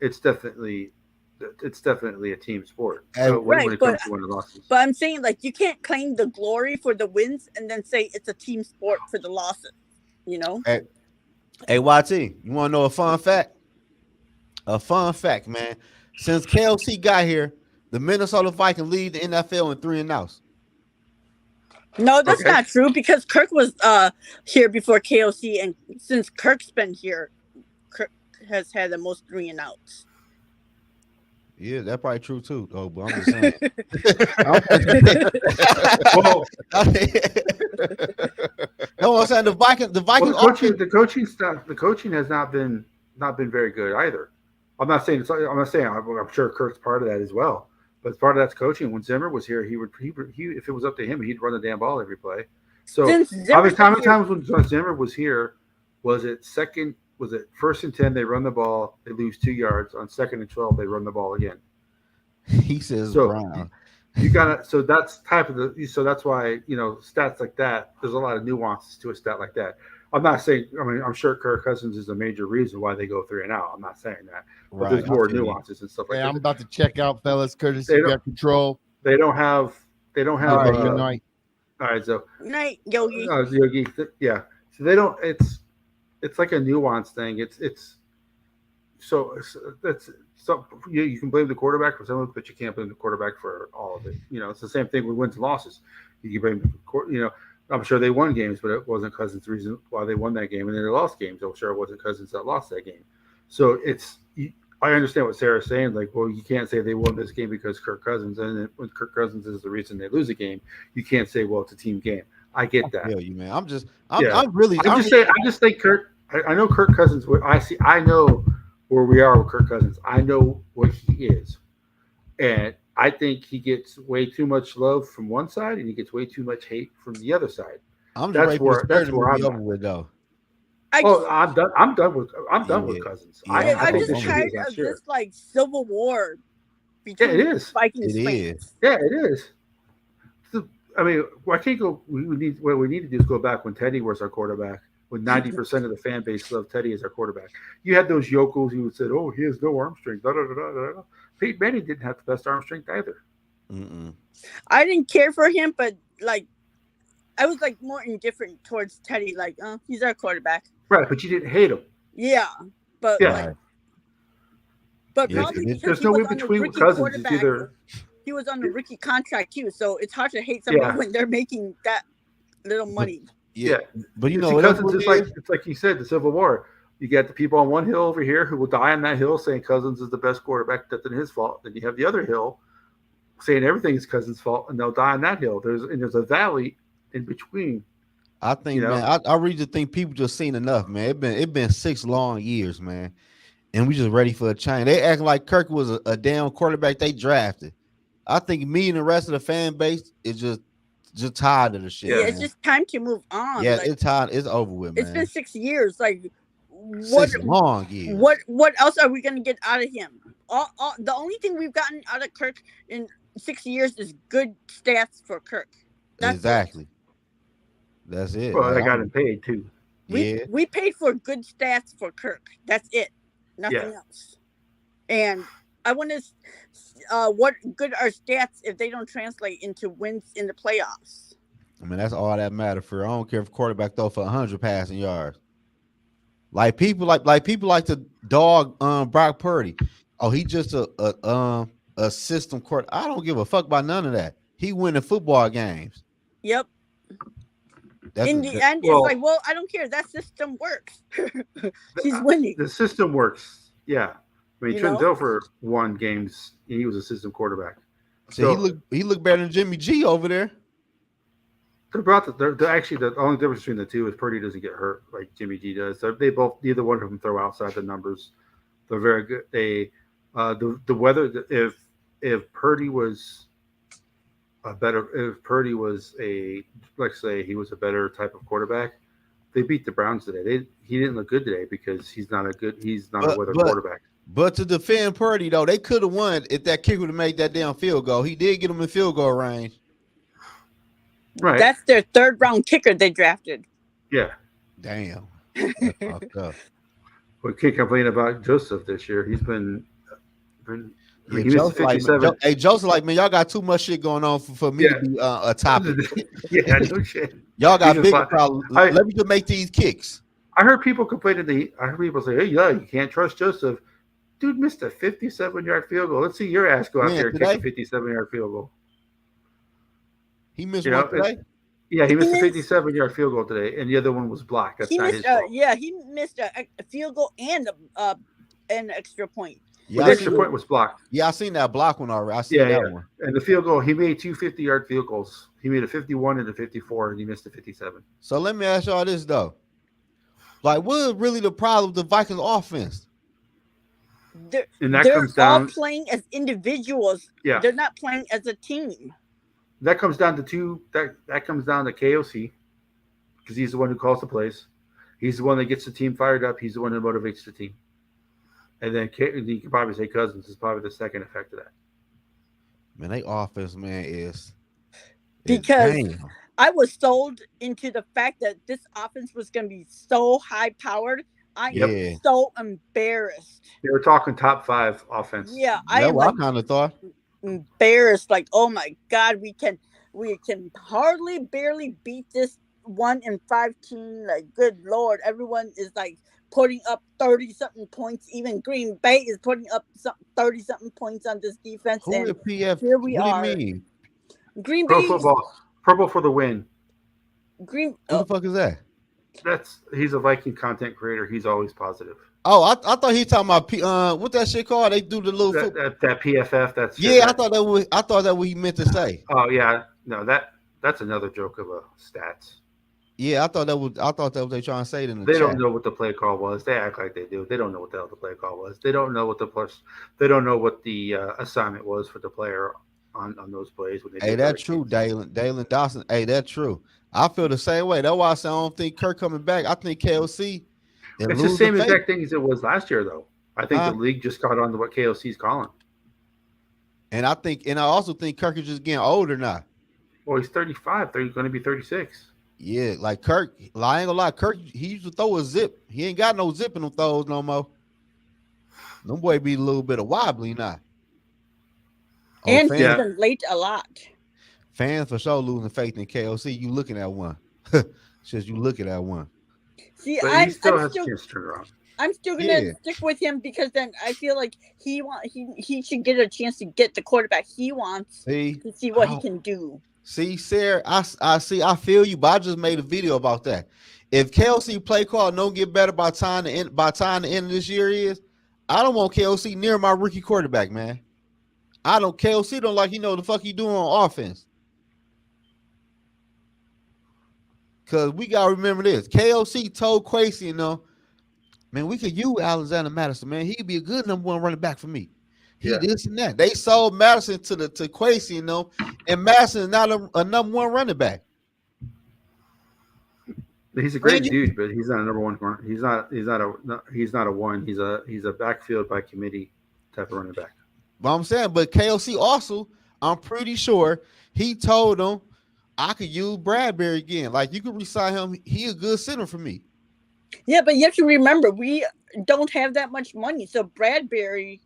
S3: it's definitely a team sport. So when it comes to winning losses.
S7: But I'm saying you can't claim the glory for the wins and then say it's a team sport for the losses. You know.
S4: Hey, YT, you want to know a fun fact? A fun fact, man. Since KLC got here, the Minnesota Vikings lead the NFL in 3 and outs.
S7: No, that's not true because Kirk was here before KOC, and since Kirk's been here, Kirk has had the most 3 and outs.
S4: Yeah, that's probably true too, though. But I'm just saying.
S3: Well,
S4: no, I'm saying the Vikings.
S3: The coaching has not been not been very good either. I'm not saying I'm sure Kurt's part of that as well. But part of that's coaching. When Zimmer was here, he if it was up to him, he'd run the damn ball every play. So
S7: Since
S3: how
S7: Zimmer's
S3: many
S7: been here,
S3: times when Zimmer was here, was it second? Was it 1st and 10? They run the ball, they lose 2 yards. On 2nd and 12, they run the ball again.
S4: He says
S3: So
S4: Brown.
S3: you gotta. So that's type of the. So that's why stats like that. There's a lot of nuances to a stat like that. I'm not saying. I mean, I'm sure Kirk Cousins is a major reason why they go 3-0. I'm not saying that, but
S4: Right.
S3: there's more nuances and stuff like
S1: Hey,
S3: that.
S1: I'm about to check out, fellas. Curtis,
S3: They
S1: you
S3: don't-
S1: got control.
S3: They don't have. They don't have.
S1: All right, good night.
S3: All right. So
S7: night, Yogi.
S3: Yogi. Yeah. So they don't. It's like a nuance thing. So that's so you can blame the quarterback for some of it, but you can't blame the quarterback for all of it. It's the same thing with wins and losses. You can blame I'm sure they won games, but it wasn't Cousins' reason why they won that game, and then they lost games. I'm sure it wasn't Cousins that lost that game. So I understand what Sarah's saying. Like, well, you can't say they won this game because Kirk Cousins, and then when Kirk Cousins is the reason they lose a game, you can't say, well, it's a team game. I get that.
S4: Yeah, you man. I'm just
S3: saying. I just think Kirk. I know Kirk Cousins. I know where we are with Kirk Cousins. I know what he is, and I think he gets way too much love from one side, and he gets way too much hate from the other side.
S4: I'm just ready for the to be over with, though.
S3: I'm done. I'm done with Cousins.
S4: Yeah,
S7: I'm just
S3: think
S7: tired of this like civil war between
S3: it is.
S7: Vikings
S4: It
S7: fans.
S4: is.
S3: Yeah, it is. I mean, I can't go. What we need to do is go back when Teddy was our quarterback. When 90% of the fan base loved Teddy as our quarterback, you had those yokels who said, "Oh, he has no arm strength." Peyton Manning didn't have the best arm strength either.
S4: Mm-mm.
S7: I didn't care for him, but like, I was like more indifferent towards Teddy. Like, he's our quarterback.
S3: Right, but you didn't hate him.
S7: Yeah, but
S3: Yeah.
S7: like, but
S4: Yeah,
S7: probably because
S3: There's
S7: he
S3: no
S7: was
S3: in
S7: on the
S3: between with
S7: rookie
S3: Cousins.
S7: quarterback.
S3: It's either
S7: He was on the rookie contract too, so it's hard to hate somebody when they're making that little money.
S3: Yeah,
S4: but
S3: Cousins is it's like you said, the Civil War. You got the people on one hill over here who will die on that hill saying Cousins is the best quarterback. That's his fault. Then you have the other hill saying everything is Cousins' fault, and they'll die on that hill. There's a valley in between.
S4: I think, man, I really just think people just seen enough, man. It been 6 long years, man, and we just ready for a change. They acting like Kirk was a damn quarterback they drafted. I think me and the rest of the fan base is just tired of the shit.
S7: Yeah, it's just time to move on.
S4: Yeah,
S7: like,
S4: it's tired. It's over with, man.
S7: It's been 6 years. Like,
S4: 6 long years.
S7: What else are we gonna get out of him? The only thing we've gotten out of Kirk in 6 years is good stats for Kirk.
S4: Exactly. That's it.
S3: Well, I got him paid too.
S7: We paid for good stats for Kirk. That's it. Nothing else. And I want to. What good are stats if they don't translate into wins in the playoffs?
S4: I mean, that's all that matters for. I don't care if quarterback throw for 100 passing yards. Like people like to dog Brock Purdy. Oh, he just a system court. I don't give a fuck about none of that. He winning football games.
S7: Yep. In the end, it's like, well, I don't care. That system works. He's winning.
S3: The system works. Yeah. I mean, Trent Dilfer won games. He was a system quarterback.
S4: So he looked better than Jimmy G over there.
S3: They're actually the only difference between the two is Purdy doesn't get hurt like Jimmy G does. Neither one of them throw outside the numbers. They're very good. The weather. If Purdy was let's say he was a better type of quarterback, they beat the Browns today. He didn't look good today because he's not a weather quarterback.
S4: But to defend Purdy though, they could have won if that kicker would have made that damn field goal. He did get him in field goal range.
S3: Right.
S7: That's their 3rd round kicker they drafted.
S3: Yeah.
S4: Damn.
S3: We can't complain about Joseph this year. He's been
S4: he missed 57. Joseph, like, man, y'all got too much shit going on for me to be a topic.
S3: Yeah, no shit.
S4: Y'all got bigger problems. Let me just make these kicks.
S3: I heard people complaining. I heard people say, "Hey, you can't trust Joseph." Dude missed a 57-yard field goal. Let's see your ass go out there and kick a 57-yard field goal.
S4: He missed one today?
S3: Yeah, he missed a 57-yard field goal today, and the other one was blocked. That's not his fault.
S7: Yeah, he missed a field goal and an extra point.
S3: Yeah, the extra point was blocked.
S4: Yeah, I seen that block one already. I seen that one.
S3: And the field goal, he made 2 50-yard field goals. He made a 51 and a 54, and he missed a 57.
S4: So let me ask y'all this though: Like, what is really the problem with the Vikings offense?
S3: And that
S7: They're
S3: comes
S7: all
S3: down,
S7: playing as individuals.
S3: yeah,
S7: They're not playing as a team.
S3: that comes down to two. That comes down to KOC because he's the one who calls the plays. He's the one that gets the team fired up. He's the one that motivates the team. And then you can probably say Cousins is probably the second effect of that.
S4: Man, they offense, man, is
S7: Because
S4: damn.
S7: I was sold into the fact that this offense was going to be so high powered. I am
S4: Yeah.
S7: so embarrassed.
S3: They were talking top 5 offense.
S7: Yeah, I
S4: That's
S7: am
S4: what
S7: like
S4: I kind of thought.
S7: embarrassed. Like, oh my god, we can hardly barely beat this 1-5 team. Like, good lord, everyone is like putting up 30 something points. Even Green Bay is putting up 30 something points on this defense.
S4: Who
S7: And
S4: is PF?
S7: here we
S4: What do you
S7: are.
S4: mean?
S7: Green
S3: Pro
S7: Bay.
S3: football, purple for the win.
S7: Green.
S4: Who the fuck is that?
S3: He's a Viking content creator. He's always positive.
S4: Oh, I thought he talking about what that shit called? They do the little foot.
S3: That PFF. That's
S4: Yeah, I thought that what he meant to say.
S3: Oh yeah, no, that's another joke of a stats.
S4: Yeah, I thought that was what they trying to say in the
S3: They
S4: chat.
S3: don't know what the play call was. They act like they do. They don't know what the hell the play call was. They don't know what They don't know what the assignment was for the player on those plays. When they
S4: Hey, that's true, Dalen Dawson. Hey, that's true. I feel the same way. That's why I say I don't think Kirk coming back. I think KOC.
S3: It's the same exact thing as it was last year, though. I think the league just caught on to what KOC's calling.
S4: And I also think Kirk is just getting older now.
S3: Well, he's 35. He's going to be 36.
S4: Yeah, like Kirk. I ain't gonna lie, Kirk. He used to throw a zip. He ain't got no zip in them throws no more. Them boy be a little bit of wobbly now.
S7: And he's been late a lot.
S4: Fans for sure losing faith in KOC. You looking at one. Says you looking at one.
S7: See,
S3: but he still has a chance to turn around.
S7: I'm still gonna stick with him because then I feel like he should get a chance to get the quarterback he wants to see what he can do.
S4: See, Sarah, I see. I feel you, but I just made a video about that. If KOC play call don't get better by time the end of this year is, I don't want KOC near my rookie quarterback, man. KOC don't like the fuck he doing on offense. Cause we gotta remember this. KOC told Quasi, man, we could use Alexander Madison, man. He'd be a good number 1 running back for me. This and that. They sold Madison to Quasi, and Madison is not a number 1 running back.
S3: He's a great dude, but he's not a number 1. He's not a 1. He's a backfield by committee type of running back.
S4: But I'm saying, but KOC also, I'm pretty sure he told him I could use Bradbury again. Like, you could resign him. He a good center for me.
S7: Yeah, but you have to remember, we don't have that much money. So Bradbury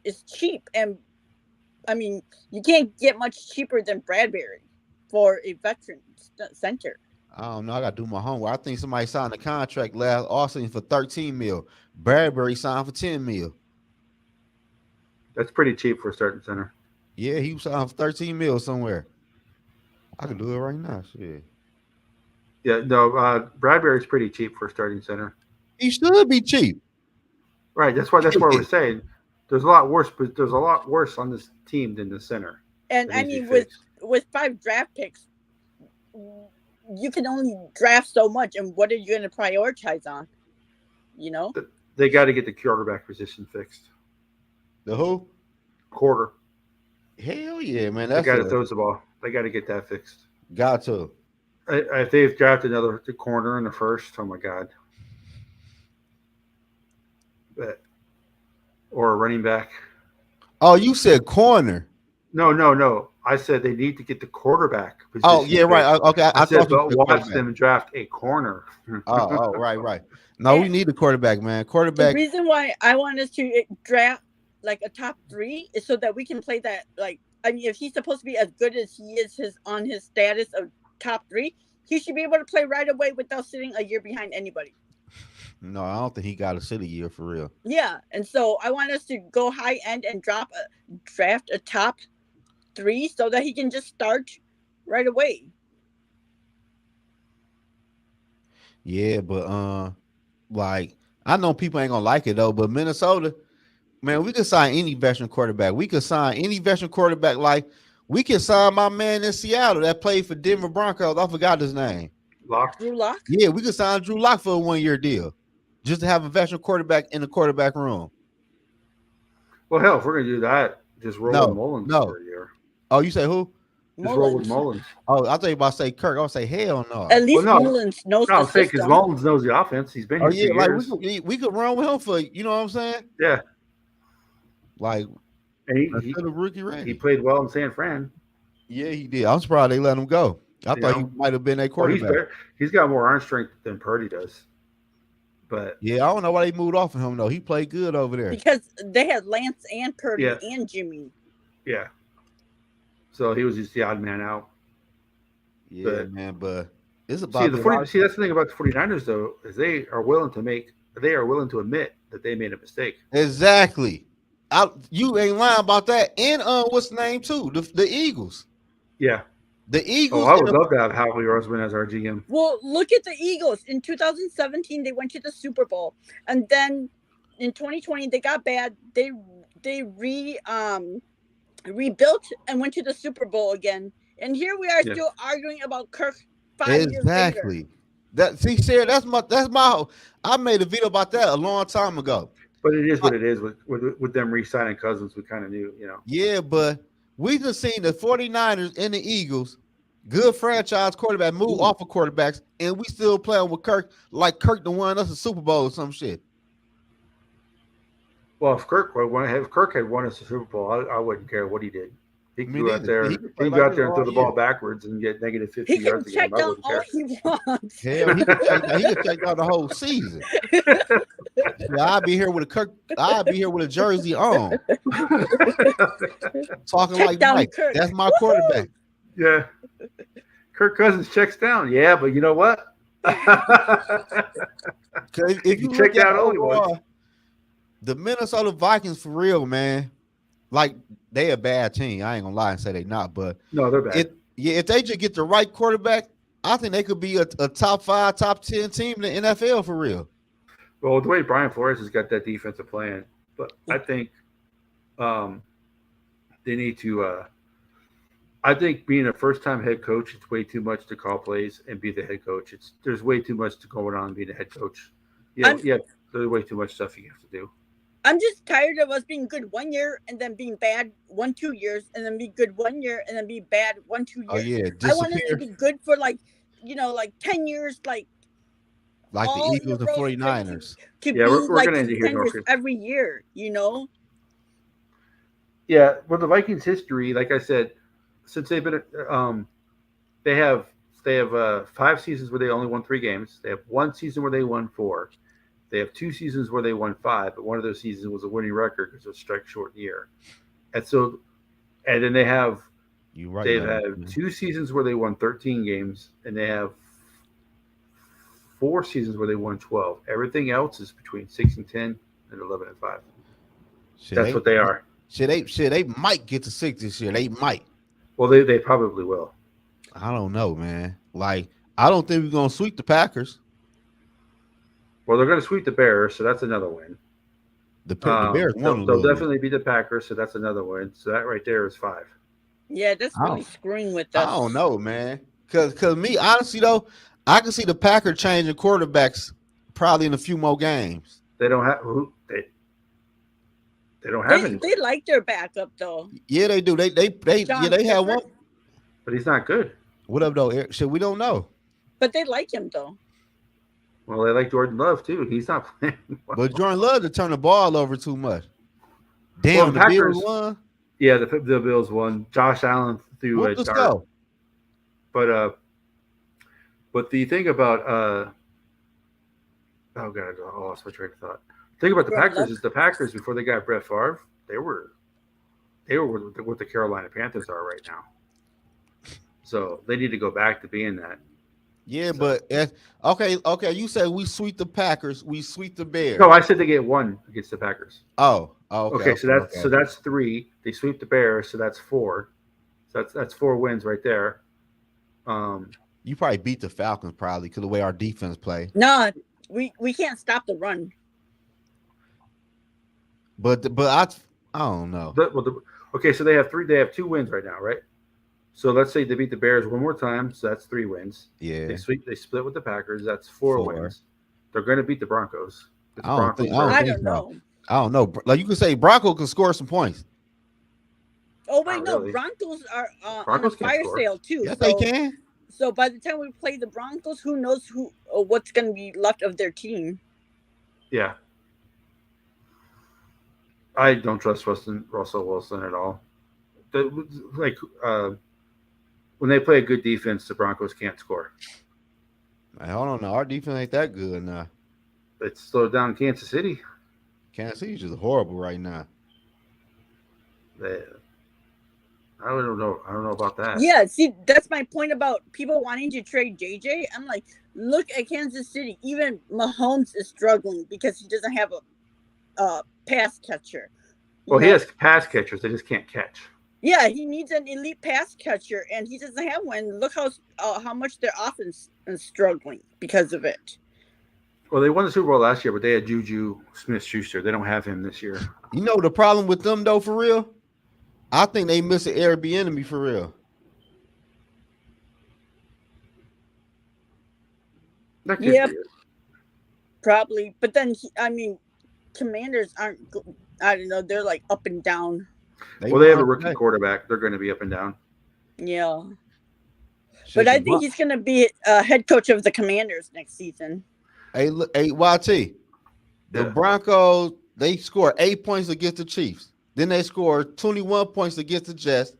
S7: is cheap. And, I mean, you can't get much cheaper than Bradbury for a veteran center.
S4: I don't know. I got to do my homework. I think somebody signed a contract last offseason for $13 million. Bradbury signed for $10 million.
S3: That's pretty cheap for a starting center.
S4: Yeah, he was signed for $13 million somewhere. I can do it right now. Shit.
S3: Yeah, no, Bradbury's pretty cheap for a starting center.
S4: He should be cheap.
S3: Right. That's why we're saying there's a lot worse, but there's a lot worse on this team than the center.
S7: And I mean, with 5 draft picks, you can only draft so much, and what are you going to prioritize on?
S3: They got to get the quarterback position fixed.
S4: The who?
S3: Quarter.
S4: Hell yeah, man.
S3: That's the guy that throws the ball. They got to get that fixed.
S4: Got to.
S3: If they've drafted another corner in the first, oh my god. Or a running back.
S4: Oh, you said corner.
S3: No. I said they need to get the quarterback position.
S4: Oh, yeah, right. Okay.
S3: I said, but watch them draft a corner.
S4: Right. No, we need a quarterback, man. Quarterback.
S7: The reason why I want us to draft like a top 3 is so that we can play that. Like, I mean, if he's supposed to be as good as he is on his status of top 3, he should be able to play right away without sitting a year behind anybody.
S4: No, I don't think he got to sit a year for real.
S7: Yeah, and so I want us to go high end and draft a top 3 so that he can just start right away.
S4: Yeah, but like, I know people ain't gonna like it though, but Minnesota, man, we could sign any veteran quarterback. We could sign any veteran quarterback. Like, we could sign my man in Seattle that played for Denver Broncos. I forgot his name.
S3: Lock.
S7: Drew Lock.
S4: Yeah, we could sign Drew Lock for a 1-year deal, just to have a veteran quarterback in the quarterback room.
S3: Well, hell, if we're gonna do that, just roll with
S4: No,
S3: Mullins
S4: no.
S3: for a year.
S4: Oh, you say who?
S3: Just roll with
S7: Mullins.
S3: Mullins.
S4: Oh, I thought you about to say Kirk. I would say hell no.
S7: At least
S3: no.
S7: Mullins knows
S3: No,
S7: the
S3: I'm saying because
S7: system.
S3: Mullins knows the offense. He's been here
S4: Oh
S3: 2
S4: yeah, like
S3: years.
S4: we could run with him for, you know what I'm saying?
S3: Yeah,
S4: Like
S3: and
S4: instead of rookie
S3: he
S4: ready.
S3: played well in San Fran.
S4: Yeah, he did. I'm surprised they let him go. I
S3: You
S4: thought he
S3: know?
S4: might have been a
S3: Well, he's
S4: quarterback.
S3: better. He's got more arm strength than Purdy does. But
S4: Yeah, I don't know why they moved off of him though. He played good over there.
S7: Because they had Lance and Purdy
S3: Yeah.
S7: and Jimmy.
S3: yeah, so he was just the odd man out.
S4: Yeah,
S3: but-
S4: man, but it's
S3: See,
S4: about
S3: see, that's the thing about the 49ers though, is they are willing to admit that they made a mistake.
S4: exactly. You ain't lying about that. And what's the name too? The Eagles.
S3: Yeah.
S4: The Eagles.
S3: Oh, I
S4: and
S3: would
S4: the-
S3: love to have Howie Roseman as our GM.
S7: Well, look at the Eagles. In 2017, they went to the Super Bowl, and then in 2020 they got bad. They rebuilt and went to the Super Bowl again. And here we are
S3: Yeah.
S7: still arguing about Kirk 5 years later.
S4: Exactly. That see, Sarah, that's my. I made a video about that a long time ago.
S3: But it is what it is with them re-signing Cousins. We kind of knew, you know.
S4: Yeah, but we just seen the 49ers and the Eagles, good franchise quarterback, move off of quarterbacks, and we still playing with Kirk like Kirk to won us a Super Bowl or some shit.
S3: Well, if Kirk had won us the Super Bowl, I wouldn't care what he did. He can
S4: Me
S3: go out
S4: neither.
S3: there.
S4: He
S3: He
S4: can
S3: can
S4: play
S3: go
S4: like
S3: out there and
S4: this
S3: throw the
S4: all
S3: ball
S4: year.
S3: backwards and get negative 50
S7: He can
S3: yards a
S7: check
S3: game. I
S7: down
S3: wouldn't
S7: all
S3: care.
S7: he wants.
S4: Hell, he can check out the whole season. Yeah, I'll be here with a jersey on, talking
S7: Check
S4: like
S7: down
S4: Mike.
S7: Kirk.
S4: That's my quarterback.
S3: Yeah. Kirk Cousins checks down. Yeah, but you know what?
S4: 'Cause if you
S3: check
S4: look at
S3: down all he wants.
S4: overall, the Minnesota Vikings for real, man, like they a bad team. I ain't gonna lie and say they not, but
S3: No, they're bad.
S4: if they just get the right quarterback, I think they could be a top 5, top 10 team in the NFL for real.
S3: Well, the way Brian Flores has got that defensive plan, but I think they need to. I think being a first-time head coach, it's way too much to call plays and be the head coach. There's way too much to going on being a head coach. Yeah, there's way too much stuff you have to do.
S7: I'm just tired of us being good 1 year and then being bad 2 years and then be good 1 year and then be bad 1-2 years.
S4: Oh yeah,
S7: I want us to
S4: disappear
S7: be good for like 10 years, like
S4: like
S7: all
S4: the
S7: in a
S4: Eagles and
S7: row,
S4: 49ers.
S7: to
S3: Yeah,
S7: be
S3: we're
S7: like
S3: gonna end it here,
S7: contenders
S3: Norfolk.
S7: every year, you know?
S3: Yeah, well, the Vikings' history, like I said, since they've been, they have 5 seasons where they only won 3 games. They have 1 season where they won 4. They have 2 seasons where they won 5, but one of those seasons was a winning record because it was a strike short year. And so, and then they have
S4: You right.
S3: they've
S4: man.
S3: had 2 seasons where they won 13 games, and they have 4 seasons where they won 12. Everything else is between 6-10 and 11-5.
S4: Shit,
S3: That's what they are.
S4: They might get to 6 this year. They might.
S3: Well, they probably will.
S4: I don't know, man. Like, I don't think we're gonna sweep the Packers.
S3: Well, they're going to sweep the Bears, so that's another win.
S4: The Bears won.
S3: They'll definitely beat the Packers, so that's another win. So that right there is 5.
S7: Yeah, that's
S4: I
S7: really
S4: don't-
S7: screwing with us.
S4: I don't know, man. Cause me, honestly though, I can see the Packers changing quarterbacks probably in a few more games.
S3: They don't have they don't have any,
S7: They like their backup though.
S4: Yeah, they do. They
S7: John
S4: they have
S7: Clifford.
S4: one.
S3: but he's not good.
S4: What up though, Eric? Shit, we don't know.
S7: But they like him though.
S3: Well, they like Jordan Love too. He's not playing. Well.
S4: But Jordan Love to turn the ball over too much. Damn,
S3: Well,
S4: the
S3: Packers-
S4: Bills won.
S3: Yeah, the Bills won. Josh Allen threw a
S4: Let's
S3: dart.
S4: go.
S3: But the thing about oh god, I lost my train of thought. The thing about the
S7: Brett
S3: Packers
S7: Love?
S3: is the Packers before they got Brett Favre, they were what the Carolina Panthers are right now. So they need to go back to being that.
S4: Yeah, but okay. You said we sweep the Packers, we sweep the Bears.
S3: No, I said they get 1 against the Packers.
S4: Okay.
S3: So that's 3. They sweep the Bears, so that's 4. So that's 4 wins right there.
S4: You probably beat the Falcons probably because the way our defense play.
S7: No, we can't stop the run.
S4: But I don't know.
S3: Okay, so they have 2 wins right now, right? So let's say they beat the Bears one more time, so that's 3 wins.
S4: Yeah,
S3: They split with the Packers, that's 4
S4: 4.
S3: wins. They're going to beat the Broncos. The
S4: I don't think.
S3: Broncos
S4: I don't
S3: are
S7: I
S4: think
S7: don't
S4: so.
S7: know.
S4: I don't know. Like you can say, Bronco can score some points.
S7: Oh wait,
S3: not
S7: no,
S3: really.
S7: Broncos are on a
S3: Broncos can't
S7: fire
S3: score.
S7: sale too.
S4: Yes, they can.
S7: So by the time we play the Broncos, who knows what's going to be left of their team?
S3: Yeah. I don't trust Russell Wilson at all. Like when they play a good defense, the Broncos can't score.
S4: Man, hold on, now. Our defense ain't that good now.
S3: It's slowed down Kansas City.
S4: Kansas City's just horrible right now.
S3: They, I don't know. I don't know about that.
S7: Yeah, see, that's my point about people wanting to trade JJ. I'm like, look at Kansas City. Even Mahomes is struggling because he doesn't have a pass catcher.
S3: Well, he has pass catchers. They just can't catch.
S7: Yeah, he needs an elite pass catcher, and he doesn't have one. Look how much their offense is struggling because of it.
S3: Well, they won the Super Bowl last year, but they had Juju Smith-Schuster. They don't have him this year.
S4: You know the problem with them though, for real? I think they miss an Airbnb for real.
S3: That could
S7: Yep.
S3: be it.
S7: Probably, but then Commanders aren't. I don't know. They're like up and down.
S3: Well, they have a
S4: won
S3: rookie
S4: today.
S3: quarterback. They're going to be up and down.
S7: Yeah,
S4: Shit,
S7: but I
S4: the
S7: think he's going to be head coach of the Commanders next season.
S4: Hey, look, hey, YT. The
S3: Yeah.
S4: Broncos, they scored 8 points against the Chiefs. Then they scored 21 points against the Jets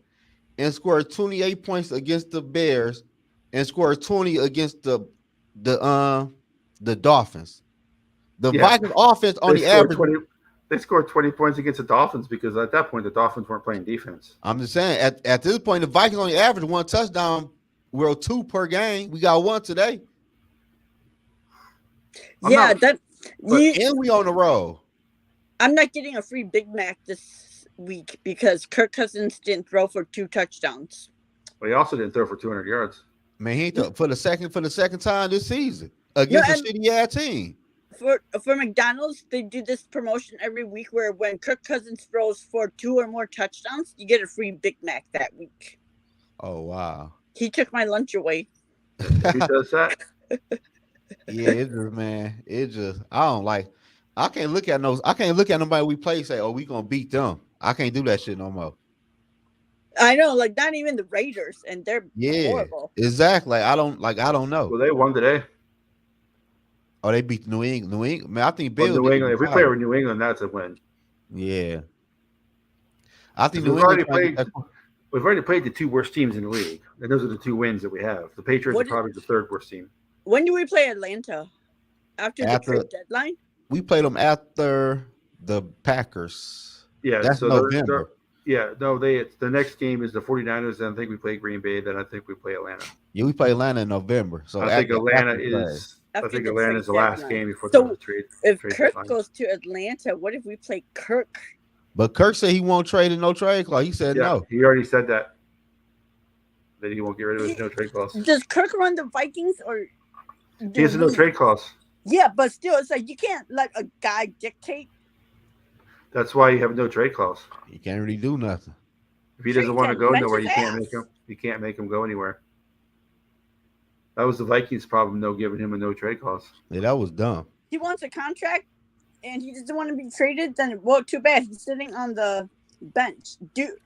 S4: and scored 28 points against the Bears and scored 20 against the Dolphins. The
S3: Yeah.
S4: Vikings offense on
S3: They
S4: the
S3: scored
S4: average.
S3: 20. They scored 20 points against the Dolphins because at that point the Dolphins weren't playing defense.
S4: I'm just saying, at this point, the Vikings on the average 1 touchdown, we're 2 per game. We got 1 today.
S3: I'm
S7: Yeah,
S3: not-
S7: that.
S4: And we on the road.
S7: I'm not getting a free Big Mac this week because Kirk Cousins didn't throw for 2 touchdowns.
S3: But he also didn't throw for 200 yards.
S4: Man, he ain't for the second time this season against a shitty ass team.
S7: For McDonald's, they do this promotion every week where when Kirk Cousins throws for 2 or more touchdowns, you get a free Big Mac that week.
S4: Oh wow.
S7: He took my lunch away.
S3: Who does that?
S4: Yeah, it just, man, it just, I can't look at nobody we play say, oh, we gonna beat them. I can't do that shit no more.
S7: I know, like not even the Raiders, and they're
S4: Yeah,
S7: horrible.
S4: exactly. I don't know.
S3: Well, they won today.
S4: Oh, they beat New England. Man, I think
S3: Well,
S4: Bills.
S3: New England. If we play with New England, that's a win.
S4: Yeah, I think
S3: We've
S4: New
S3: already
S4: England.
S3: We've already played the 2 worst teams in the league, and those are the 2 wins that we have. The Patriots are probably the 3rd worst team.
S7: When do we play Atlanta? After the trade deadline?
S4: We played them after the Packers.
S3: Yeah,
S4: That's
S3: so
S4: November.
S3: the next game is the 49ers. Then I think we play Green Bay. Then I think we play Atlanta.
S4: Yeah, we play Atlanta in November. So
S3: I think Atlanta
S4: after
S3: is. I
S7: After
S3: think
S7: the
S3: Atlanta
S7: trade
S3: is the last
S7: deadline.
S3: game before
S7: So,
S3: the trade.
S7: If
S3: trade
S7: Kirk
S3: deadline.
S7: goes to Atlanta, what if we play Kirk?
S4: But Kirk said he won't trade in no trade clause. He said
S3: Yeah,
S4: no.
S3: he already said that. That he won't get rid of his no trade clause.
S7: Does Kirk run the Vikings or?
S3: He has a no trade clause.
S7: Yeah, but still, it's like you can't let a guy dictate.
S3: That's why you have a no trade clause.
S4: He can't really do nothing.
S3: If he doesn't
S7: Trade
S3: want to
S7: can
S3: go
S7: rent
S3: nowhere,
S7: his
S3: you can't
S7: ass.
S3: make him. You can't make him go anywhere. That was the Vikings' problem, though, giving him a no trade clause.
S4: Yeah, that was dumb.
S7: He wants a contract, and he doesn't want to be traded. Then, well, too bad. He's sitting on the bench.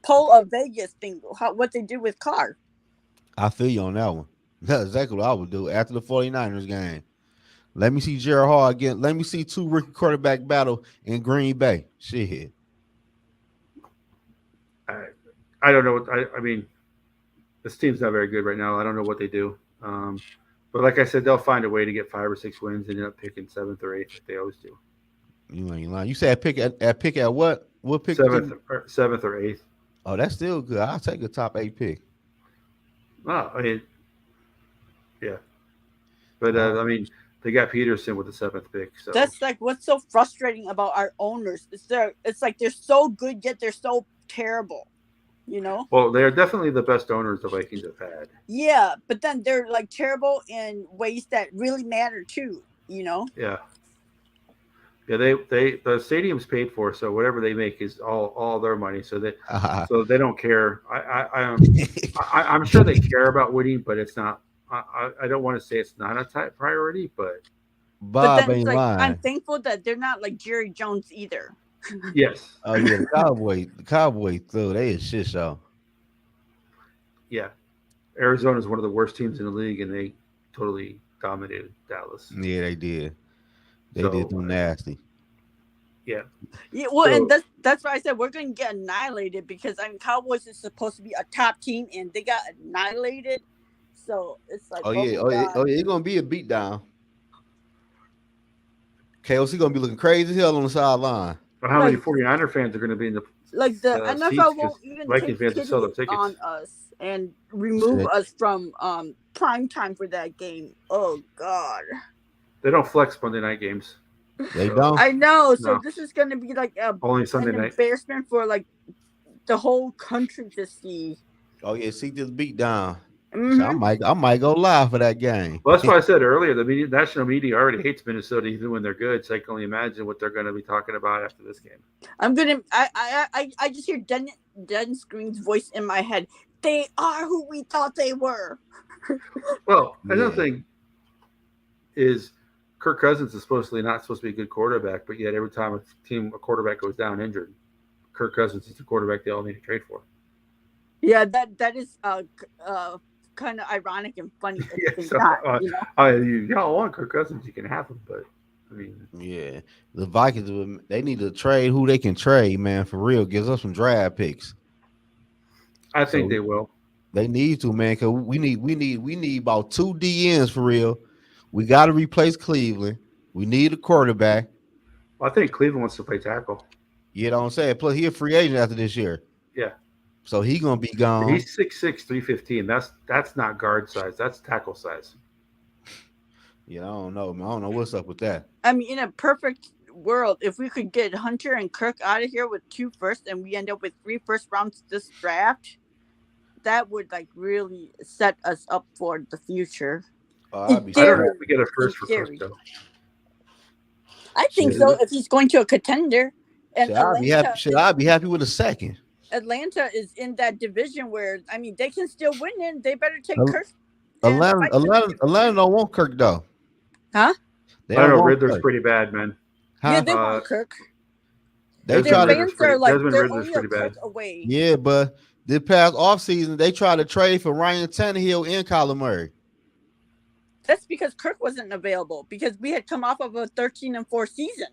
S7: Pull a Vegas thing. What they did with Carr.
S4: I feel you on that one. That's exactly what I would do after the 49ers game. Let me see Jared Hall again. Let me see 2 rookie quarterback battle in Green Bay. Shit.
S3: I don't know what I mean. This team's not very good right now. I don't know what they do. But like I said, they'll find a way to get 5 or 6 wins and end up picking 7th or 8th like they always do.
S4: You ain't lying. You said pick at what? What pick?
S3: 7th or 8th.
S4: Oh, that's still good. I'll take a top 8 pick.
S3: Oh, I mean, yeah. But I mean, they got Peterson with the 7th pick. So
S7: That's like what's so frustrating about our owners. It's like they're so good yet they're so terrible. You know?
S3: well, they're definitely the best owners the Vikings have had.
S7: Yeah, but then they're like terrible in ways that really matter too. You know?
S3: Yeah. Yeah, the stadium's paid for, so whatever they make is all their money. So they don't care. I'm sure they care about winning, but it's not. I don't want to say it's not a top priority, but
S7: But
S4: Bob
S7: then it's
S4: ain't
S7: like I'm
S4: lying.
S7: thankful that they're not like Jerry Jones either.
S3: yes,
S4: Oh yeah, the Cowboys, though they a shit show.
S3: yeah. Arizona is one of the worst teams in the league, and they totally dominated Dallas.
S4: Yeah, they did. They did
S3: So
S4: them nasty.
S3: yeah,
S7: Yeah, well, and
S3: so
S7: that's why I said we're going to get annihilated because I mean Cowboys is supposed to be a top team and they got annihilated. So it's like,
S4: Oh
S7: oh
S4: yeah,
S7: my
S4: oh yeah,
S7: god,
S4: oh yeah. It's gonna be a beatdown. KOC gonna be looking crazy as hell on the sideline.
S3: but how many
S7: like
S3: 49er fans are going to be in
S7: like the
S3: the seats
S7: NFL
S3: because
S7: won't even
S3: Viking
S7: take
S3: fans will sell
S7: pity
S3: their tickets?
S7: on us and remove
S4: Shit,
S7: us from prime time for that game. Oh god.
S3: They don't flex Monday night games,
S4: they
S3: so
S4: don't.
S7: I know. So
S3: no,
S7: this is going to be like
S3: only Sunday
S7: an
S3: night.
S7: embarrassment for like the whole country to see.
S4: Oh yeah, see this beatdown. So I
S7: Hmm.
S4: might, I might go live for that game.
S3: Well, that's why I said earlier the national media already hates Minnesota even when they're good. So I can only imagine what they're going to be talking about after this game.
S7: I'm gonna. I just hear Dennis Green's voice in my head. They are who we thought they were.
S3: Well, another
S4: Yeah.
S3: thing is Kirk Cousins is supposedly not supposed to be a good quarterback, but yet every time a quarterback goes down injured, Kirk Cousins is the quarterback they all need to trade for.
S7: Yeah, that is kind of ironic and funny at
S3: Yeah,
S7: the same
S3: so
S7: time. You know.
S3: y'all want Kirk Cousins, you can have him, but I mean,
S4: Yeah, the Vikings, they need to trade who they can trade, man. For real, gives us some draft picks.
S3: I think
S4: So
S3: they will.
S4: they need to, man, because we need about two DNs for real. We got to replace Cleveland. We need a quarterback.
S3: Well, I think Cleveland wants to play tackle.
S4: You know what I'm saying? Plus, he a free agent after this year,
S3: Yeah,
S4: so he gonna be gone.
S3: he's 6'6", 315. That's not guard size. That's tackle size.
S4: Yeah, I don't know, man. I don't know what's up with that.
S7: I mean, in a perfect world, if we could get Hunter and Kirk out of here with 2 firsts and we end up with 3 first rounds this draft, that would like really set us up for the future.
S4: Oh, I'd
S7: In
S4: be
S3: I don't know
S7: theory,
S3: if we get a
S7: in
S3: first for Kirk
S7: theory,
S3: though.
S7: I think
S4: shit.
S7: so. If he's going to a contender, and
S4: Should I be happy? Should I be happy with a second?
S7: Atlanta is in that division where I mean they can still win in. They better take
S4: Al-
S7: Kirk and
S4: Atlanta,
S7: fight for the
S4: Atlanta, Atlanta
S7: division.
S4: don't want Kirk though.
S7: Huh?
S4: They
S3: I don't
S4: don't
S3: know.
S4: want
S3: Riddler's
S4: Kirk,
S3: pretty bad, man.
S7: Yeah,
S4: huh?
S7: they want Kirk.
S4: They
S7: Their
S3: Desmond
S4: tried to,
S3: Ritter's
S7: fans are like
S3: Desmond
S7: they're
S3: Ritter's
S7: only a
S3: pretty bad.
S7: Kirk away.
S4: yeah, but this past offseason, they tried to trade for Ryan Tannehill and Kyler Murray.
S7: That's because Kirk wasn't available because we had come off of a 13-4 season.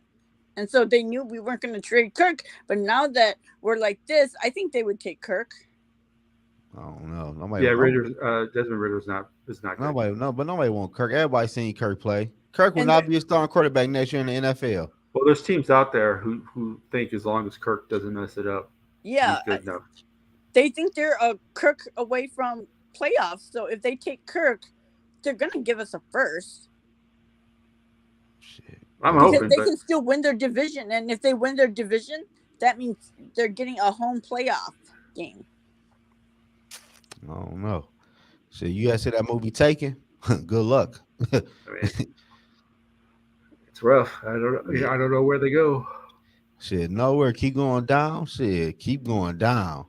S7: And so they knew we weren't going to trade Kirk. But now that we're like this, I think they would take Kirk.
S4: I don't know.
S3: Yeah, Desmond Ritter's not is not good.
S4: Nobody want Kirk. Everybody seen Kirk play. Kirk will
S7: And
S4: not be a starting quarterback next year in the NFL.
S3: Well, there's teams out there who think as long as Kirk doesn't mess it up,
S7: yeah,
S3: he's good enough.
S7: they think they're a Kirk away from playoffs. So if they take Kirk, they're going to give us a first.
S4: Shit.
S3: I'm
S7: Because
S3: hoping,
S7: they
S3: but
S7: can still win their division. And if they win their division, that means they're getting a home playoff game.
S4: I don't know. So you guys see that movie Taken? Good luck.
S3: I mean, it's rough. I don't know where they go.
S4: Shit, nowhere. Keep going down. Shit, keep going down.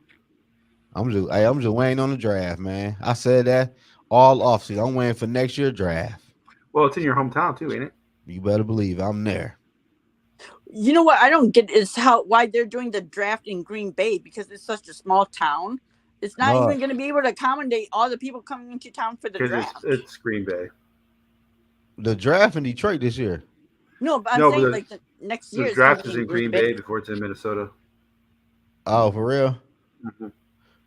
S4: I'm just waiting on the draft, man. I said that all offseason. I'm waiting for next year draft.
S3: Well, it's in your hometown too, ain't it?
S4: You better believe I'm there.
S7: You know what I don't get is why they're doing the draft in Green Bay because it's such a small town. It's not
S4: No,
S7: even going to be able to accommodate all the people coming into town for the
S3: Because
S7: draft.
S3: it's Green Bay.
S4: the draft in Detroit this year.
S7: No, but I'm
S3: No, but
S7: saying like the next year
S3: The
S7: it's going
S3: draft
S7: to
S3: is
S7: be
S3: in Green Bay before it's in Minnesota.
S4: Oh, for real?
S3: Mhm.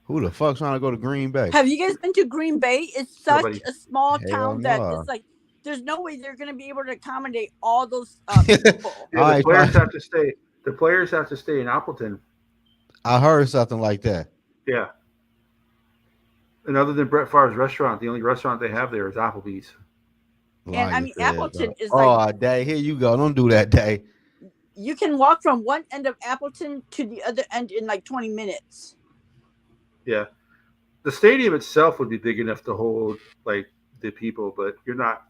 S4: Who the fuck's trying to go to Green Bay?
S7: Have you guys been to Green Bay? It's such
S3: Nobody.
S7: a small
S4: Hell
S7: town that
S4: no.
S7: it's like there's no way they're going to be able to accommodate all those people.
S3: Yeah,
S4: I
S3: the
S4: ain't
S3: players
S4: trying-
S3: have to stay. The players have to stay in Appleton.
S4: I heard something like that.
S3: Yeah. And other than Brett Favre's restaurant, the only restaurant they have there is Applebee's.
S7: And I
S4: Like
S7: mean,
S4: I said,
S7: Appleton
S4: bro.
S7: is like
S4: Oh, Day, here you go. Don't do that, Day.
S7: you can walk from one end of Appleton to the other end in like 20 minutes.
S3: Yeah. The stadium itself would be big enough to hold like the people, but you're not.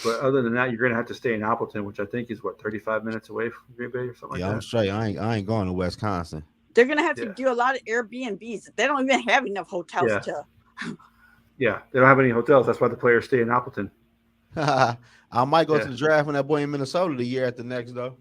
S3: But other than that, you're going to have to stay in Appleton, which I think is what 35 minutes away from Green Bay or something
S4: Yeah,
S3: like
S4: I'm
S3: that.
S4: straight. I ain't going to Wisconsin.
S7: They're gonna have to
S3: Yeah.
S7: do a lot of Airbnbs. They don't even have enough hotels
S3: Yeah.
S7: to.
S3: Yeah, they don't have any hotels. That's why the players stay in Appleton.
S4: I might go
S3: Yeah.
S4: to the draft when that boy in Minnesota the year after next though.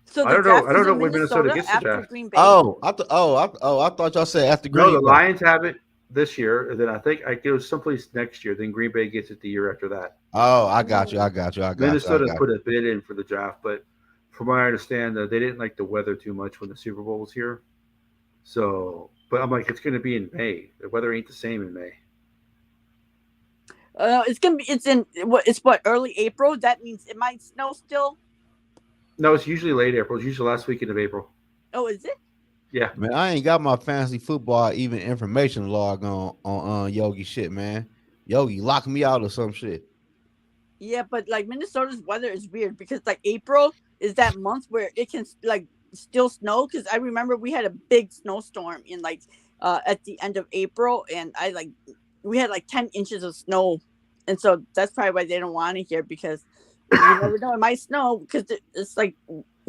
S7: So
S3: I
S7: the
S3: don't know.
S7: draft
S3: I don't
S7: is
S3: know
S7: in
S3: when Minnesota
S7: Minnesota
S3: gets the
S7: after
S3: draft.
S7: Green Bay.
S4: I thought y'all said after
S3: No,
S4: Green
S3: the
S4: Bay.
S3: Lions have it this year, and then I think it goes someplace next year. Then Green Bay gets it the year after that.
S4: Oh, I got you. I got you. I got you. I
S3: Minnesota
S4: got
S3: put a bid in for the draft, but from what I understand, they didn't like the weather too much when the Super Bowl was here. So, but I'm like, it's going to be in May. The weather ain't the same in May.
S7: It's gonna be. It's in what? It's what, early April. That means it might snow still.
S3: No, it's usually late April. It's usually last weekend of April.
S7: Oh, is it?
S3: Yeah.
S4: Man, I ain't got my fantasy football even information log on Yogi shit, man. Yogi locked me out or some shit.
S7: Yeah, but like Minnesota's weather is weird because like April is that month where it can like still snow. Because I remember we had a big snowstorm in like at the end of April, and we had like 10 inches of snow, and so that's probably why they don't want it here because you never know, it might snow because it's like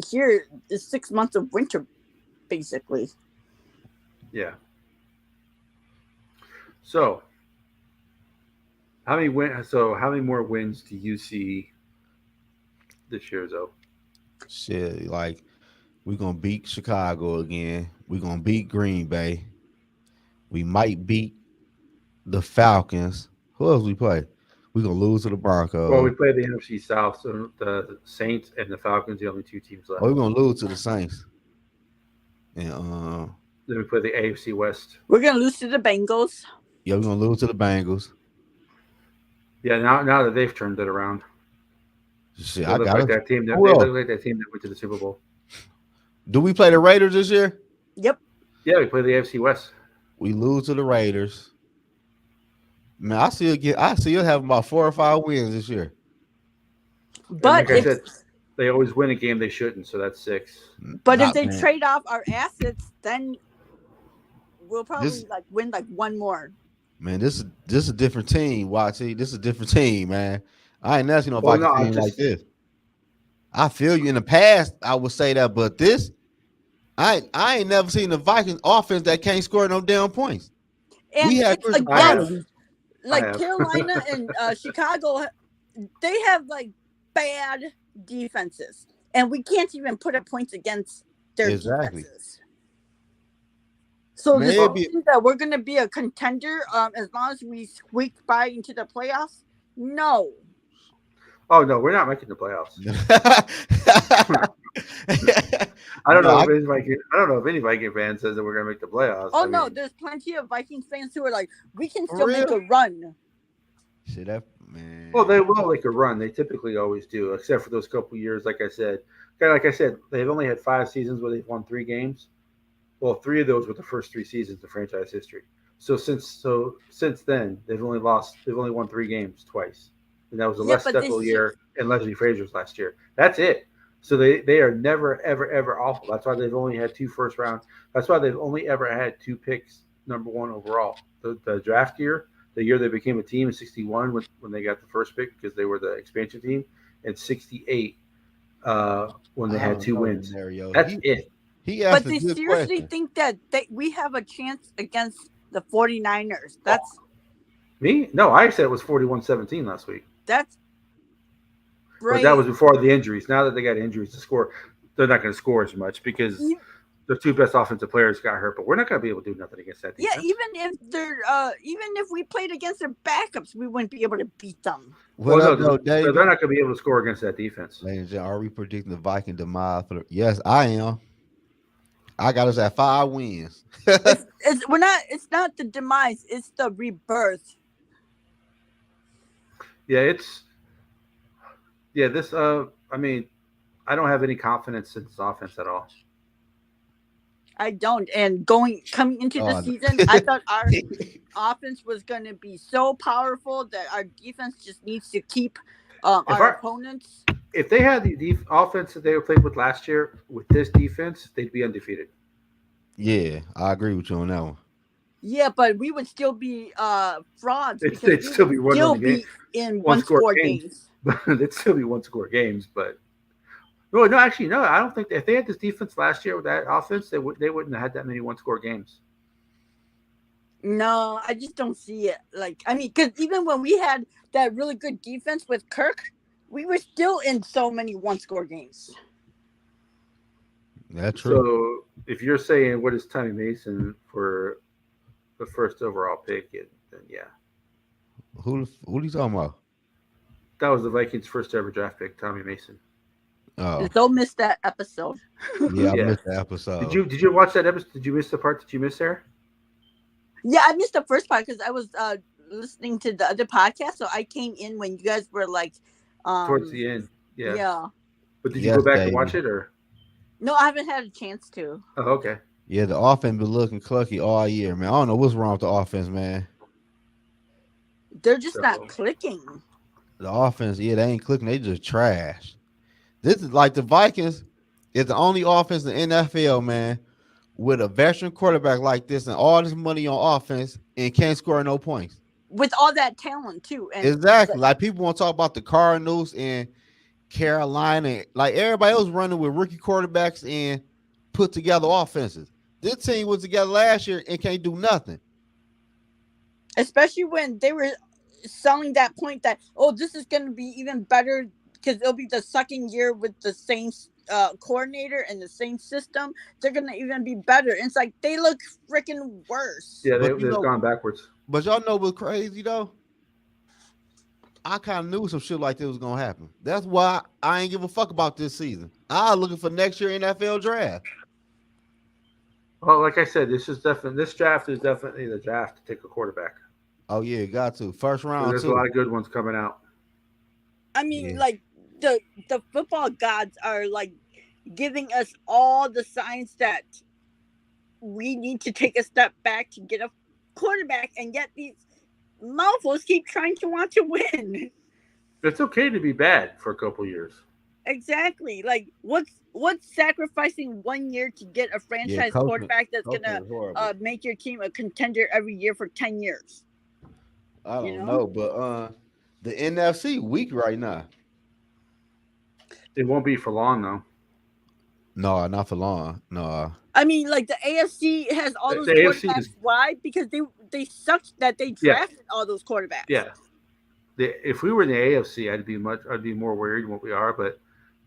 S7: here is 6 months of winter basically.
S3: Yeah. So, how many more wins do you see this year, Zoe?
S4: Shit, like we're gonna beat Chicago again. We're gonna beat Green Bay. We might beat the Falcons. Who else we play? We're gonna lose to the
S3: Well, we
S4: Broncos.
S3: play the NFC South, so the Saints and the Falcons, the only two teams left.
S4: Oh, we're gonna lose to the Saints. And
S3: Then we play the AFC West.
S7: We're gonna lose to the Bengals.
S4: yeah, we're gonna lose to the Bengals.
S3: Yeah, now that they've turned it around,
S4: Shit,
S3: they
S4: I
S3: look
S4: got
S3: like
S4: it.
S3: that team. They
S4: Who else?
S3: look like that team that went to the Super Bowl.
S4: Do we play the Raiders this year?
S7: Yep.
S3: Yeah, we play the AFC West.
S4: We lose to the Raiders. Man, I see you have about 4 or 5 wins this year.
S3: And
S7: But
S3: like I
S7: if
S3: said, they always win a game they shouldn't, so that's 6.
S7: but if
S4: Not,
S7: they
S4: man.
S7: trade off our assets, then we'll probably
S4: This-
S7: like win like one more.
S4: Man, this is a different team, Watty. This is a different team, man. I ain't never seen no
S3: Well,
S4: Viking
S3: no,
S4: team like this. I feel you. In the past, I would say that, but this, I ain't never seen a Vikings offense that can't score no damn points.
S7: And
S4: We had
S7: it's
S4: Chris
S3: I have.
S7: again like
S3: I have.
S7: Carolina and Chicago, they have like bad defenses, and we can't even put up points against their
S4: Exactly.
S7: defenses. So does
S4: Maybe-
S7: it mean that we're going to be a contender as long as we squeak by into the playoffs? No.
S3: Oh no, we're not making the playoffs. I don't
S4: No,
S3: know if any Viking fan says that we're going to make the playoffs.
S7: Oh
S3: I
S7: no,
S3: mean,
S7: there's plenty of Vikings fans who are like, we can
S4: For
S7: still make
S4: real?
S7: a run.
S4: Shit, that man.
S3: well, they will make a run. They typically always do, except for those couple years. Like I said, they've only had 5 seasons where they've won 3 games. Well, 3 of those were the first 3 seasons of franchise history. So since then, they've only won 3 games twice, and that was the
S7: Yeah,
S3: Les
S7: but they
S3: Steckel
S7: should-
S3: year and Leslie Frazier's last year. That's it. So they are never ever awful. That's why they've only had 2 first round. That's why they've only ever had 2 picks, number 1 overall. The draft year, the year they became a team in '61 when they got the first pick because they were the expansion team, and '68 when they
S4: I
S3: had
S4: don't
S3: 2
S4: know,
S3: wins.
S4: Mario.
S3: That's it.
S4: He asked
S7: But
S4: a
S7: they
S4: good
S7: seriously
S4: question.
S7: think that we have a chance against the 49ers. That's
S3: Me? No, I said it was 41-17 last week.
S7: that's
S3: But
S7: right.
S3: that was before the injuries. Now that they got injuries to score, they're not going to score as much because
S7: You-
S3: their 2 best offensive players got hurt. But we're not going to be able to do nothing against that
S7: Yeah,
S3: defense.
S7: even if we played against their backups, we wouldn't be able to beat them.
S4: What
S3: Well,
S4: up,
S3: no,
S4: though,
S3: they're
S4: Dave?
S3: not going to be able to score against that defense.
S4: Ladies and gentlemen, are we predicting the Viking demise? Yes, I am. I got us at 5 wins.
S7: It's not the demise, it's the rebirth.
S3: Yeah, this. I mean, I don't have any confidence in this offense at all.
S7: I don't. And coming into the
S4: Oh,
S7: season, I thought our offense was going to be so powerful that our defense just needs to keep our opponents.
S3: If they had the offense that they played with last year with this defense, they'd be undefeated.
S4: Yeah, I agree with you on that one.
S7: Yeah, but we would still be frauds
S3: It's
S7: because
S3: it'd
S7: we
S3: still
S7: would
S3: be one
S7: still
S3: run game,
S7: be in
S3: one
S7: one
S3: score
S7: score
S3: games.
S7: games.
S3: But it'd still be one score games. But well, no, actually, no. I don't think if they had this defense last year with that offense, they wouldn't have had that many one score games.
S7: No, I just don't see it. Like, I mean, because even when we had that really good defense with Kirk, we were still in so many one score games.
S4: That's true.
S3: So if you're saying what is Tommy Mason for the first overall pick, then yeah,
S4: Who are you talking about?
S3: that was the Vikings' first ever draft pick, Tommy Mason.
S4: Oh,
S7: Don't miss that episode.
S4: yeah, I
S3: Yeah.
S4: missed the
S3: Did
S4: episode.
S3: you watch that episode? Did you miss the part that you missed there?
S7: Yeah, I missed the first part because I was listening to the other podcast, so I came in when you guys were like,
S3: Towards the end. Yeah.
S7: yeah.
S3: But did you
S4: Yes,
S3: go back and watch
S4: baby.
S3: it or?
S7: No, I haven't had a chance to.
S3: Oh, okay.
S4: Yeah, the offense been looking clucky all year, man. I don't know what's wrong with the offense, man.
S7: They're just
S3: So
S7: not clicking.
S4: The offense, yeah, they ain't clicking. They just trash. This is like the Vikings is the only offense in the NFL, man, with a veteran quarterback like this and all this money on offense and can't score no points.
S7: With all that talent too, and
S4: Exactly. Like people want to talk about the Cardinals and Carolina, like everybody else running with rookie quarterbacks and put together offenses. This team was together last year and can't do nothing.
S7: especially when they were selling that point that this is going to be even better because it'll be the second year with the same coordinator and the same system. They're going to even be better. And it's like they look freaking worse.
S3: yeah,
S4: But
S3: they've gone backwards.
S4: but y'all know what's crazy though? I kind of knew some shit like this was gonna happen. That's why I ain't give a fuck about this season. I looking for next year NFL draft.
S3: Well, like I said, this draft is definitely the draft to take a quarterback.
S4: Oh yeah, got to first round
S3: There's a
S4: too.
S3: lot of good ones coming out.
S7: I mean,
S4: Yeah.
S7: like the football gods are like giving us all the signs that we need to take a step back to get a quarterback, and yet these mouthfuls keep trying to want to win.
S3: It's okay to be bad for a couple years.
S7: Exactly. Like what's sacrificing 1 year to get a
S4: Yeah,
S7: franchise quarterback that's
S4: coaching
S7: gonna
S4: was horrible.
S7: make your team a contender every year for 10 years?
S4: I
S7: You
S4: don't
S7: know?
S4: know, but the NFC weak right now.
S3: It won't be for long though.
S4: No, not for long. No.
S7: I mean, like the AFC has all those
S3: The AFC
S7: quarterbacks.
S3: is
S7: Why? Because they sucked that they
S3: Yeah.
S7: drafted all those quarterbacks.
S3: yeah. If we were in the AFC, I'd be more worried than what we are. But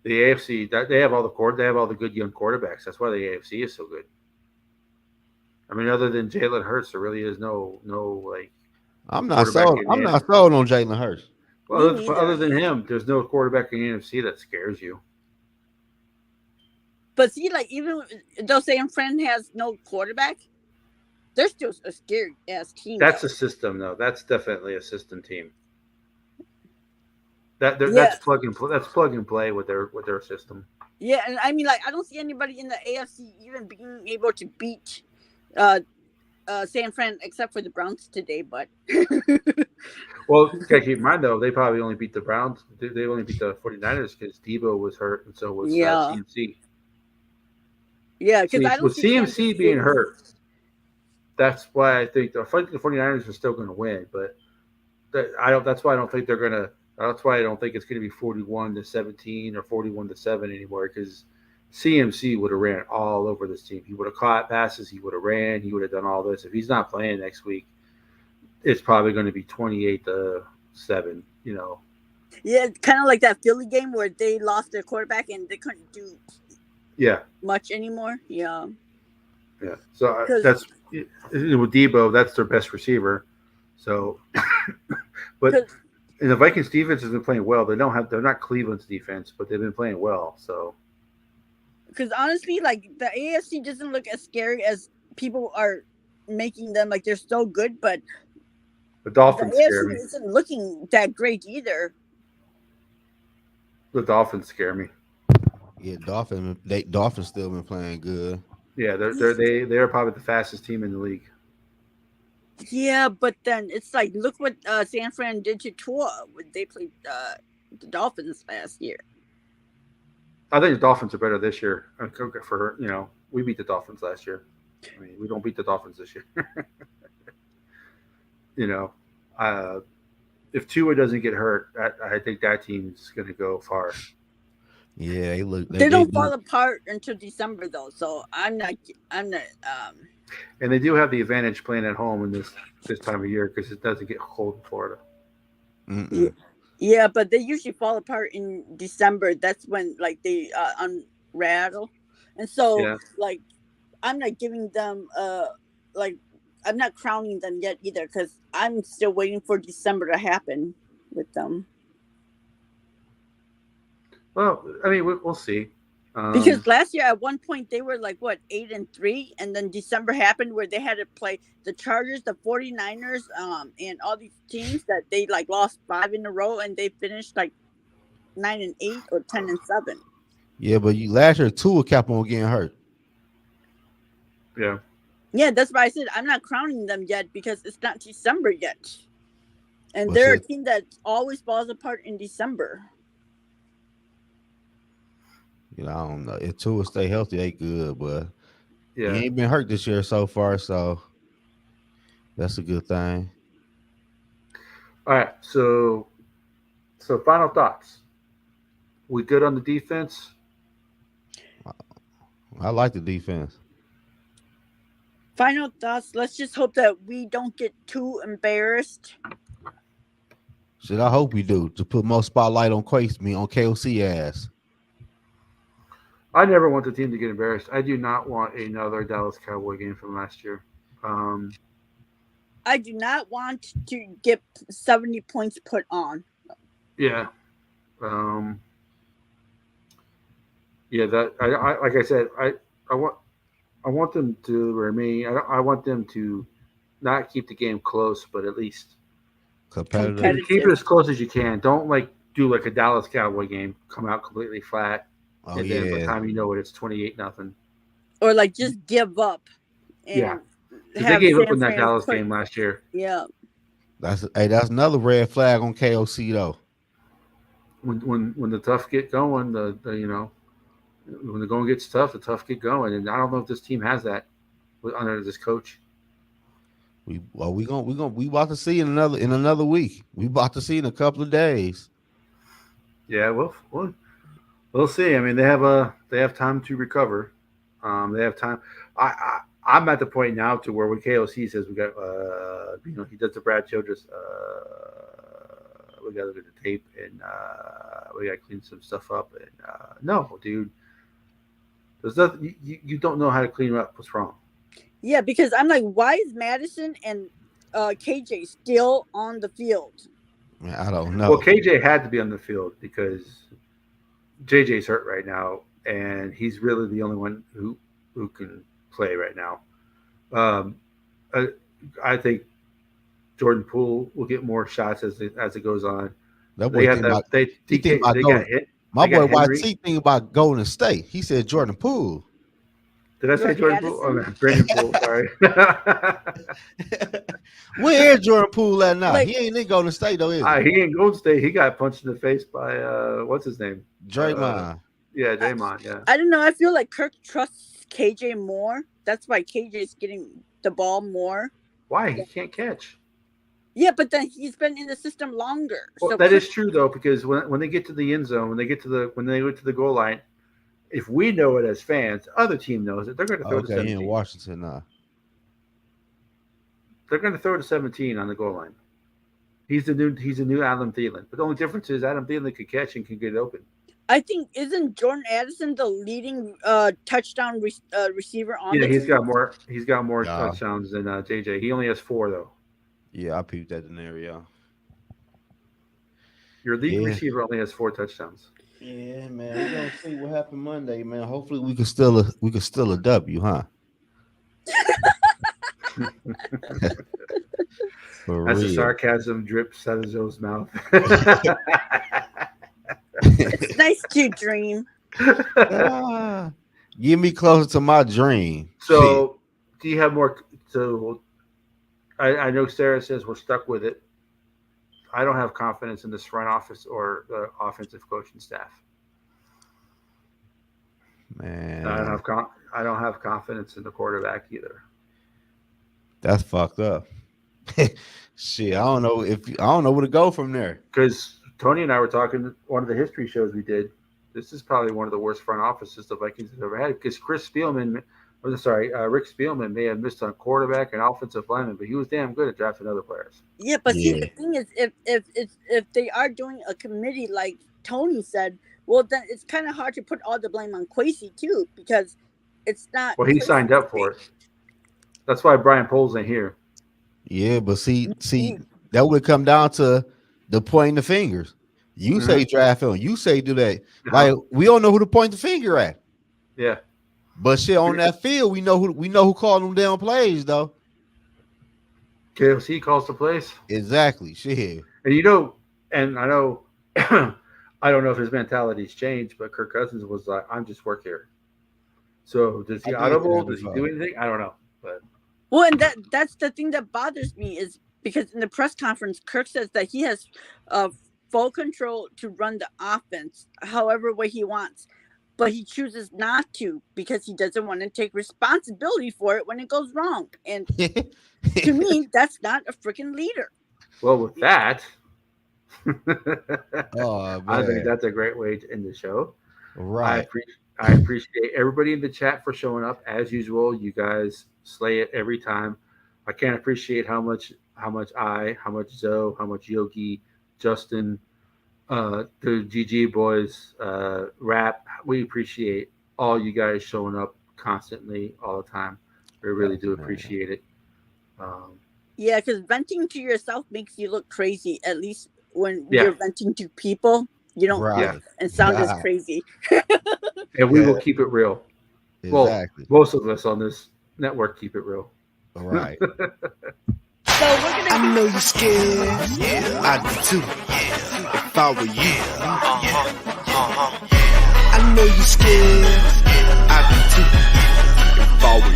S3: the AFC, they have all the good young quarterbacks. That's why the AFC is so good. I mean, other than Jalen Hurts, there really is no like
S4: I'm not
S3: quarterback
S4: sold.
S3: in the
S4: I'm not
S3: NFC.
S4: sold on Jalen Hurts.
S3: Well,
S7: Me
S3: other
S7: neither.
S3: than him, there's no quarterback in the NFC that scares you.
S7: But see, like even though San Fran has no quarterback, they're still a scary ass team.
S3: That's
S7: though.
S3: a system, though. That's definitely a system team.
S7: Yeah.
S3: That's plug and play. That's plug and play with their system.
S7: Yeah, and I mean, like, I don't see anybody in the AFC even being able to beat San Fran except for the Browns today. But
S3: Well, you gotta keep in mind though, they probably only beat the Browns. They only beat the 49ers because Debo was hurt, and so was
S7: Yeah.
S3: CMC.
S7: yeah, because I don't
S3: With
S7: see
S3: CMC
S7: Kansas
S3: being
S7: City.
S3: hurt, that's why I think the 49ers are still going to win. But That's why I don't think they're going to. That's why I don't think it's going to be 41-17 or 41-7 anymore. Because CMC would have ran all over this team. He would have caught passes. He would have ran. He would have done all this. If he's not playing next week, it's probably going to be 28-7. You know.
S7: Yeah, kind of like that Philly game where they lost their quarterback and they couldn't do
S3: Yeah.
S7: much anymore. Yeah.
S3: Yeah. So
S7: 'Cause-
S3: that's with Debo. That's their best receiver. So, but
S7: 'Cause-
S3: and the Vikings defense has been playing well. They're not Cleveland's defense, but they've been playing well. So
S7: Because honestly, like the AFC doesn't look as scary as people are making them. Like they're so good, but
S3: the
S7: the
S3: Dolphins scare
S7: AFC
S3: me.
S7: isn't looking that great either.
S3: The Dolphins scare me.
S4: Yeah, Dolphins still been playing good.
S3: Yeah, they're probably the fastest team in the league.
S7: Yeah, but then it's like look what San Fran did to Tua when they played the Dolphins last year.
S3: I think the Dolphins are better this year. We beat the Dolphins last year. I mean, we don't beat the Dolphins this year. you know, uh, if Tua doesn't get hurt, I think that team's going to go far.
S4: Yeah, they look.
S7: They
S4: They
S7: don't
S4: do.
S7: fall apart until December though, so I'm not. I'm not.
S3: And they do have the advantage playing at home in this time of year because it doesn't get cold in Florida.
S7: Yeah,
S4: Mm-mm.
S7: yeah, but they usually fall apart in December. That's when like they unravel, and so
S3: Yeah.
S7: like I'm not giving them like I'm not crowning them yet either because I'm still waiting for December to happen with them.
S3: Well, I mean, we'll see.
S7: Because
S3: Um,
S7: last year at one point they were like what 8-3, and then December happened where they had to play the Chargers, the 49ers, and all these teams that they like lost five in a row, and they finished like 9-8 or 10-7.
S4: Yeah, but you last year Tua kept on getting hurt.
S3: yeah.
S7: Yeah, that's why I said I'm not crowning them yet because it's not December yet, and
S4: But
S7: they're a
S4: said,
S7: team that always falls apart in December.
S4: I don't know. If Tua stay healthy, they good, but he
S3: Yeah.
S4: ain't been hurt this year so far, so that's a good thing.
S3: All right. So final thoughts. We good on the defense?
S4: I like the defense.
S7: Final thoughts. Let's just hope that we don't get too embarrassed.
S4: Shit, I hope we do to put more spotlight on on KOC ass.
S3: I never want the team to get embarrassed. I do not want another Dallas Cowboy game from last year. Um,
S7: I do not want to get 70 points put on.
S3: yeah. Um, yeah. That I like I said. I want I want them to remain. I want them to not keep the game close, but at least
S4: Competitive.
S3: keep it
S7: Competitive.
S3: as close as you can. Don't like do like a Dallas Cowboy game, come out completely flat,
S4: Oh
S3: and then by the
S4: yeah.
S3: time you know it, it's 28-0.
S7: Or like just give up
S3: Yeah,
S7: and
S3: because they
S7: have
S3: gave up
S7: San
S3: in that
S7: Fran
S3: Dallas
S7: put,
S3: game last year.
S7: yeah.
S4: That's another red flag on KOC though.
S3: When the tough get going, the when the going gets tough, the tough get going, and I don't know if this team has that under this coach.
S4: We about to see in another week. We about to see in a couple of days.
S3: Yeah, we'll see. I mean, they have time to recover. They have time. I'm at the point now to where when KOC says we got he does the Brad Childress we got to look at the tape and we got to clean some stuff up and no, dude, there's nothing you don't know how to clean up what's wrong.
S7: Yeah, because I'm like, why is Madison and KJ still on the field?
S4: Man, I don't
S3: Well,
S4: know.
S3: KJ had to be on the field because JJ's hurt right now, and he's really the only one who can play right now. Um, I, I think Jordan Poole will get more shots as it goes on.
S4: That
S3: They
S4: boy
S3: have
S4: think
S3: that
S4: about he think about
S3: they got
S4: going.
S3: hit.
S4: My
S3: They
S4: boy
S3: got Henry.
S4: YT think about Golden State. He said Jordan Poole.
S3: Did I say
S7: Jordan
S3: Jordan Poole? Oh,
S7: Addison.
S3: no, Brandon Poole. Sorry.
S4: Where is Jordan Poole at now?
S7: Like,
S4: He ain't in Golden State though, is he?
S3: He ain't Golden State. He got punched in the face by what's his name?
S4: Draymond.
S3: Yeah,
S7: I,
S3: Draymond. Yeah.
S7: I don't know. I feel like Kirk trusts KJ more. That's why KJ is getting the ball more.
S3: Why he can't catch?
S7: Yeah, but then he's been in the system longer.
S3: Well,
S7: So
S3: that
S7: Kirk,
S3: is true though, because when they get to the end zone, when they go to the goal line, if we know it as fans, the other team knows it. They're going to throw the
S4: Okay, he in
S3: 17.
S4: Washington now.
S3: They're going to throw the 17 on the goal line. He's the new Adam Thielen. But the only difference is Adam Thielen can catch and can get open.
S7: I think isn't Jordan Addison the leading touchdown receiver on
S3: Yeah,
S7: the team?
S3: he's got more
S4: Yeah.
S3: touchdowns than JJ. He only has 4 though.
S4: Yeah, I peeped that scenario.
S3: Your leading
S4: Yeah.
S3: receiver only has 4 touchdowns.
S4: Yeah, man. We're gonna see what happened Monday, man. Hopefully we can still a W, huh? For
S3: As the
S4: real.
S3: sarcasm drips out of Joe's mouth.
S7: It's nice to dream.
S4: Ah, get me closer to my dream. Shit.
S3: So, do you have more? So, I know Sarah says we're stuck with it. I don't have confidence in this front office or the offensive coaching staff.
S4: Man,
S3: I don't have confidence in the quarterback either.
S4: that's fucked up. Shit, I don't know where to go from there.
S3: Because Tony and I were talking one of the history shows we did. This is probably one of the worst front offices the Vikings have ever had. Because Rick Spielman may have missed on quarterback and offensive lineman, but he was damn good at drafting other players.
S7: Yeah, but see,
S4: Yeah.
S7: the thing is, if they are doing a committee like Tony said, well, then it's kind of hard to put all the blame on Quasey too, because it's not.
S3: Well, he
S7: Quasey's
S3: signed up for it. That's why Brian Poles ain't here.
S4: Yeah, but see, that would come down to the pointing the fingers. You say draft him, you say do that. Like we don't know who to point the finger at.
S3: Yeah.
S4: But shit, on that field, we know who called them damn plays though.
S3: KFC calls the plays.
S4: Exactly. Shit.
S3: And and I know I don't know if his mentality's changed, but Kirk Cousins was like, I'm just work here. So does he audible? Does he do anything? I don't know. But
S7: well, and that's the thing that bothers me is because in the press conference, Kirk says that he has full control to run the offense however way he wants. But he chooses not to because he doesn't want to take responsibility for it when it goes wrong. And to me, that's not a freaking leader.
S3: Well, with that,
S4: Oh,
S3: I think
S4: man.
S3: that's a great way to end the show.
S4: Right.
S3: I appreciate everybody in the chat for showing up as usual. You guys slay it every time. I can't appreciate how much Zoe, how much Yogi, Justin, the GG boys, Rap. We appreciate all you guys showing up constantly all the time. We really do appreciate it.
S7: Yeah, because venting to yourself makes you look crazy. At least when you're venting to people, you don't look and sound as crazy.
S3: And we will keep it real.
S4: Exactly.
S3: Well, most of us on this network keep it real.
S4: All right.
S7: So we're gonna.
S2: I know you're scared. Yeah, I do too. If I were you. I know you're scared. I do too. If I were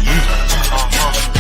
S2: you.